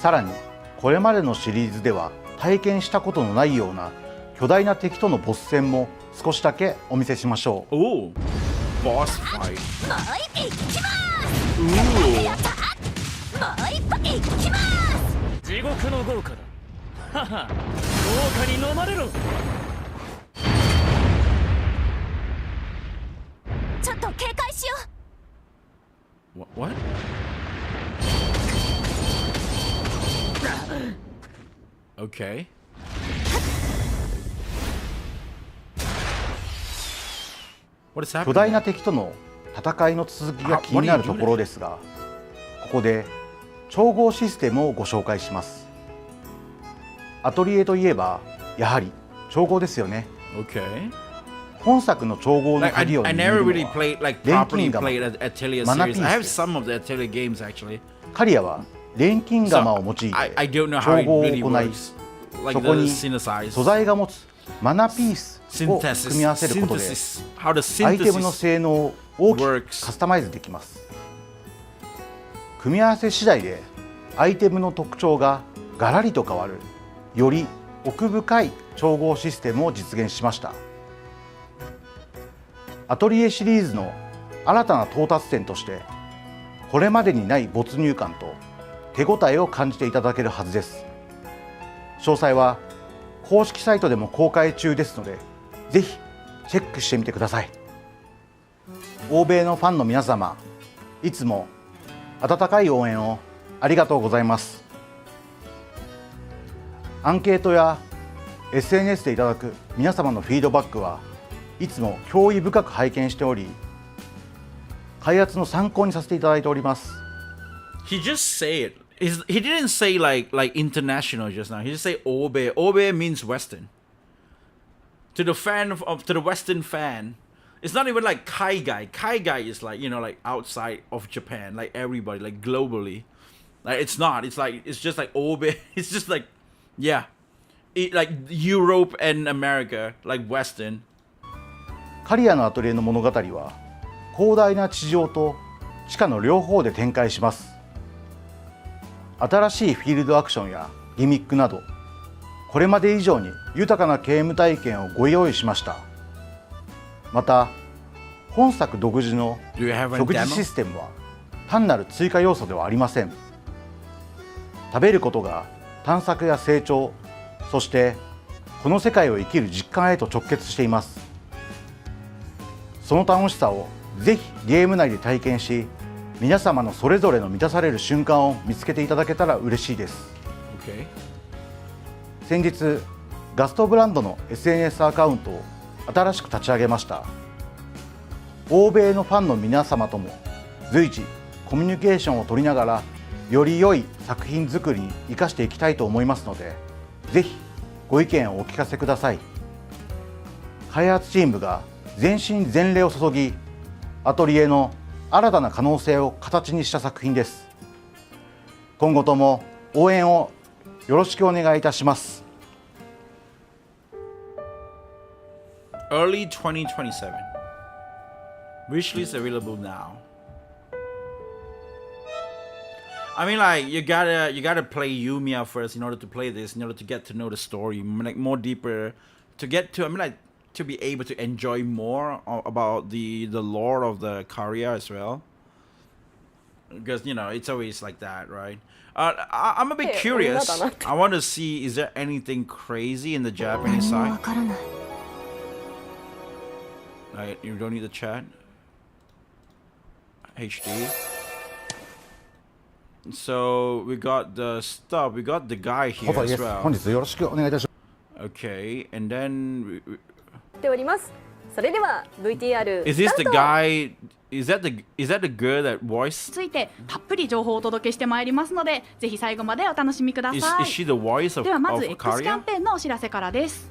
さらにこれまでのシリーズでは体験したことのないような巨大な敵とのボス戦も少しだけお見せしましょう。 Oh, boss fight. もう一匹きます Ooh. やったもう一匹きます地獄の豪華だ。はは、豪華に飲まれろ。ちょっと警戒しよう。 What? Okay. What is 巨大 happening? な敵との戦いの続きが気になるところですが、ここで調合システムをご紹介します。アトリエといえばやはり調合ですよね。 Okay. 本作の調合の Like I 鍵を never 握る really のは played like 錬 properly 金釜 played Atelier マナ series. ピース I have です some of the Atelier games actually. カリアは錬金釜を用いて I don't know how 調 it 合を really 行い、 works. Like そこ the に synthesize 素材が持つマナピースを synthesis 組み合わせることで synthesis how the アイテムの synthesis 性能を大きく works カスタマイズできます。組み合わせ次第でアイテムの特徴がガラリと変わるより奥深い調合システムを実現しました。アトリエシリーズの新たな到達点としてこれまでにない没入感と手応えを感じていただけるはずです。詳細は公式サイトでも公開中ですのでぜひチェックしてみてください。欧米のファンの皆様、いつも温かい応援をありがとうございます。アンケートや SNS でいただく皆様のフィードバックはいつも興味深く拝見しており、開発の参考にさせていただいております。 He just said he didn't say like international just now. He just say Obe. Obe means Western. To the fan of to the Western fan, it's not even like Kaigai. Kaigai is like, you know, like outside of Japan, like everybody, like globally. Like it's not. It's like it's just like Obe. It's just like yeah, like Europe and America, like Western. カリアのアトリエの物語は広大な地上と地下の両方で展開します。新しいフィールドアクションやギミックなどこれまで以上に豊かなゲーム体験をご用意しました。また本作独自の Do you have a 食事 demo? システムは単なる追加要素ではありません。食べることが探索や成長、そしてこの世界を生きる実感へと直結しています。その楽しさをぜひゲーム内で体験し、皆様のそれぞれの満たされる瞬間を見つけていただけたら嬉しいです。 Okay. 先日ガストブランドの SNS アカウントを新しく立ち上げました。欧米のファンの皆様とも随時コミュニケーションを取りながらより良い作品作りに生かしていきたいと思いますので、ぜひご意見をお聞かせください。開発チームが全身全霊を注ぎ、アトリエの新たな可能性を形にした作品です。今後とも応援をよろしくお願いいたします。Early 2027. Wishlist available now. I mean, like you gotta play Yumiya first in order to play this, in order to get to know the story, like more deeper, to get to. I mean, like to be able to enjoy more about the lore of the Karia as well. Because you know it's always like that, right? I'm a bit curious. I want to see, is there anything crazy in the Japanese side? Right, you don't need the chat. HD. So we got the stuff. We got the guy here 細井で as す。 well. 本日よろしくお願いいたします。 Okay, and then ております。それでは VTR Is this the guy? Is that the girl that voice? ついてたっぷり情報をお届けしてまいりますので、ぜひ最後までお楽しみくだ Is さい。 she the voice of ではまず of X キャン Karia? ペーンのお知らせからです。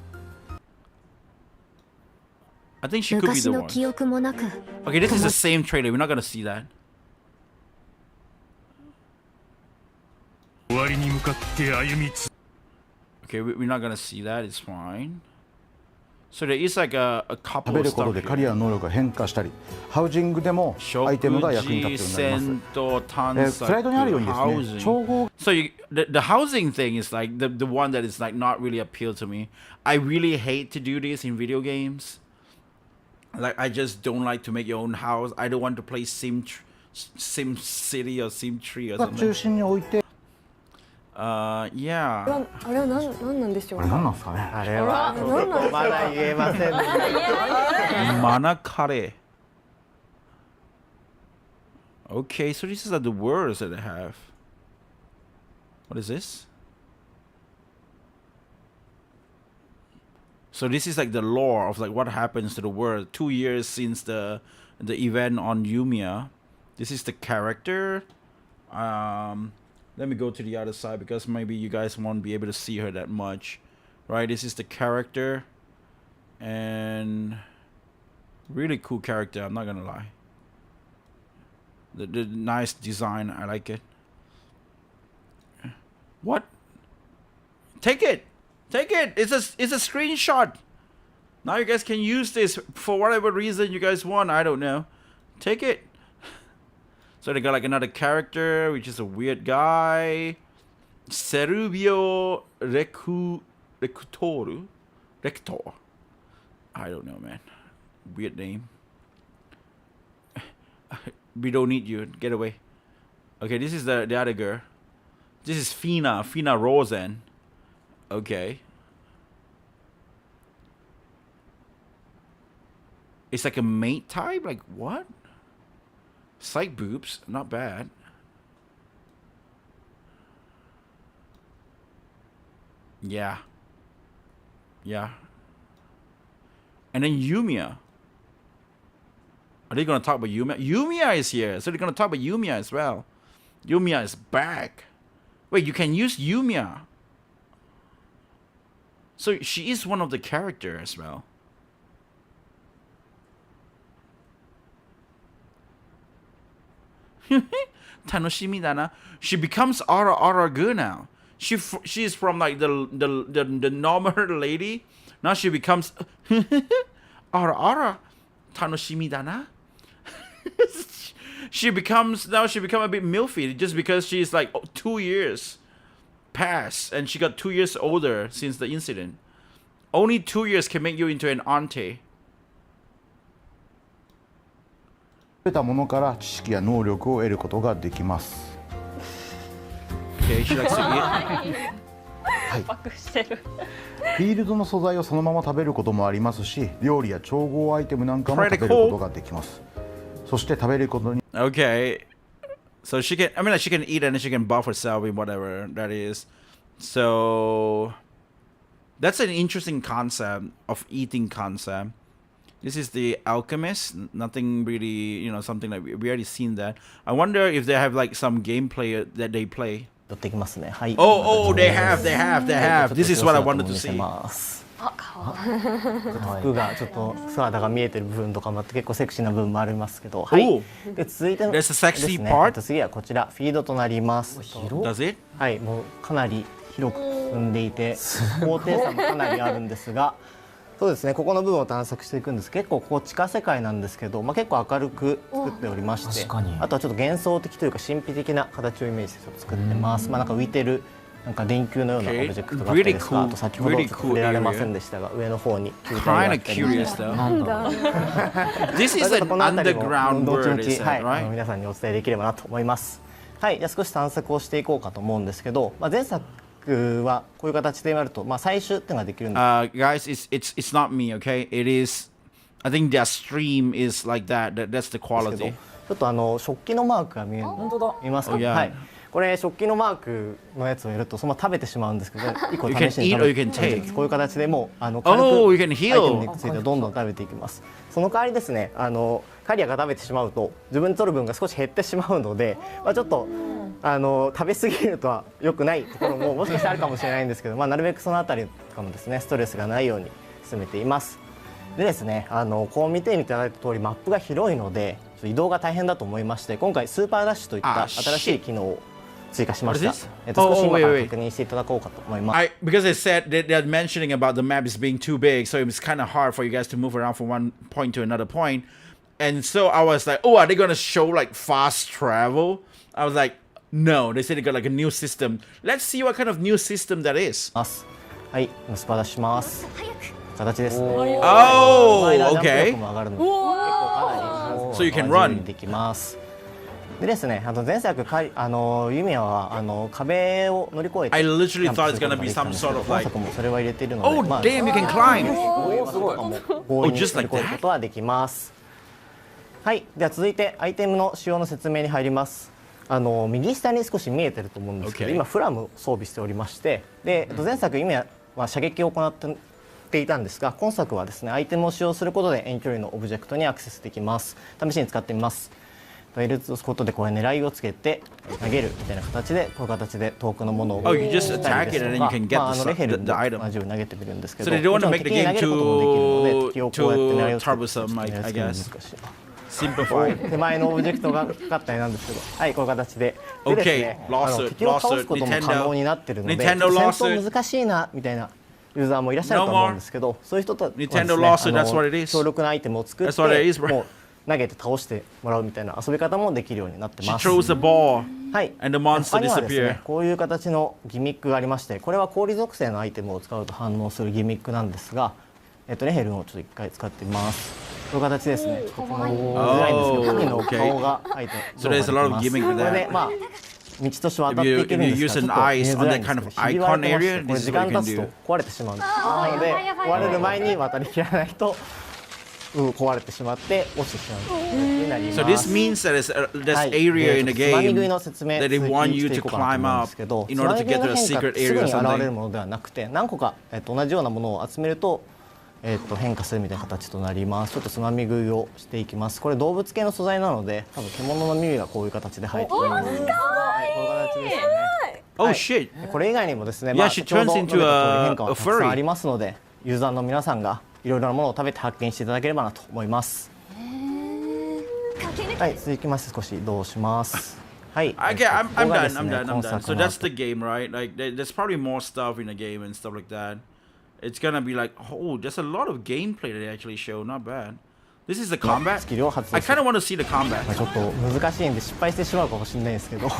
I think she could be 昔 the の one. 記憶もなく Okay, this is the same trailer. We're not gonna see that. 終わりに向かって歩みつ Okay, we're not gonna see that. It's fine. So there is like a 食 couple べ of ること stuff で here. カリアの能力が変化したり、ハウジングでもアイテムが役に立つようになります。スライドにあるようにですね、調合 So the housing thing is like the one that is like not really appeal to me. I really hate to do this in video games. Like I just don't like to make your own house. I don't want to play Sim City or Sim Tree or が中 something. 心に置いて、 Yeah. あれは何なんでしょうあれ何なんですかね。あれはちょっとまだ言えませんね。 Mana Kare. Okay, so these are the words that I have. What is this? So this is like the lore of like what happens to the world 2 years since the event on Yumiya. This is the character. Let me go to the other side because maybe you guys won't be able to see her that much. Right, this is the character. And really cool character, I'm not gonna lie. The nice design, I like it. What? Take it! Take it! It's a screenshot! Now you guys can use this for whatever reason you guys want, I don't know. Take it! So they got like another character, which is a weird guy. Serubio Rector. I don't know, man. Weird name. We don't need you. Get away. Okay, this is the other girl. This is Fina Rosen. Okay. It's like a mate type? Like what? Psych boobs, not bad. Yeah. Yeah. And then Yumiya. Are they gonna talk about Yumiya? Yumiya is here, so they're gonna talk about Yumiya as well. Yumiya is back. Wait, you can use Yumiya. So she is one of the characters as well. Tanoshimidana. She becomes Ara girl now. She is from like the normal lady. Now she becomes Ara Tanoshimidana. She become a bit milfy just because she's like 2 years past and she got 2 years older since the incident. Only 2 years can make you into an auntie. 得たものから知識や能力を得ることができます。 Okay, she likes to eat. はい。フィールドの素材をそのまま食べることもありますし、料理や調合アイテムなんかも食べることができます。そして食べることに Okay. So she can, I mean, like she can eat and then she can buff herself in whatever that is. So that's an interesting concept of eating concept. This is the Alchemist. Nothing really, something like we already seen that. I wonder if they have like some gameplay that they play. 寄ってきますね。はい。Oh, they have. This is what I wanted to see. 服がちょっと素肌が見えてる部分とかもあって結構セクシーな部分もありますけど、はい。で続いてのですね。次はこちらフィードとなります。Does it? はい、もうかなり広く積んでいて高低差もかなりあるんですが。そうですね、ここの部分を探索していくんです結構ここ地下世界なんですけど、結構明るく作っておりまして、あとはちょっと幻想的というか神秘的な形をイメージして作ってます。なんか浮いてるなんか電球のようなオブジェクトがあったりですか、あと先ほど触れられませんでしたが上の方に球体があったり、なんだThis is an underground world, is that right? 皆さんにお伝えできればなと思います。はい、じゃあ少し探索をしていこうかと思うんですけど、前作はこういう形でやると、採取っていうのができるんです。Guys, it's not me, okay? It is. I think their stream is like that. That's the quality. ちょっと食器のマークが見えますか？はい。これ食器のマークのやつをやるとそのまま食べてしまうんですけど、1個 You can 試しに eat 食 or べ you can て take. こういう形でもう軽く Oh, you can アイテム heal. についてどんどん食べていきます。その代わりですね、カリアが食べてしまうと自分で取る分が少し減ってしまうので、ちょっと食べ過ぎるとは良くないところももしかしたらあるかもしれないんですけど、なるべくそのあたりとかもですねストレスがないように進めています。でですね、こう見ていただいた通りマップが広いので移動が大変だと思いまして、今回スーパーダッシュといった新しい機能を追加しました。少し今から確認していただこうかと思います。Because they said they're mentioning about the map is being too big, so it's kind of hard for you guys to move around from one point to another point. And so I was like, oh, are they gonna show like fast travel? I was like, no. They said they got like a new system. Let's see what kind of new system that is. はい、スーパーダッシュします。形ですね。Oh, okay. も上がるので、結構かなり So you can run. できます。でですね、前作ユミヤは壁を乗り越えて I literally thought it's gonna be some sort of 今作もそれは入れているので、 Oh, damn, you can climb. 強引に乗り越えることはできます。はい、では続いてアイテムの使用の説明に入ります。右下に少し見えてると思うんですけど、今フラムを装備しておりまして、で前作ユミヤは射撃を行っていたんですが、今作はですねアイテムを使用することで遠距離のオブジェクトにアクセスできます。試しに使ってみます。L を押すことでこれ狙いをつけて投げるみたいな形で、こういう形で遠くのものを Oh, you just attack it and then you can get レヘル the も item. 同じように投げてみるんですけ So ど、 they don't want to も make ち the ろん敵 game に投げることもできるので、 too 敵をこうやって狙いをつけて troublesome, I 難しい guess. Simplified. 手前のオブジェクトがかかったりなんですけど、はい、こういう形で。でです Okay, ね、 lost it, 敵を倒すことも可能になってるので、戦 Nintendo lost 闘 it. 難しいなみたいなユーザーもいらっしゃると思うんですけど、そういう人とはですね、 Nintendo lost it, that's what it is. 強力なアイテムを作って、 That's what it is, bro. もう投げて倒してもらうみたいな遊び方もできるようになって She ます。 throws the ball はい、 and the monster 他にはです disappear. ね、こういう形のギミックがありまして、これは氷属性のアイテムを使うと反応するギミックなんですが、レヘルンをちょっと一回使ってみます。こういう形ですね。ここの見づらいんですけど、神の顔が入ってSo there's a lot of gimmick with これで that. 道として渡っていけるんですが、ちょっと見えづらいんですけど、ひび割れてまして、これ時間経つと壊れてしまうんです。なので壊れる前に渡りきらないと壊れてしまって落ちてしまうになります。 So this means that there's area in the game that they want you to climb up in order to get to a secret area or すぐに現れる something. ものではなくて、何個か同じようなものを集めると変化するみたいな形となります。ちょっとつまみ食いをしていきます。これ動物系の素材なので、多分獣の耳がこういう形で入っています。こういう形ですね。Oh shit! これ以外にもですね、Yeah, she turns into a 変化はたくさんありますので、ユーザーの皆さんがいろいろなものを食べて発見していただければなと思います。はい、続きまして少し移動します。はい。 Okay, I'm done. I'm done. So that's the game, right? Like there's probably more stuff in the game and stuff like that. It's gonna be like, oh, there's a lot of gameplay that they actually show. Not bad. This is the combat. I kind of want to see the combat. ちょっと難しいんで失敗してしまうかもしれないですけど、こ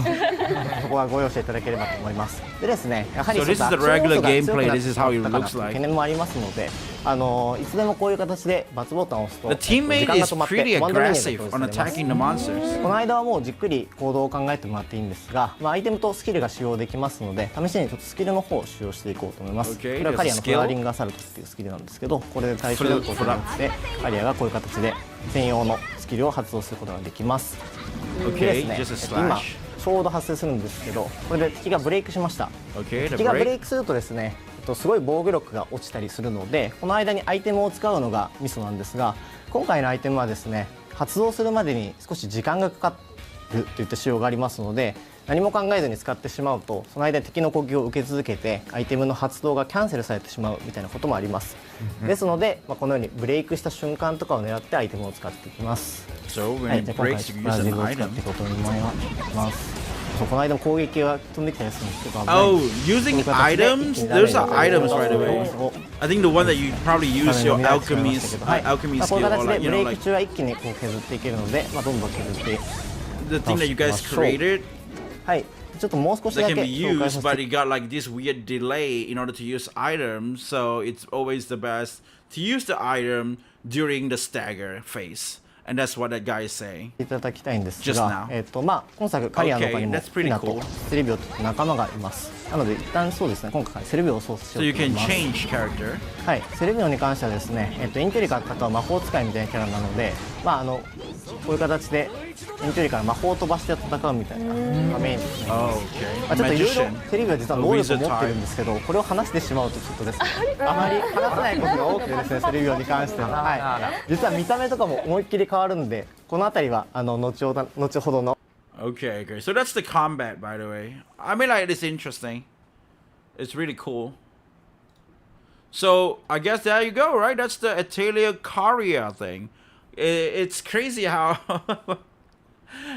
こはご容赦いただければと思います。でですね、やはり So this is the regular gameplay. This is how it looks 懸 like. 念もありますので、いつでもこういう形で×ボタンを押すと The 時 teammate 間が is 止まって pretty コマンドメニュー aggressive が on 表示されます。 attacking the monsters. この間はもうじっくり行動を考えてもらっていいんですが、アイテムとスキルが使用できますので、試しにちょっとスキルの方を使用していこうと思います。こ Okay, れはカリアの there's a フ skill. ラーリングアサルトっていうスキルなんですけど、これで対処力を取ってカリアがこういう形で専用のスキルを発動することができます。 Okay, で just a ですね、今 slash. ちょうど発生するんですけど、これで敵がブレイクしました。 Okay, the 敵がブレ break. イクするとですね、すごい防御力が落ちたりするので、この間にアイテムを使うのがミソなんですが、今回のアイテムはですね、発動するまでに少し時間がかかるといった仕様がありますので、何も考えずに使ってしまうと、その間に敵の攻撃を受け続けてアイテムの発動がキャンセルされてしまうみたいなこともあります。ですので、このようにブレイクした瞬間とかを狙ってアイテムを使っていきます。 So は when い、じ it ゃあ今回 breaks, you ブラ use ジル an を使って item. いこうと思います。そう、この間も攻撃が飛んできたりするんですけど、危ない Oh, using items? Those are items, by the way. I think the one that you probably use your alchemy こういう skill, or 形 like で you ブ know, レイ like ク中は一気にこう削っていけるので、どんどん削って the thing that you guys created. はい、ちょっともう少し That だ can け be 紹介 used, させ but て it got like this weird delay in order to use items. So it's always the best to use the item during the stagger phase, and that's what that guy is saying. いただきたいんです Just が、 now. 今作カリアの他にも Okay, that's pretty ヒナと cool. スリビオという仲間がいます。なので一旦そうですね、今回セレビオを操作し So よ you うと思 can います。 change character. はい、セレビオに関してはですね、インテリカとは魔法使いみたいなキャラなので、こういう形でインテリカの魔法を飛ばして戦うみたいなのがメインですね。Oh, ちょっ okay. といろいろ Magician. セレビオは実は能力を持ってるんですけど、これを話してしまうとちょっとですね、あまり話せないことが多くてですね、セレビオに関しては、はい、実は見た目とかも思いっきり変わるんで、この辺りは後ほどの。Okay, okay. So that's the combat, by the way. I mean, like, it's interesting. It's really cool. So I guess there you go, right? That's the Atelier Caria thing. It's crazy how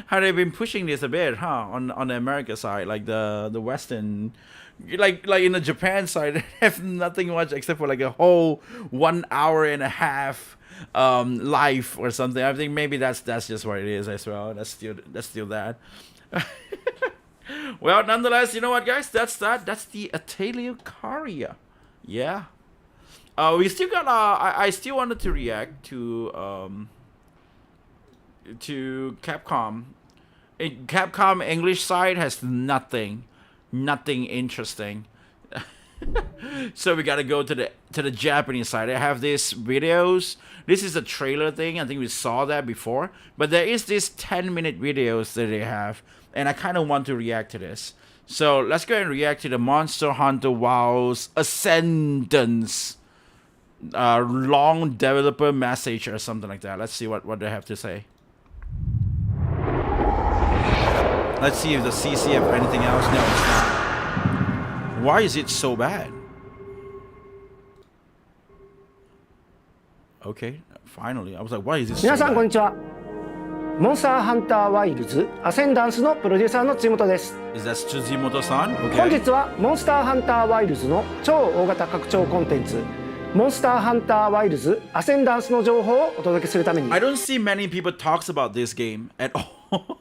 how they've been pushing this a bit, huh? On the America side, like the Western, like in the Japan side, they have nothing much except for like a whole 1 hour and a half life or something. I think maybe that's just what it is as well. That's still that. Well, nonetheless, you know what, guys? That's the Atelier Caria. Yeah. We still got. I still wanted to react to Capcom. Capcom English side has nothing interesting. So we gotta go to the Japanese side. I have these videos. This is a trailer thing. I think we saw that before. But there is this 10-minute videos that they have, and I kind of want to react to this. So let's go and react to the Monster Hunter WoW's Ascendance long developer message or something like that. Let's see what they have to say. Let's see if the CC have anything else. No, it's not. Why is it so bad? Okay, finally. I was like, why is this so 皆さんこん bad? にちは。モンスターハンターワイルズアセンダンスのプロデューサーの辻本です。 Is that Tsujimoto-san? 本 Okay. 日はモンスターハンターワイルズの超大型拡張コンテンツモンスターハンターワイルズアセンダンスの情報をお届けするために I don't see many people talks about this game at all.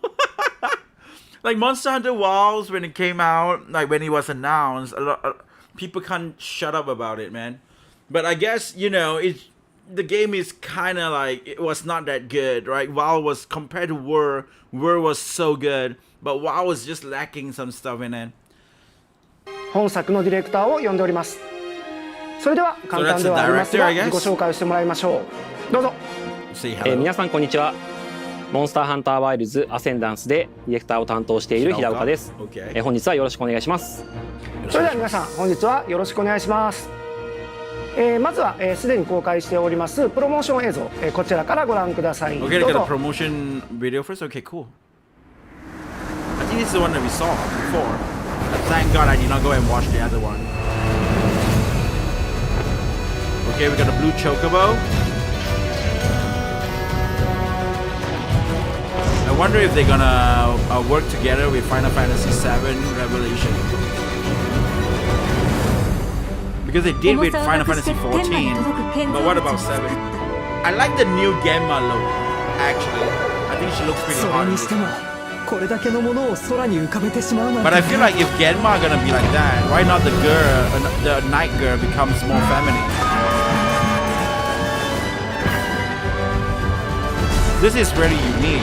Like Monster Hunter WoW, when it came out, like when it was announced, a lot people can't shut up about it, man. But I guess, you know, the game is kind of like, it was not that good, right? WoW was, compared to War was so good, but WoW was just lacking some stuff in it. 本作のディレクターを呼んでおります。それでは簡単ではありますが So that's the director, I guess? 自己紹介をしてもらいましょう。どうぞ。 Say hello. 皆さんこんにちは。モンスターハンターワイルズアセンダンスでディレクターを担当している平岡です。Okay. 本日はよろしくお願いします。それでは皆さん本日はよろしくお願いします。まずはすでに公開しておりますプロモーション映像、こちらからご覧ください。 Okay, ど look う at the ぞ。 promotion video first. Okay, cool. I think this is the one that we saw before. Thank God I did not go and watch the other one. Okay, we got a blue chocobo. I wonder if they're gonna work together with Final Fantasy VII Revelation. Because they did with Final Fantasy XIV, but what about 7? I like the new Genma look, actually. I think she looks pretty hot. But I feel like if Genma are gonna be like that, why not the night girl becomes more feminine? This is really unique.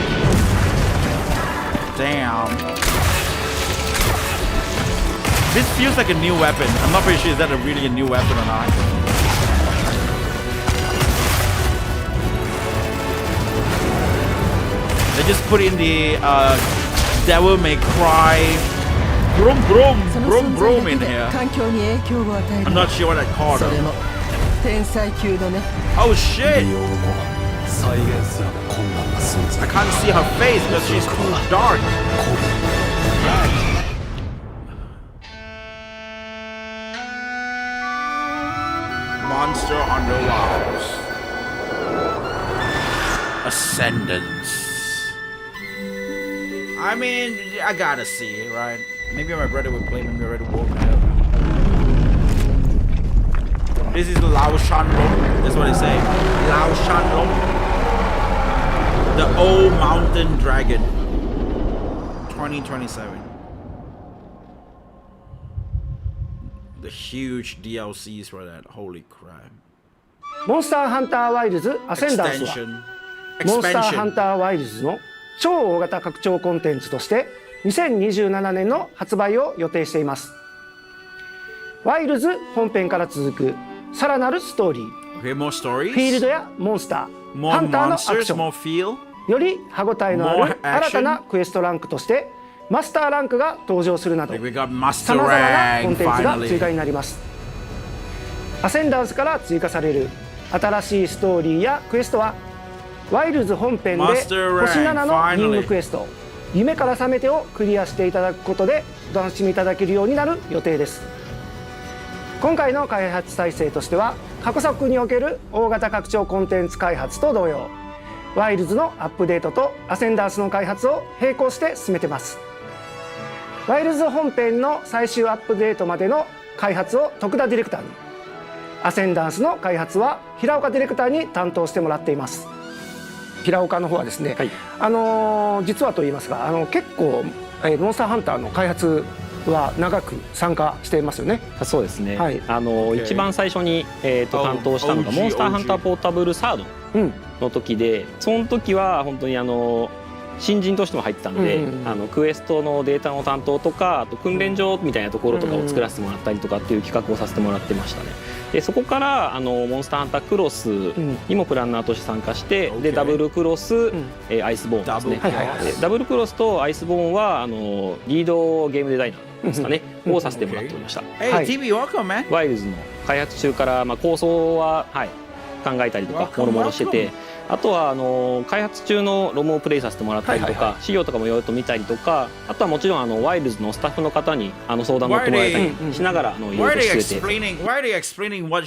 Damn. This feels like a new weapon. I'm not pretty sure is that really a new weapon or not. They just put in the Devil May Cry Broom in here. I'm not sure what that called though. Oh shit! I can't see her face because she's too dark. Monster Hunter WoW's Ascendance. I mean, I gotta see it, right? Maybe my brother would play, maybe my brother won't. This is Lao Shanlong. That's what they say. Lao Shanlong. The Old Mountain Dragon. 2027. The huge DLCs for that. Holy crap. モンスターハンターワイルズアセンダンスはモンスターハンターワイルズの超大型拡張コンテンツとして2027年の発売を予定しています。ワイルズ本編から続くさらなるストーリー、 Okay, more stories. フィールドやモンスター、 More ハンターのアク monsters, ション more feel. より歯ごたえのあ More る action. 新たなクエストランクとしてマスターランクが登場するなど Like we got さ Master まざまなコ Rank ンテンツが追 finally. 加になります。アセンダンスから追加される新しいストーリーやクエストはワイルズ本編で Master Rank 星7の finally. 任務クエスト夢から覚めてをクリアしていただくことでお楽しみいただけるようになる予定です。今回の開発体制としては過去作における大型拡張コンテンツ開発と同様ワイルズのアップデートとアセンダンスの開発を並行して進めてます。ワイルズ本編の最終アップデートまでの開発を徳田ディレクターに、アセンダンスの開発は平岡ディレクターに担当してもらっています。平岡の方はですね、実はと言いますが結構、モンスターハンターの開発は長く参加していますよね。そうですね、一番最初に、担当したのがモンスターハンターポータブルサードの時で、その時は本当に新人としても入ってたんで、クエストのデータの担当とかあと訓練場みたいなところとかを作らせてもらったりとかっていう企画をさせてもらってましたね。でそこからモンスターハンタークロスにもプランナーとして参加して、でダブルクロス、アイスボーンですね。ダブルクロスとアイスボーンはリードゲームデザイナーですかね、をさせてもらっておりました。Hey, TV, welcome, man. ワイルズの開発中から、構想は、考えたりとかもろもろしてて、あとは開発中のロムをプレイさせてもらったりとか、資料とかもいろいろと見たりとか、あとはもちろんワイルズのスタッフの方に相談乗ってもらえたりしながらいろいろとしてて。Why are they explaining what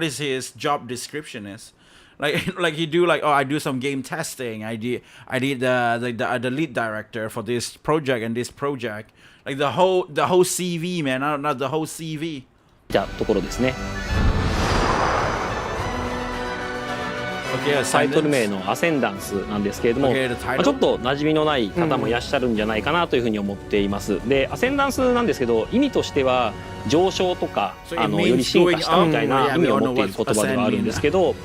is his job description is? Like he do like, oh, I do some game testing. I did the lead director for this project and this project. Like the whole CV, man. Not the whole CV. じゃところですね。タイトル名のアセンダンスなんですけれども、ちょっと馴染みのない方もいらっしゃるんじゃないかなというふうに思っています。でアセンダンスなんですけど、意味としては上昇とかより進化したみたいな意味を持っている言葉ではあるんですけど、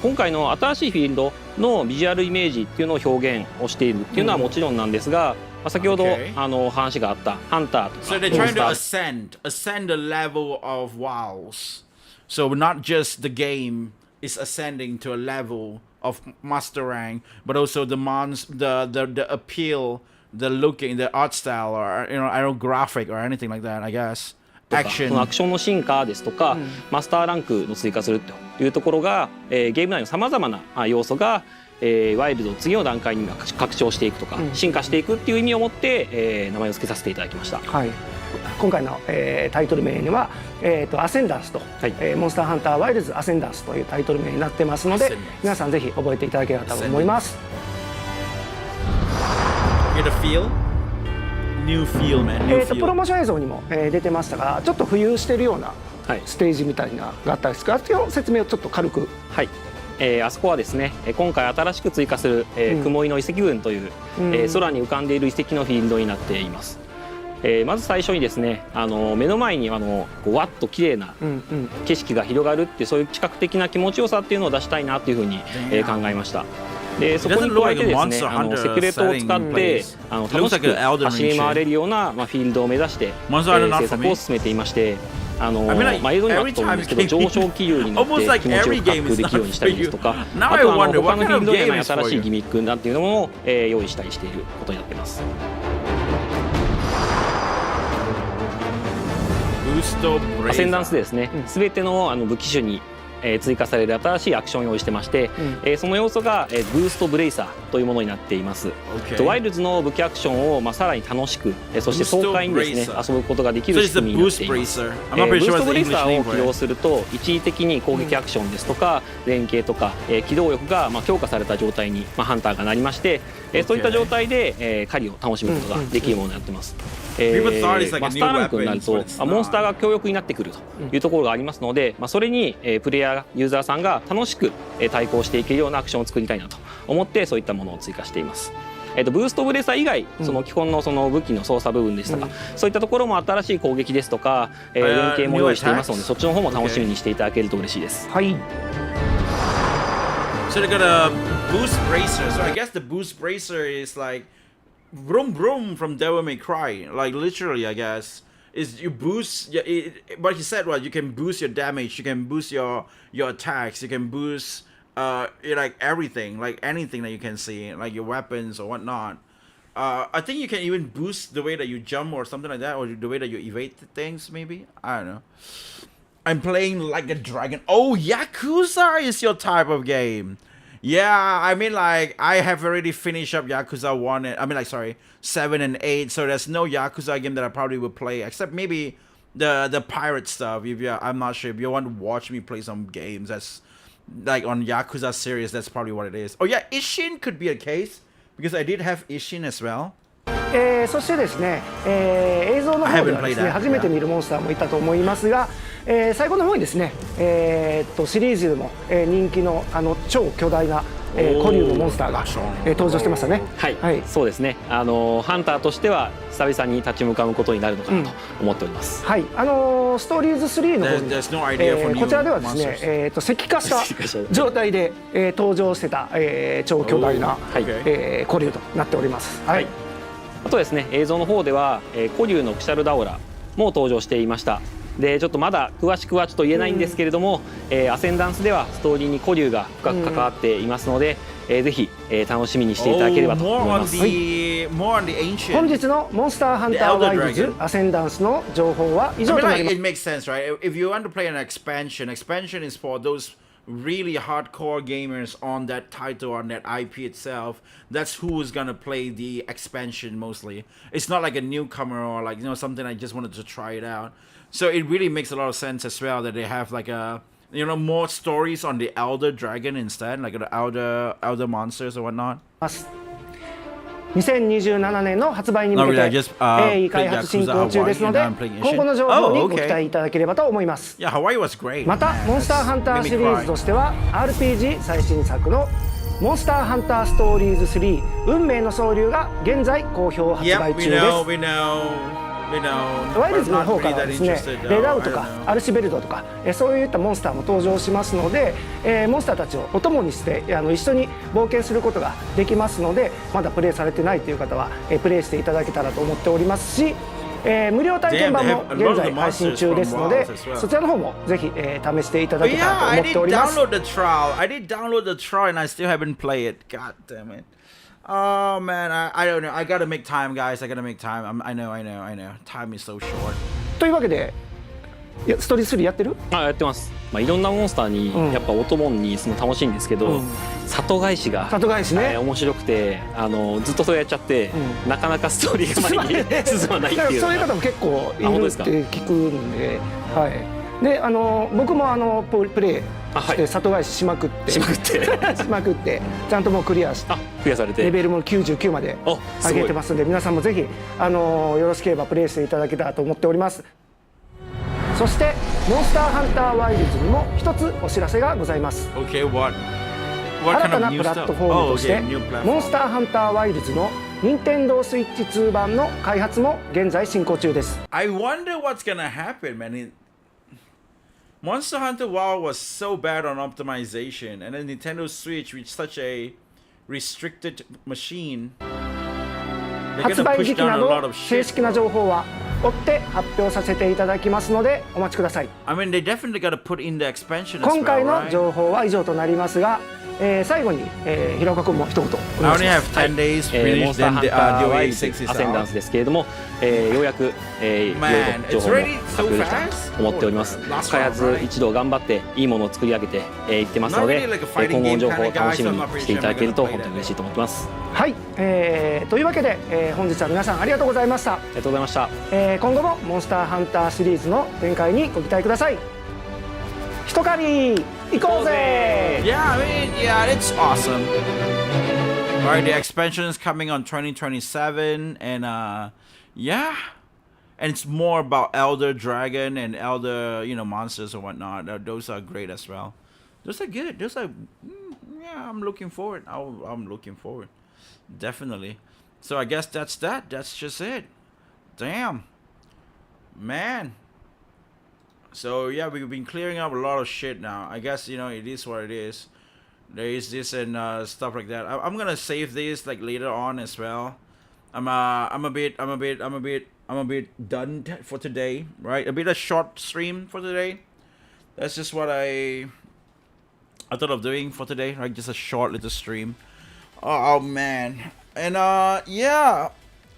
今回の新しいフィールドのビジュアルイメージっていうのを表現をしているっていうのはもちろんなんですが、先ほど話があったハンターとか So they're trying to ascend the level of WoWs. So not just the game is ascending to a level of master rank, but also the appeal, the looking, the art style, or I don't graphic or anything like that. I guess アクションの進化ですとか、マスターランクの追加するというところが、ゲーム内のさまざまな要素が、ワイルドを次の段階に拡張していくとか、進化していくっていう意味を持って、名前を付けさせていただきました。今回の、タイトル名には、アセンダンスと、モンスターハンターワイルズアセンダンスというタイトル名になってますので、皆さんぜひ覚えていただければと思います。プロモーション映像にも、出てましたが、ちょっと浮遊しているようなステージみたいながあったんですが、その説明をちょっと軽く。あそこはですね、今回新しく追加する、雲井の遺跡群という、空に浮かんでいる遺跡のフィールドになっています。まず最初にですね、目の前にわっと綺麗な景色が広がるっていう、そういう視覚的な気持ちよさっていうのを出したいなというふうに、考えました。でそこに加えてですね、セクレットを使って楽しく走り回れるような、フィールドを目指して、制作を進めていまして、映像にはあったと思うんですけど、上昇気流に乗って気持ちよく滑空できるようにしたりですとか、あと他のフィールドへの新しいギミックなんていうのも、用意したりしていることになっています。アセンダンスですね、すべての武器種に追加される新しいアクションを用意してまして、その要素がブーストブレイサーというものになっています。ワイルズの武器アクションをさらに楽しく、そして爽快にですね遊ぶことができる仕組みになっています。ブーストブレイサーを起動すると一時的に攻撃アクションですとか連携とか機動力が強化された状態にハンターがなりまして、そういった状態で狩りを楽しむことができるものになっています。マスターランクになるとモンスターが強力になってくるというところがありますので、それにプレイヤーユーザーさんが楽しく対抗していけるようなアクションを作りたいなと思って、そういったものを追加しています。ブーストブレーサー以外、その基本のその武器の操作部分でしたが、そういったところも新しい攻撃ですとか連携も用意していますので、そっちの方も楽しみにしていただけると嬉しいです。はい。So they got a boost bracer. So I guess the boost bracer is like vroom vroom from Devil May Cry. Like literally, I guess. is you boost. What he said was you can boost your damage, you can boost your attacks, you can boost like everything, like anything that you can see, like your weapons or whatnot. I think you can even boost the way that you jump or something like that, or the way that you evade things. Maybe I don't know. I'm playing like a dragon. Oh, Yakuza is your type of game. Yeah, I mean, like, I have already finished up Yakuza 1 and, I mean, like, sorry, 7 and 8, so there's no Yakuza game that I probably would play, except maybe the pirate stuff. If you, I'm not sure, if you want to watch me play some games, that's, like, on Yakuza series, that's probably what it is. Oh yeah, Ishin could be a case, because I did have Ishin as well. そしてですね、映像の方ではですね、初めて見るモンスターもいたと思いますが、最後の方にですね、シリーズでも、人気の超巨大な、古竜のモンスターが、登場してましたね。はい、はい、そうですね。ハンターとしては久々に立ち向かうことになるのかなと思っております。はい、ストーリーズ3の方に、こちらではですね、石化した状態で、登場してた、超巨大な、古竜となっております。はい。あとですね、映像の方では、古竜のクシャルダオラも登場していました。でちょっとまだ詳しくはちょっと言えないんですけれども、アセンダンスではストーリーに古竜が深く関わっていますので、ぜひ、楽しみにしていただければと思います。本日のモンスターハンターワイルズアセンダンスの情報は以上となります。It makes sense, right? If you want to play an expansion is for those really hardcore gamers on that title, on that IP itself. That's who is gonna play the expansion mostly. It's not like a newcomer or like, you know, something I just wanted to try it out. So it really makes a lot of sense as well that they have like a, you know, more stories on the Elder Dragon instead, like the elder monsters or whatnot. 2027年の発売に向けて鋭意開発進行中ですので、今後の情報にご期待いただければと思います。また、モンスターハンターシリーズとしては RPG 最新作のモンスターハンターストーリーズ3運命の総流が現在好評発売中です。ワイルズの方からはですね、レダウとかアルシベルドとかそういったモンスターも登場しますので、モンスターたちをお供にして一緒に冒険することができますので、まだプレイされてないという方はプレイしていただけたらと思っておりますし、無料体験版も現在配信中ですので、そちらの方もぜひ試していただけたらと思っております。I did download the trial and I still haven't played it. God damn it. Oh man, I don't know. I gotta make time, guys. I gotta make time. I know. Time is so short. というわけで、ストーリー3やってる？やってます。いろんなモンスターにやっぱお供にするの楽しいんですけど、里返しが面白くて、ずっとそれやっちゃって、なかなかストーリーが前に進まないっていう。そういう方も結構いるって聞くんで、はい。で、僕もプレイして里返ししまくってちゃんともうクリアしてされてレベルも99まで上げてますので、皆さんもぜひよろしければプレイしていただけたらと思っております。そしてモンスターハンターワイルズにも一つお知らせがございます。新たなプラットフォームとしてモンスターハンターワイルズの任天堂スイッチ2版の開発も現在進行中です。 I wonder what's gonna happen, man. Monster Hunter WoW was so bad on optimization, and then Nintendo Switch with such a restricted machine, they're gonna push down a lot of shit. 正式な情報は追って発表させていただきますのでお待ちください。I mean, they definitely gotta put in the expansion as well, 今回の情報は以上となりますが、最後に平岡君も一言お願いします。モンスターハンターワイルズアセンダンスですけれども、ようやくいろいろ情報も確認したと思っております。開発一同頑張っていいものを作り上げていってますので、今後の情報を楽しみにしていただけると本当に嬉しいと思ってます。はい、というわけで、本日は皆さんありがとうございました。ありがとうございました。今後もモンスターハンターシリーズの展開にご期待ください。一狩り行こうぜ！ Yeah, I mean, yeah, it's awesome. Alright, the expansion is coming on 2027, and yeah, and it's more about Elder Dragon and Elder, you know, monsters and whatnot. Those are great as well. Those are good. Those are, yeah, I'm looking forward. I'm looking forward, definitely. So I guess that's that. That's just it. Damn, man. So yeah, we've been clearing up a lot of shit now. I guess, you know, it is what it is. There is this and stuff like that. I'm gonna save this like later on as well. I'm a bit I'm a bit done for today, right? A bit of short stream for today. That's just what I thought of doing for today, right? Just a short little stream. Oh man, and yeah,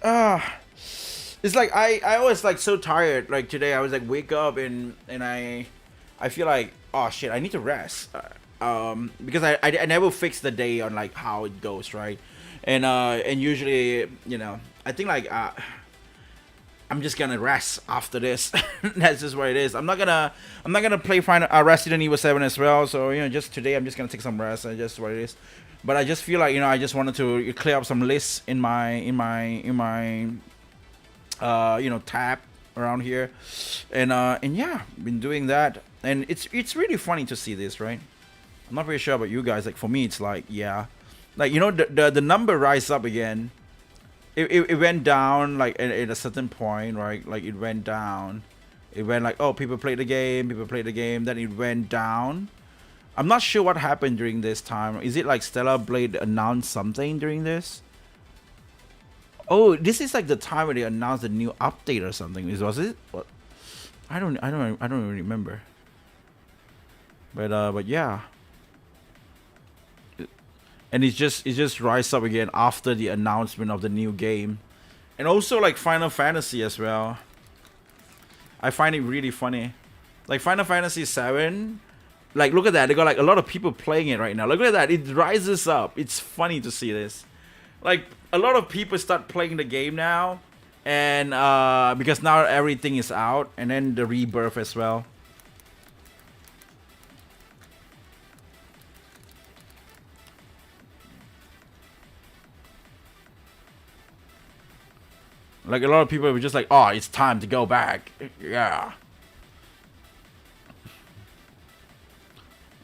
it's like I was like so tired. Like today, I was like wake up and I feel like, oh shit, I need to rest. Because I never fix the day on like how it goes, right? And usually, you know, I think like I'm just gonna rest after this. That's just what it is. I'm not gonna play Resident Evil 7 as well. So you know, just today I'm just gonna take some rest. And just what it is. But I just feel like, you know, I just wanted to clear up some lists in my you know, tab around here, and yeah, been doing that, and it's really funny to see this, right? I'm not very sure about you guys. Like for me, it's like, yeah, like, you know, the number rise up again. It went down like at a certain point, right? Like it went down. It went like, oh, people played the game, then it went down. I'm not sure what happened during this time. Is it like Stellar Blade announced something during this? Oh, this is like the time when they announced a new update or something. Was it? What? I don't even remember. But yeah. And it just rise up again after the announcement of the new game. And also like Final Fantasy as well. I find it really funny. Like Final Fantasy 7, like look at that. They got like a lot of people playing it right now. Look at that. It rises up. It's funny to see this. Like a lot of people start playing the game now, and because now everything is out, and then the rebirth as well. Like a lot of people were just like, oh, it's time to go back. Yeah.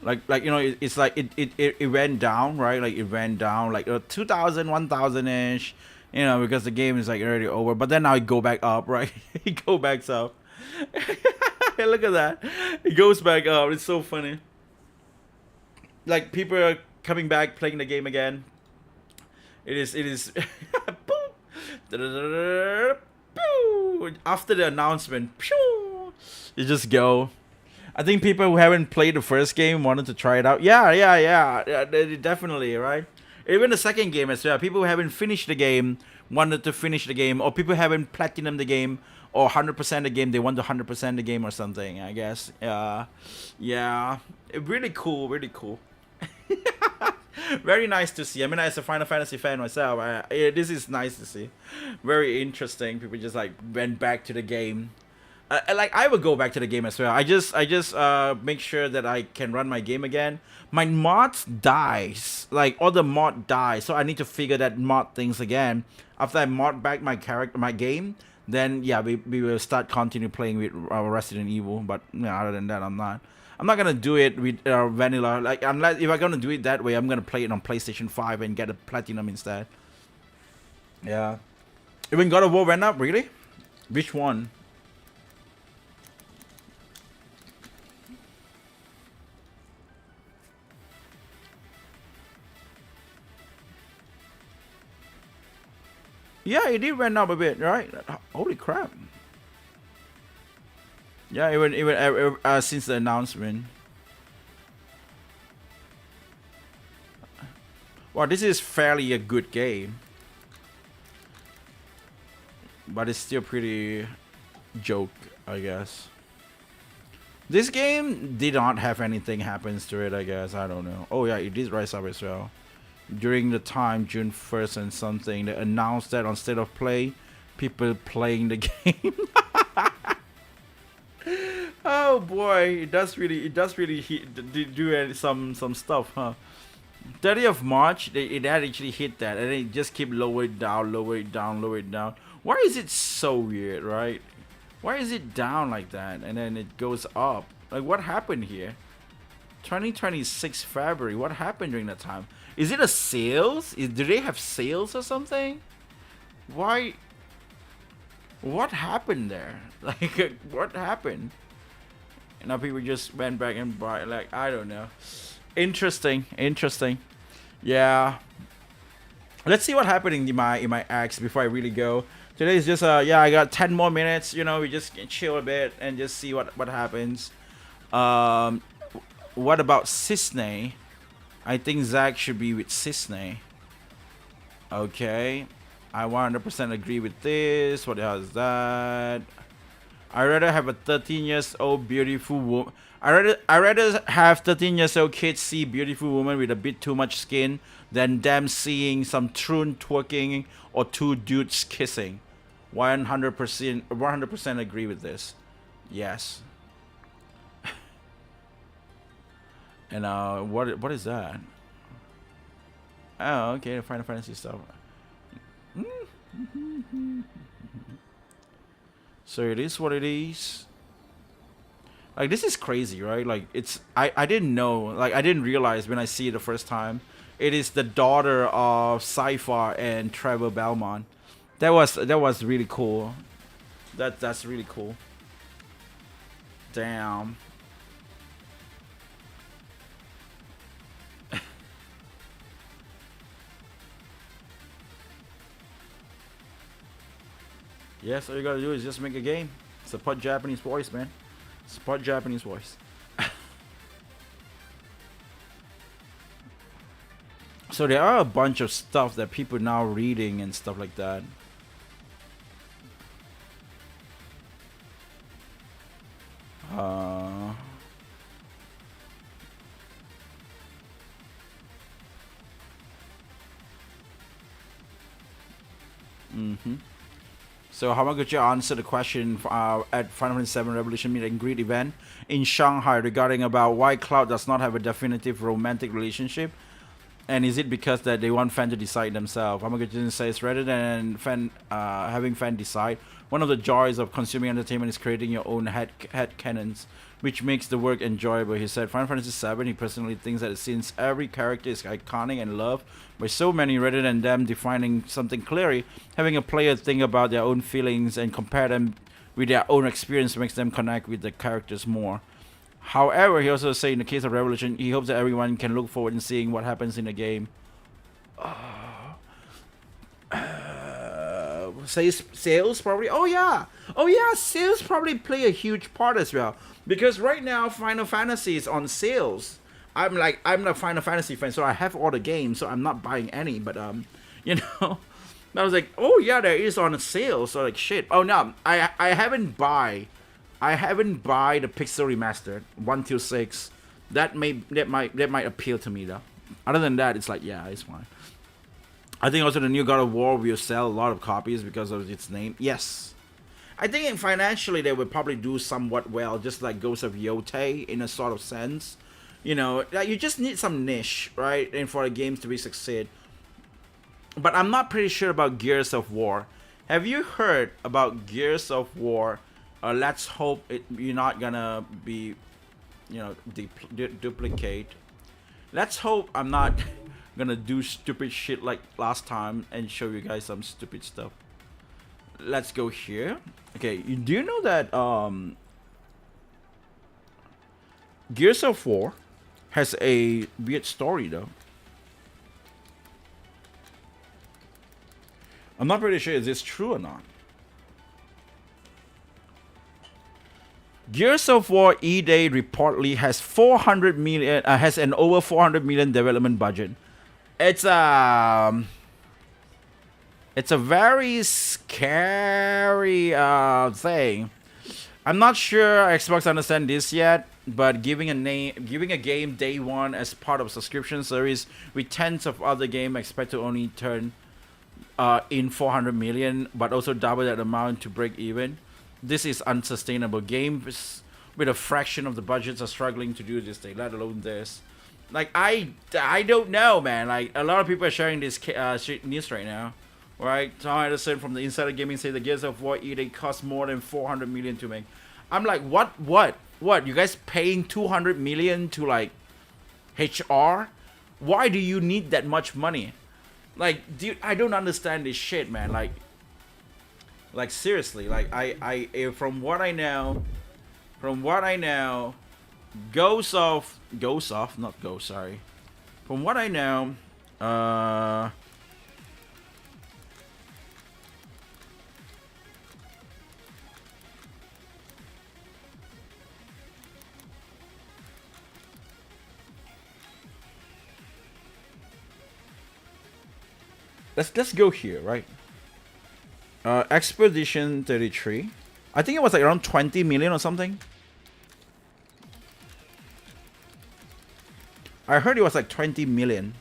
Like you know, it's like it went down, right? Like it went down like 2,000, 1,000-ish, you know, because the game is like already over. But then now it go back up, right? It go back up. Look at that. It goes back up. It's so funny. Like people are coming back, playing the game again. It is after the announcement, you just go. I think people who haven't played the first game wanted to try it out. Yeah, definitely, right? Even the second game as well. People who haven't finished the game wanted to finish the game, or people who haven't platinum the game or 100% the game, they want to 100% the game or something, I guess. Yeah, really cool, really cool. Very nice to see. I mean, as a Final Fantasy fan myself, this is nice to see. Very interesting. People just like went back to the game. Like I would go back to the game as well. I just make sure that I can run my game again. My mods dies, like all the mod dies, so I need to figure that mod things again. After I mod back my game, then yeah, we will start continue playing with Resident Evil. But yeah, other than that, I'm not gonna do it with vanilla. Like unless if I'm gonna do it that way, I'm gonna play it on PlayStation 5 and get a platinum instead. Yeah. Even God of War went up, really? Which one? Yeah, it did went up a bit, right? Holy crap! Yeah, even since the announcement. Well, this is fairly a good game, but it's still pretty joke, I guess. This game did not have anything happens to it, I guess. I don't know. Oh yeah, it did rise up as well. During the time June 1st and something, they announced that on State of Play, people playing the game. Oh boy, it does really do some stuff, huh? 30th of March, it had actually hit that, and it just keep lower it down. Why is it so weird, right? Why is it down like that, and then it goes up? Like, what happened here? 2026 February, what happened during that time? Is it a sales? Do they have sales or something? Why? What happened there? Like, what happened? And now people just went back and bought, like, I don't know. Interesting. Yeah. Let's see what happened in my acts before I really go Today's just yeah, I got 10 more minutes, you know, we just can chill a bit and just see what happens. What about Cisne? I think Zach should be with Cisne. Okay, I 100% agree with this. What the hell is that? I rather have a 13-year-old beautiful woman. I rather have 13-year-old kids see beautiful woman with a bit too much skin than them seeing some troon twerking or two dudes kissing. 100% agree with this. Yes. And what is that? Oh, okay, Final Fantasy stuff. So it is what it is. Like, this is crazy, right? Like, it's I didn't know, like, I didn't realize when I see it the first time. It is the daughter of Cypher and Trevor Belmont. That was really cool. That's really cool. Damn. Yes, all you gotta do is just make a game. Support Japanese voice, man. Support Japanese voice. So there are a bunch of stuff that people now reading and stuff like that. So Hamaguchi answered the question at Final Fantasy VII Revolution Meet and Greet event in Shanghai regarding about why Cloud does not have a definitive romantic relationship, and is it because that they want fan to decide themselves. Hamaguchi says rather than having fan decide, one of the joys of consuming entertainment is creating your own head canons, which makes the work enjoyable. He said Final Fantasy VII, he personally thinks that since every character is iconic and loved by so many, rather than them defining something clearly, having a player think about their own feelings and compare them with their own experience makes them connect with the characters more. However, he also said in the case of Revolution, he hopes that everyone can look forward in seeing what happens in the game. Sales probably. Oh yeah, sales probably play a huge part as well, because right now Final Fantasy is on sales. I'm a Final Fantasy fan, so I have all the games, so I'm not buying any, but you know, I was like, oh yeah, there is on sale, so like shit. Oh no, I haven't buy the Pixel Remastered 1 till 6. That might appeal to me though. Other than that, it's like, yeah, it's fine. I think also the new God of War will sell a lot of copies because of its name. Yes. I think financially they would probably do somewhat well, just like Ghost of Yotei in a sort of sense. You know, like you just need some niche, right? And for the games to be succeed. But I'm not pretty sure about Gears of War. Have you heard about Gears of War? Let's hope you're not gonna be, you know, duplicate. Let's hope I'm not gonna do stupid shit like last time and show you guys some stupid stuff. Let's go here. Okay, do you know that Gears of War has a weird story though? I'm not pretty sure is this true or not. Gears of War E-Day reportedly has 400 million has an over 400 million development budget. It's a very scary thing. I'm not sure Xbox understand this yet, but giving a game day one as part of a subscription service with tens of other games expect to only turn in 400 million, but also double that amount to break even. This is unsustainable. Games with a fraction of the budgets are struggling to do this thing, let alone this. Like, I don't know, man. Like, a lot of people are sharing this news right now, right? Tom Anderson from the Insider Gaming said the Gears of War E-Day cost more than 400 million to make. I'm like, what? You guys paying 200 million to like HR? Why do you need that much money? Like, dude, I don't understand this shit, man. Like seriously, like from what I know, From what I know, From what I know, let's go here, right? Expedition 33. I think it was like around 20 million or something. I heard it was like 20 million.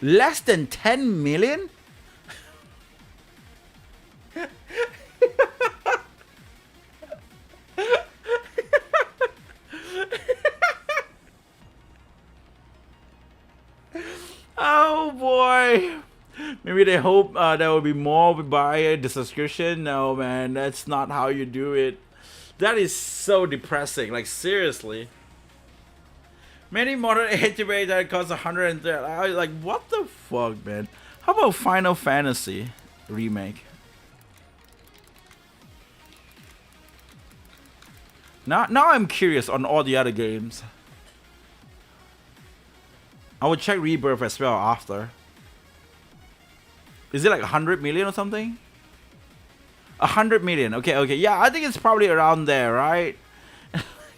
Less than 10 million? Oh boy. Maybe they hope there will be more by the subscription. No, man, that's not how you do it. That is so depressing. Like, seriously. Many modern ATV that cost 130. I was like, what the fuck, man? How about Final Fantasy remake? Now I'm curious on all the other games. I will check Rebirth as well after. Is it like 100 million or something? 100 million. Okay. Yeah, I think it's probably around there, right?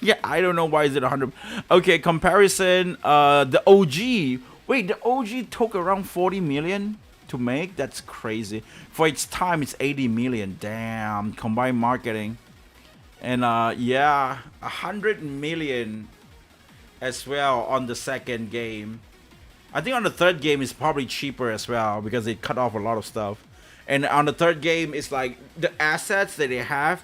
Yeah, I don't know why is it 100. Okay, comparison. The OG. Wait, the OG took around 40 million to make. That's crazy. For its time, it's 80 million. Damn. Combined marketing. And yeah, 100 million as well on the second game. I think on the third game it's probably cheaper as well because they cut off a lot of stuff. And on the third game, it's like the assets that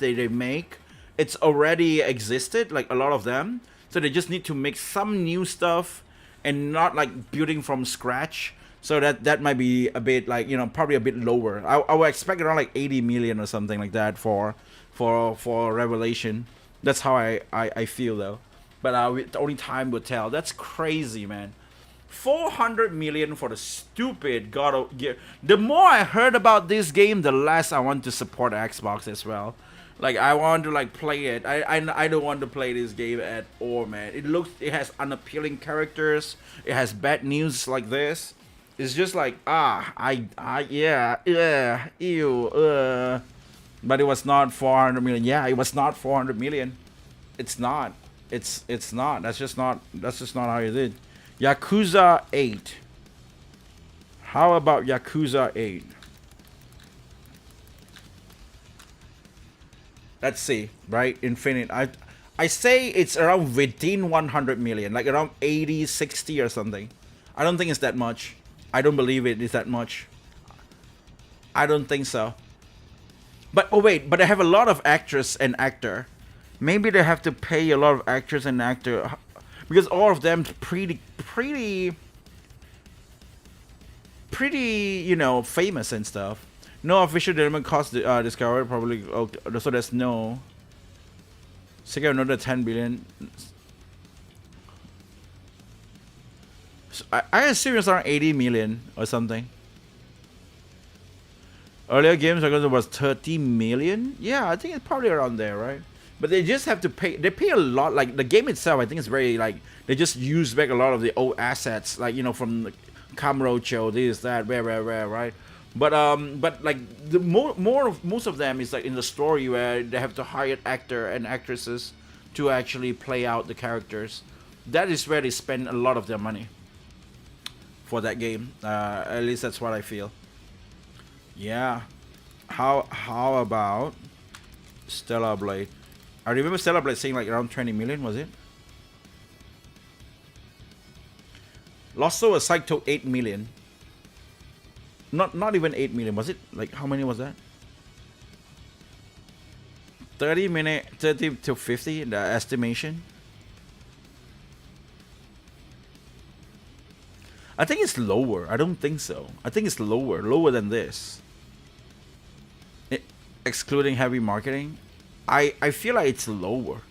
they make, it's already existed, like a lot of them. So they just need to make some new stuff and not like building from scratch. So that might be a bit like, you know, probably a bit lower. I would expect around like 80 million or something like that for Revelation. That's how I feel though. But only time will tell. That's crazy, man. 400 million for the stupid God of Gear. The more I heard about this game, the less I want to support Xbox as well. Like, I want to like play it. I don't want to play this game at all, man. It has unappealing characters. It has bad news like this. It's just like yeah, ew. But it was not 400 million. Yeah, it was not 400 million. It's not. It's not. That's just not how you did. Yakuza 8. How about Yakuza 8? Let's see, right? Infinite. I say it's around within 100 million, like around 80, 60 or something. I don't think it's that much. I don't believe it is that much. I don't think so. But oh wait, but they have a lot of actress and actor. Maybe they have to pay a lot of actors and actor because all of them pretty, you know, famous and stuff. No official development cost discovered probably. Okay, so there's no. Second, another 10 billion. So I assume it's around 80 million or something. Earlier games was 30 million. Yeah, I think it's probably around there, right? But they just have to pay. They pay a lot. Like the game itself, I think it's very like they just use back a lot of the old assets, like, you know, from the Kamurocho, this, that, where, right? But like the most of them is like in the story where they have to hire actor and actresses to actually play out the characters. That is where they spend a lot of their money for that game. At least that's what I feel. Yeah. How about Stellar Blade? I remember Stellar Blade saying like around 20 million, was it? Lost Soul Aside took 8 million. Not even 8 million, was it? Like, how many was that? 30 to 50, the estimation. I think it's lower. I don't think so. I think it's lower than this. Excluding heavy marketing. I feel like it's lower.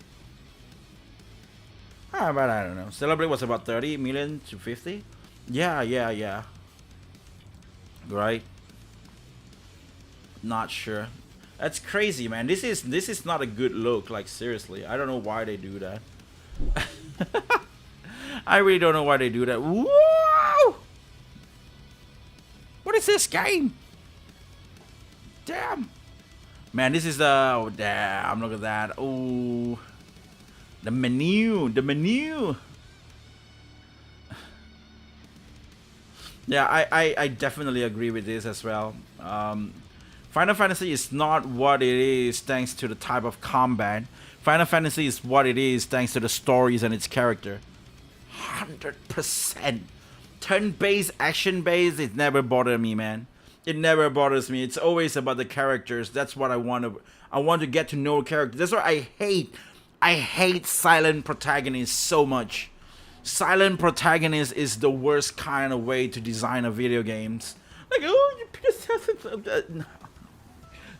But I don't know. Stellar Blade was about 30 million to 50. Yeah. Right. Not sure. That's crazy, man. This is not a good look. Like, seriously, I don't know why they do that. I really don't know why they do that. Whoa! What is this game? Damn. Man, this is oh damn, look at that. Oh, The menu. Yeah, I definitely agree with this as well. Final Fantasy is not what it is thanks to the type of combat. Final Fantasy is what it is thanks to the stories and its character. 100%. Turn-based, action-based, it never bothered me, man. It never bothers me. It's always about the characters. That's what I want to get to know characters. That's what I hate silent protagonists so much. Silent protagonist is the worst kind of way to design a video games. Like, oh, you pick a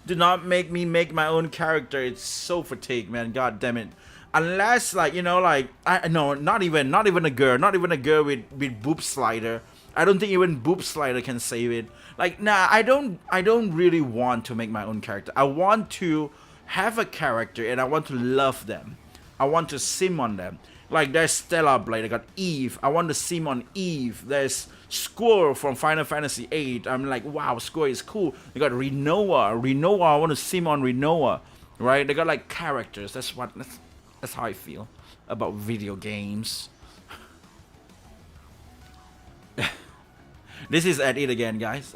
do not make me make my own character. It's so fatigued, man. God damn it. Unless, like, you know, like, I no, not even a girl with boob slider. I don't think even boob slider can save it. Like, nah, I don't really want to make my own character. I want to have a character and I want to love them. I want to sim on them. Like, there's Stella Blade, I got Eve. I want to sim on Eve. There's Squirrel from Final Fantasy VIII. I'm like, wow, Squirrel is cool. They got Rinoa, I want to sim on Rinoa. Right? They got like characters. That's how I feel about video games. This is at it again, guys.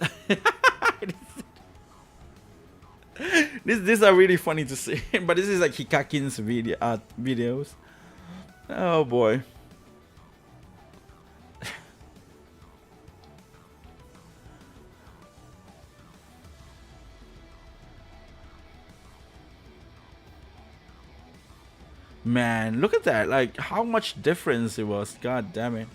These are really funny to see, but this is like Hikakin's videos. Oh boy. Man, look at that. Like, how much difference it was. God damn it.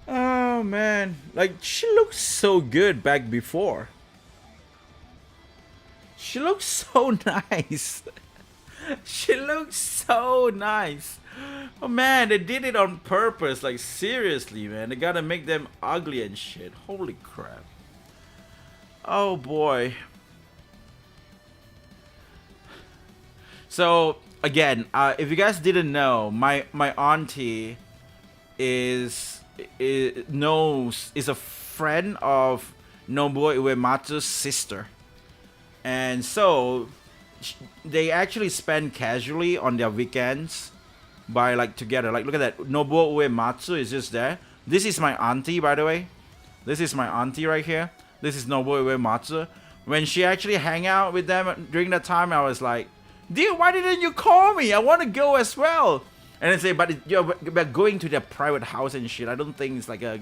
Oh man, like, she looked so good back before. She looks so nice. She looks so nice. Oh man, they did it on purpose. Like, seriously, man. They gotta make them ugly and shit. Holy crap. Oh boy. So again, if you guys didn't know, my auntie is a friend of Nobuo Uematsu's sister. And so they actually spend casually on their weekends by like together. Like, look at that. Nobuo Uematsu is just there. This is my auntie, by the way. This is my auntie right here. This is Nobuo Uematsu. When she actually hang out with them during that time, I was like, dude, why didn't you call me? I want to go as well. And they say, but you're going to their private house and shit. I don't think it's like a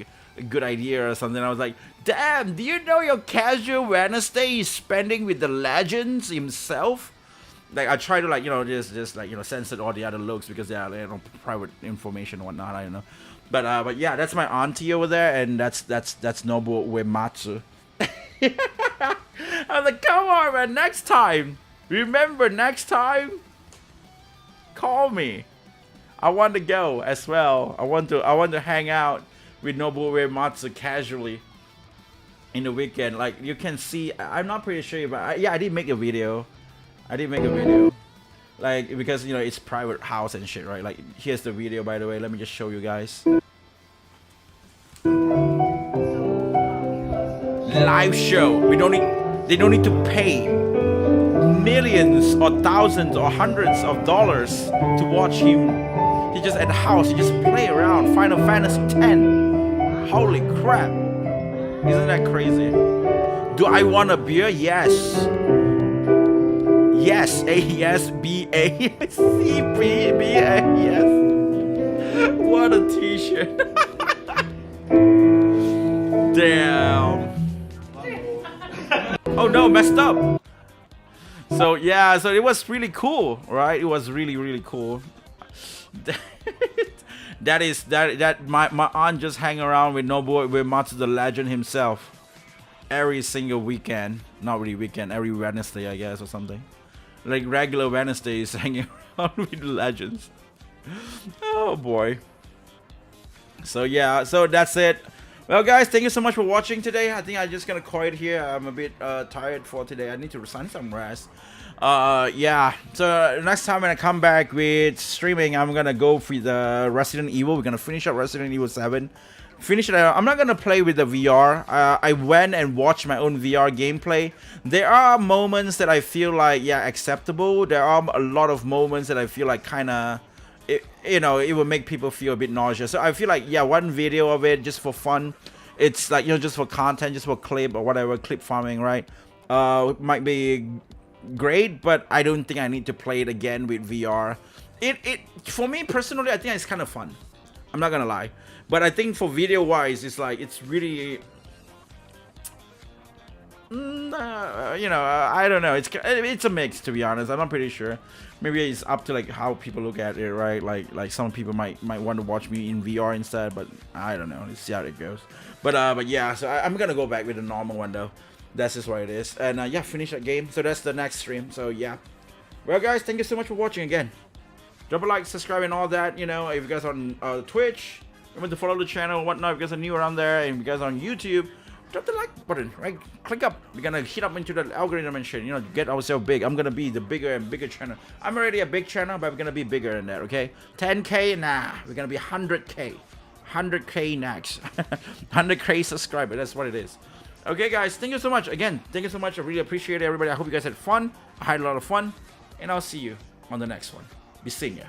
good idea or something. I was like, damn, do you know your casual Wednesday is spending with the legends himself? Like, I try to, like, you know, just like, you know, censor all the other looks because they are, you know, private information and whatnot. I don't know. But yeah, that's my auntie over there, and that's Nobuo Uematsu. I was like, come on, man, next time. Remember, next time, call me. I want to go as well. I want to hang out with Nobuo Uematsu casually in the weekend. Like, you can see, I'm not pretty sure, but yeah, I did make a video. Like, because, you know, it's private house and shit, right? Like, here's the video, by the way. Let me just show you guys. Live show. They don't need to pay millions or thousands or hundreds of dollars to watch him. He just at the house, he just play around Final Fantasy X. Holy crap. Isn't that crazy? Do I want a beer? Yes. Yes. A-S-B-A. C-B-B-A. Yes. What a t-shirt. Damn. Oh no, messed up. So yeah, so it was really cool, right? It was really cool. My aunt just hang around with Nobuo Uematsu, the legend himself, every single weekend. Not really weekend, every Wednesday, I guess, or something. Like regular Wednesdays, hanging around with the legends. Oh boy. So yeah, so that's it. Well, guys, thank you so much for watching today. I think I'm just gonna call it here. I'm a bit tired for today. I need to sign some rest. Yeah, so next time when I come back with streaming, I'm gonna go for the Resident Evil. We're gonna finish up Resident Evil 7. finish it. I'm not gonna play with the VR. I went and watched my own VR gameplay. There are moments that I feel like, yeah, acceptable. There are a lot of moments that I feel like kind of, you know, it will make people feel a bit nauseous. So I feel like, yeah, one video of it just for fun. It's like, you know, just for content, just for clip or whatever, clip farming, right? Might be great, but I don't think I need to play it again with VR. For me personally, I think it's kind of fun. I'm not gonna lie. But I think for video wise, it's like, it's really, you know, I don't know. It's a mix, to be honest. I'm not pretty sure. Maybe it's up to like how people look at it, right? Like some people might want to watch me in VR instead, but I don't know. Let's see how it goes. But yeah, so I'm gonna go back with the normal one though. That's just what it is. And yeah, finish that game. So that's the next stream. So yeah. Well, guys, thank you so much for watching again. Drop a like, subscribe, and all that. You know, if you guys are on Twitch, remember to follow the channel and whatnot. If you guys are new around there, and if you guys are on YouTube, drop the like button, right? Click up. We're gonna hit up into the algorithm and shit, you know, get ourselves big. I'm gonna be the bigger and bigger channel. I'm already a big channel, but we're gonna be bigger than that, okay? 10K, nah. We're gonna be 100K. 100K next. 100K subscriber, that's what it is. Okay, guys, thank you so much. Again, thank you so much. I really appreciate it, everybody. I hope you guys had fun. I had a lot of fun. And I'll see you on the next one. Be seeing ya.